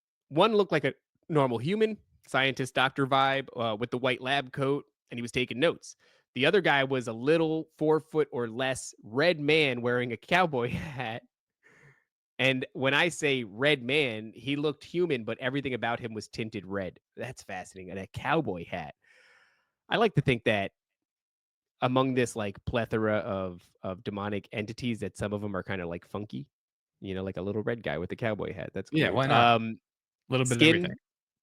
looked like a normal human, scientist, doctor vibe with the white lab coat, and he was taking notes. The other guy was a little 4 foot or less red man wearing a cowboy hat. And when I say red man, he looked human, but everything about him was tinted red. That's fascinating. And a cowboy hat. I like to think that among this like plethora of demonic entities, that some of them are kind of like funky, like a little red guy with a cowboy hat. That's cool. Yeah, why not? A little bit of Skin, everything.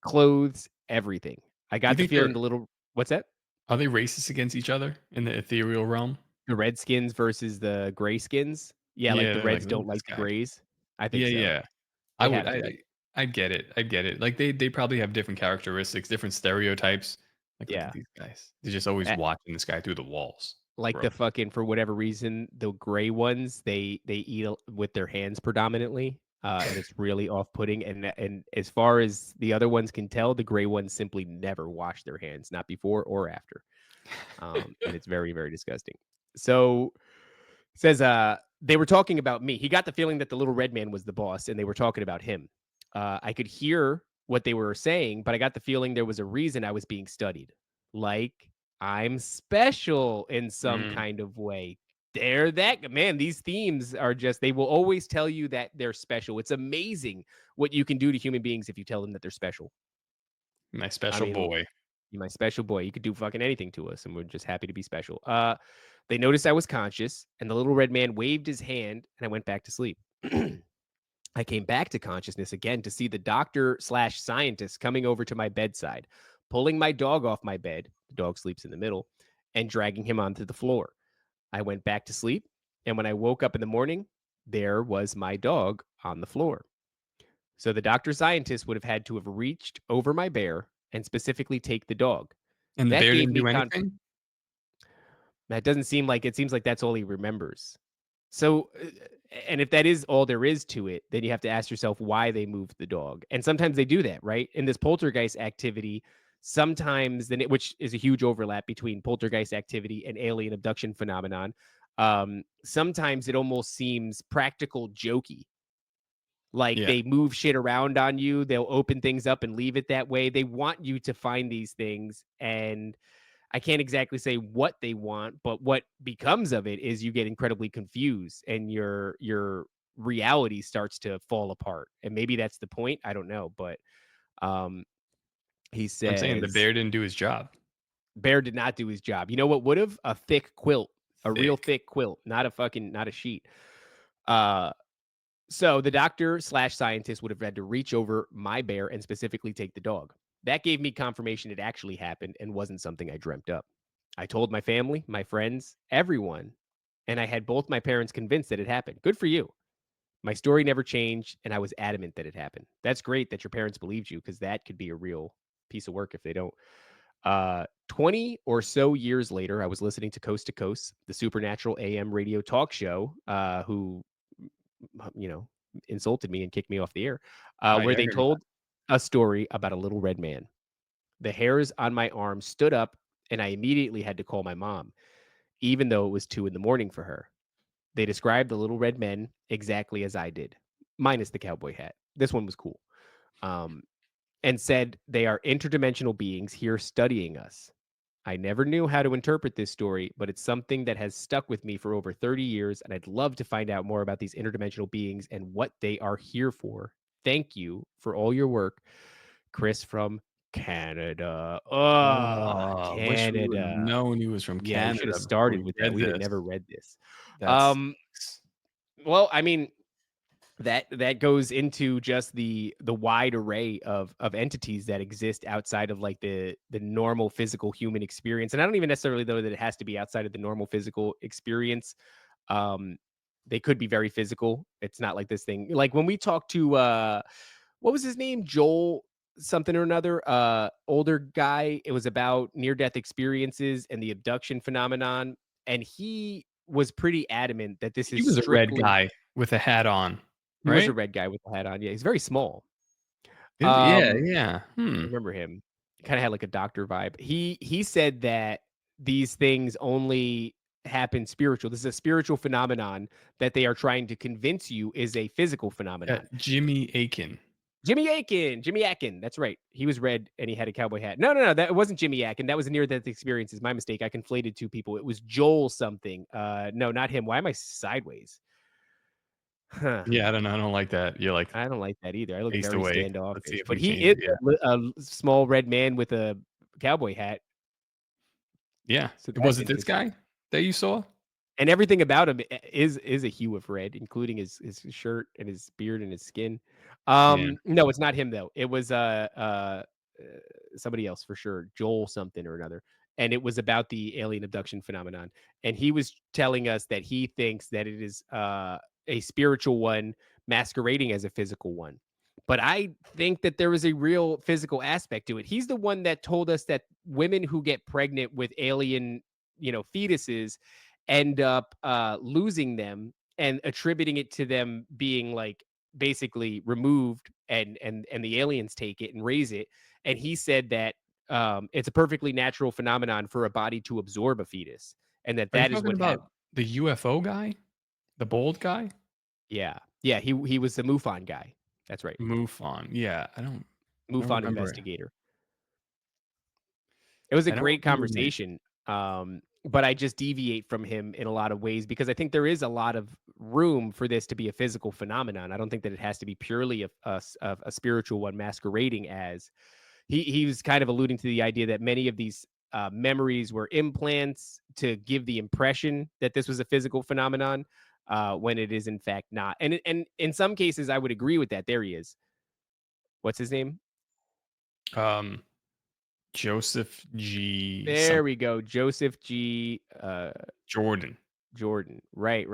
clothes, everything. I You got the think feeling what's that? are they racist against each other in the ethereal realm? The redskins versus the gray skins. Yeah, like Yeah, the they're like, reds look don't at this like the guy. grays. I think Yeah, so. yeah. I They would have to be. I get it. I get it. Like they probably have different characteristics, different stereotypes. Like look Yeah. at these guys. They're just always A- watching this guy through the walls. Like Bro. the fucking, for whatever reason, the gray ones, they eat with their hands predominantly. And it's really off-putting. And as far as the other ones can tell, the gray ones simply never wash their hands, not before or after. And it's very, very disgusting. So it says they were talking about me. He got the feeling that the little red man was the boss, and they were talking about him. I could hear what they were saying, but I got the feeling there was a reason I was being studied. Like I'm special in some Mm. kind of way. Man, these themes are just, they will always tell you that they're special. It's amazing what you can do to human beings if you tell them that they're special. My special boy. You're my special boy. You could do fucking anything to us, and we're just happy to be special. They noticed I was conscious, and the little red man waved his hand, and I went back to sleep. I came back to consciousness again to see the doctor/scientist coming over to my bedside, pulling my dog off my bed. The dog sleeps in the middle, and dragging him onto the floor. I went back to sleep, and when I woke up in the morning, there was my dog on the floor. So the doctor/scientist would have had to have reached over my bear and specifically take the dog. And the That bear gave didn't me do anything? That doesn't seem like, it seems like that's all he remembers. So, and if that is all there is to it, then you have to ask yourself why they moved the dog. And sometimes they do that, right? In this poltergeist activity, sometimes which is a huge overlap between poltergeist activity and alien abduction phenomenon. Sometimes it almost seems practical jokey. Like Yeah. they move shit around on you. They'll open things up and leave it that way. They want you to find these things, and I can't exactly say what they want, but what becomes of it is you get incredibly confused and your reality starts to fall apart. And maybe that's the point. I don't know, but he I'm saying the says bear didn't do his job. Bear did not do his job. You know what would have? A thick quilt, a real thick quilt, not a sheet. So the doctor/scientist would have had to reach over my bear and specifically take the dog. That gave me confirmation it actually happened and wasn't something I dreamt up. I told my family, my friends, everyone, and I had both my parents convinced that it happened. Good for you. My story never changed, and I was adamant that it happened. That's great that your parents believed you, because that could be a real piece of work if they don't. 20 or so years later, I was listening to Coast, the Supernatural AM radio talk show, who insulted me and kicked me off the air, where they told a story about a little red man. The hairs on my arm stood up, and I immediately had to call my mom, even though it was 2 a.m. for her. They described the little red men exactly as I did, minus the cowboy hat. This one was cool. and said they are interdimensional beings here studying us. I never knew how to interpret this story, but it's something that has stuck with me for over 30 years, and I'd love to find out more about these interdimensional beings and what they are here for. Thank you for all your work, Chris from Canada. Oh, Wish we would have Canada. known he was from Yeah, we should Canada have before started we with that. read We'd have this. never read this. That's Well, I mean, that goes into just the wide array of entities that exist outside of like the normal physical human experience. And I don't even necessarily know that it has to be outside of the normal physical experience. Um, they could be very physical. It's not like this thing. Like when we talked to what was his name? Joel something or another, older guy. It was about near-death experiences and the abduction phenomenon. And he was pretty adamant that this he is was a red strictly guy with a hat on, he was a right? red guy with the hat on. Yeah, he's very small. Yeah, Um, yeah. I remember him. Kind of had like a doctor vibe. He said that these things only happen spiritual. This is a spiritual phenomenon that they are trying to convince you is a physical phenomenon. Jimmy Akin. Jimmy Akin. That's right. He was red and he had a cowboy hat. No. That wasn't Jimmy Akin. That was a near-death experiences. My mistake. I conflated two people. It was Joel something. No, not him. Why am I sideways? Huh. Yeah, I don't like that. You're like I don't like that either. I look faced very away. Let's see standoffish. if But we he change is it. Yeah. a small red man with a cowboy hat. Yeah. So Was that's it this interesting. guy that you saw? And everything about him is a hue of red, including his shirt and his beard and his skin. Yeah. No, it's not him though. It was somebody else for sure, Joel something or another. And it was about the alien abduction phenomenon. And he was telling us that he thinks that it is a spiritual one masquerading as a physical one. But I think that there is a real physical aspect to it. He's the one that told us that women who get pregnant with alien, fetuses end up losing them and attributing it to them being like basically removed and the aliens take it and raise it. And he said that it's a perfectly natural phenomenon for a body to absorb a fetus, and that Are you that is talking what about the UFO guy? The bald guy? yeah, he was the MUFON guy. That's right. MUFON. Yeah, I don't MUFON remember. investigator. It was a I don't great remember his name. conversation. But I just deviate from him in a lot of ways because I think there is a lot of room for this to be a physical phenomenon. I don't think that it has to be purely a spiritual one masquerading as. He was kind of alluding to the idea that many of these memories were implants to give the impression that this was a physical phenomenon when it is in fact not. And in some cases, I would agree with that. There he is. What's his name? Joseph G. There we go. Joseph G. Jordan. Jordan. Right.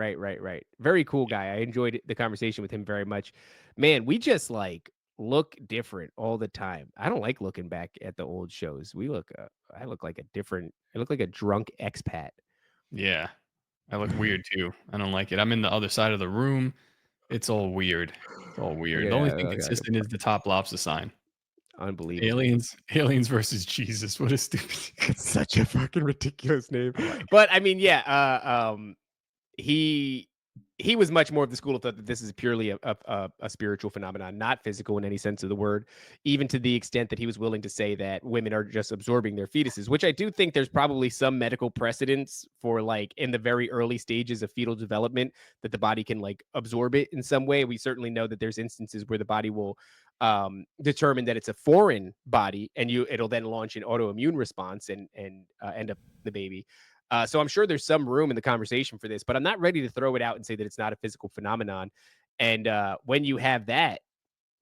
Very cool guy. I enjoyed the conversation with him very much. Man, we just like look different all the time. I don't like looking back at the old shows. I look like a drunk expat. Yeah. I look weird too. I don't like it. I'm in the other side of the room. It's all weird. It's all weird. The only Yeah, thing like consistent is the top lobster sign. unbelievable. Aliens versus Jesus. What a stupid. It's such a fucking ridiculous name. But I mean, yeah, he was much more of the school of thought that this is purely a spiritual phenomenon, not physical in any sense of the word, even to the extent that he was willing to say that women are just absorbing their fetuses, which I do think there's probably some medical precedence for, like, in the very early stages of fetal development that the body can like absorb it in some way. We certainly know that there's instances where the body will determine that it's a foreign body and it'll then launch an autoimmune response and end up the baby. So I'm sure there's some room in the conversation for this, but I'm not ready to throw it out and say that it's not a physical phenomenon. And when you have that,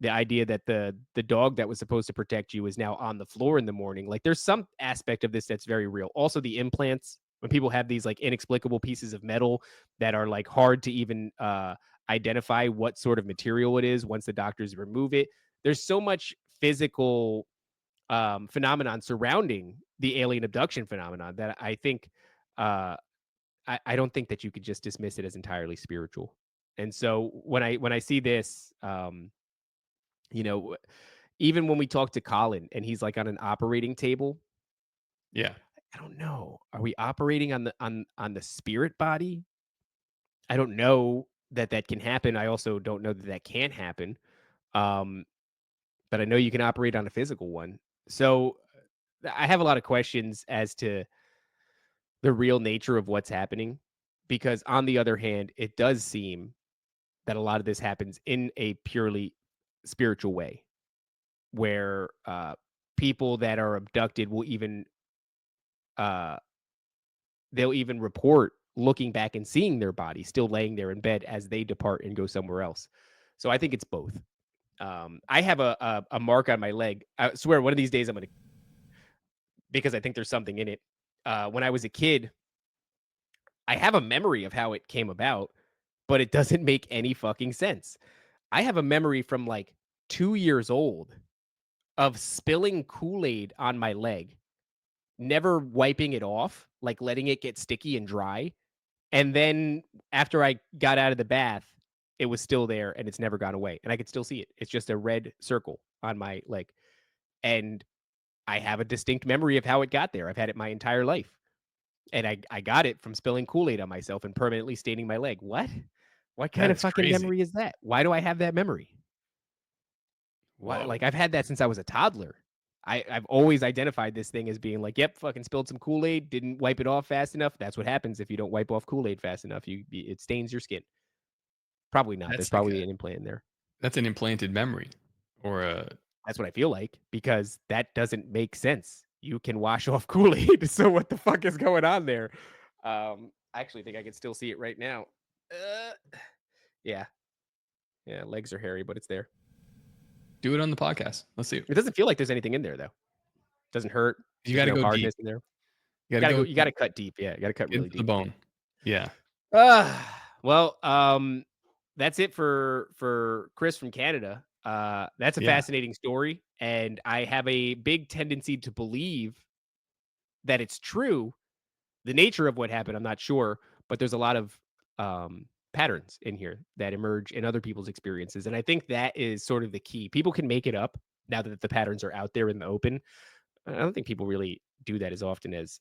the idea that the dog that was supposed to protect you is now on the floor in the morning, like there's some aspect of this that's very real. Also, the implants, when people have these like inexplicable pieces of metal that are like hard to even identify what sort of material it is once the doctors remove it. There's so much physical phenomenon surrounding the alien abduction phenomenon that I think I don't think that you could just dismiss it as entirely spiritual. And so when I see this, you know, even when we talk to Colin and he's like on an operating table, Yeah. I don't know. Are we operating on the spirit body? I don't know that can happen. I also don't know that can't happen. Um, but I know you can operate on a physical one. So I have a lot of questions as to the real nature of what's happening, because on the other hand, it does seem that a lot of this happens in a purely spiritual way, where people that are abducted will even uh, they'll even report looking back and seeing their body still laying there in bed as they depart and go somewhere else. So I think it's both. I have a mark on my leg. I swear one of these days I'm gonna, because I think there's something in it. When I was a kid, I have a memory of how it came about, but it doesn't make any fucking sense. I have a memory from like 2 years old of spilling Kool-Aid on my leg, never wiping it off, like letting it get sticky and dry. And then after I got out of the bath, it was still there and it's never gone away. And I could still see it. It's just a red circle on my leg. And I have a distinct memory of how it got there. I've had it my entire life. And I got it from spilling Kool-Aid on myself and permanently staining my leg. What? What kind of That's fucking crazy. memory is that? Why do I have that memory? Why, Whoa. like, I've had that since I was a toddler. I've always identified this thing as being like, yep, fucking spilled some Kool-Aid, didn't wipe it off fast enough. That's what happens if you don't wipe off Kool-Aid fast enough. It stains your skin. Probably not. There's That's like probably an implant in there. that's an implanted memory, or a That's what I feel like, because that doesn't make sense. You can wash off Kool-Aid, so what the fuck is going on there? I actually think I can still see it right now. Yeah. Yeah, legs are hairy, but it's there. do it on the podcast. Let's see. It doesn't feel like there's anything in there though. Doesn't hurt. You There's got to no go deep. hardness in there. You got to go. You gotta cut deep. Yeah, you gotta cut really into deep. the bone. Yeah. Well, that's it for Chris from Canada. That's a Yeah. fascinating story, and I have a big tendency to believe that it's true. The nature of what happened, I'm not sure, but there's a lot of patterns in here that emerge in other people's experiences, and I think that is sort of the key. People can make it up now that the patterns are out there in the open. I don't think people really do that as often as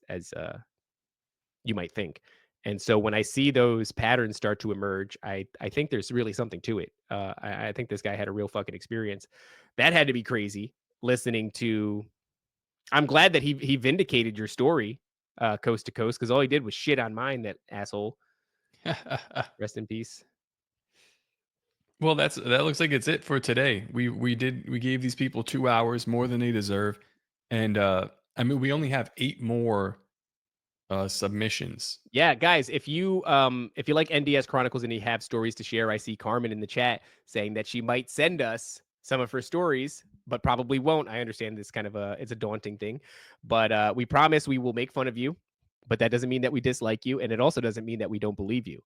you might think. And so when I see those patterns start to emerge, I think there's really something to it. I think this guy had a real fucking experience. That had to be crazy listening to. I'm glad that he vindicated your story, coast to coast, because all he did was shit on mine, that asshole. Rest in peace. Well, that looks like it's it for today. We gave these people 2 hours, more than they deserve, and I mean we only have 8 more submissions. Yeah, guys, if you like NDS Chronicles and you have stories to share, I see Carmen in the chat saying that she might send us some of her stories, but probably won't. I understand this kind of it's a daunting thing, but we promise we will make fun of you, but that doesn't mean that we dislike you, and it also doesn't mean that we don't believe you.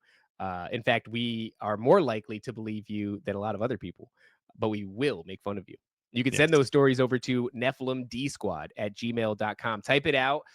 In fact, we are more likely to believe you than a lot of other people, but we will make fun of you. You can send Yes. those stories over to nephilimdsquad@gmail.com. Type it out.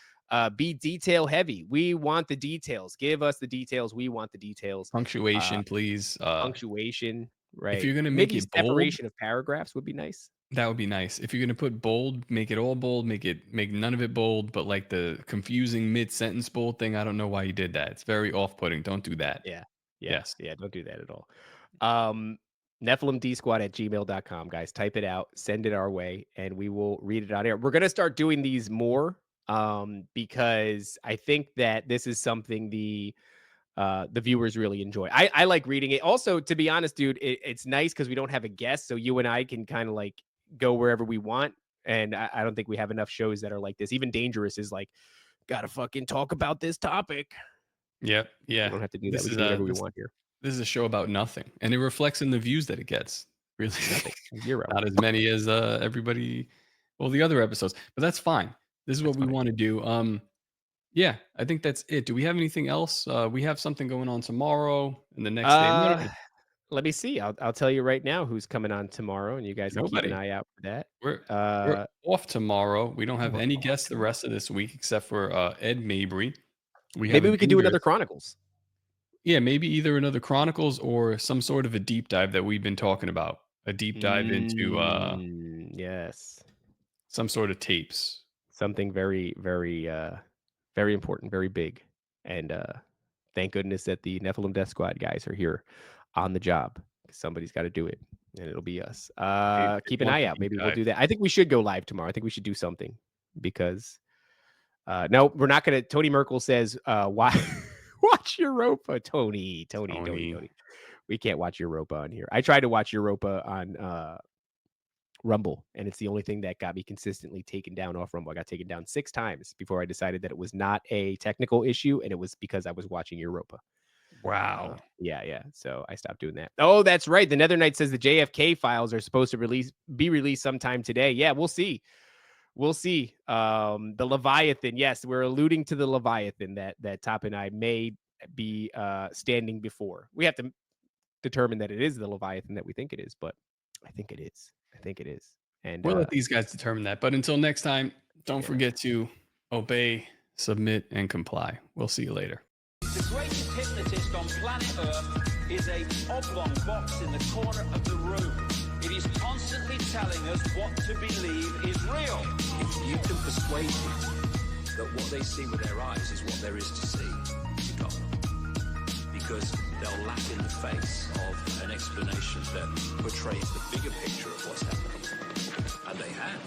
Be detail heavy. We want the details. Give us the details. We want the details. Punctuation, please. Punctuation, right? If you're gonna make Maybe it bold, separation of paragraphs would be nice. that would be nice. If you're gonna put bold, make it all bold. Make none of it bold, but like the confusing mid-sentence bold thing, I don't know why you did that. It's very off-putting. Don't do that. Yeah. Yes. Yeah, don't do that at all. nephilimdsquad@gmail.com, guys. Type it out, send it our way, and we will read it on air. We're gonna start doing these more, because I think that this is something the viewers really enjoy. I like reading it. Also, to be honest, dude, it's nice because we don't have a guest, so you and I can kind of like go wherever we want. And I don't think we have enough shows that are like this. Even Dangerous is like, gotta fucking talk about this topic. Yep. Yeah. We don't have to do that. This We is can do whatever we want here. This is a show about nothing, and it reflects in the views that it gets. Really, Nothing. Zero. not as many as everybody, well, the other episodes, but that's fine. This is what we want to do. Yeah, I think that's it. Do we have anything else? We have something going on tomorrow and the next day. Let me see. I'll tell you right now who's coming on tomorrow, and you guys can keep an eye out for that. We're off tomorrow. We don't have any guests the rest of this week except for Ed Mabry. Maybe we could do another Chronicles. Yeah, maybe either another Chronicles or some sort of a deep dive that we've been talking about. A deep dive into yes, some sort of tapes. Something very, very, very important, very big. And thank goodness that the Nephilim Death Squad guys are here on the job. Somebody's got to do it. and it'll be us. It Keep an wants eye to out. deep Maybe we'll dive. do that. I think we should go live tomorrow. I think we should do something because no, we're not gonna. Tony Merkel says, "Why watch Europa, Tony? We can't watch Europa on here. I tried to watch Europa on Rumble, and it's the only thing that got me consistently taken down off Rumble. I got taken down 6 times before I decided that it was not a technical issue, and it was because I was watching Europa. Wow. Yeah. So I stopped doing that. Oh, that's right. The Nether Knight says the JFK files are supposed to be released sometime today. Yeah, we'll see. The Leviathan. Yes, we're alluding to the Leviathan that Top and I may be standing before. We have to determine that it is the Leviathan that we think it is, but I think it is. And We'll let these guys determine that. But until next time, don't forget to obey, submit, and comply. We'll see you later. The greatest hypnotist on planet Earth is a oblong box in the corner of the room. It is constantly telling us what to believe is real. If you can persuade people that what they see with their eyes is what there is to see, you got them. Because they'll laugh in the face of an explanation that portrays the bigger picture of what's happening. And they have.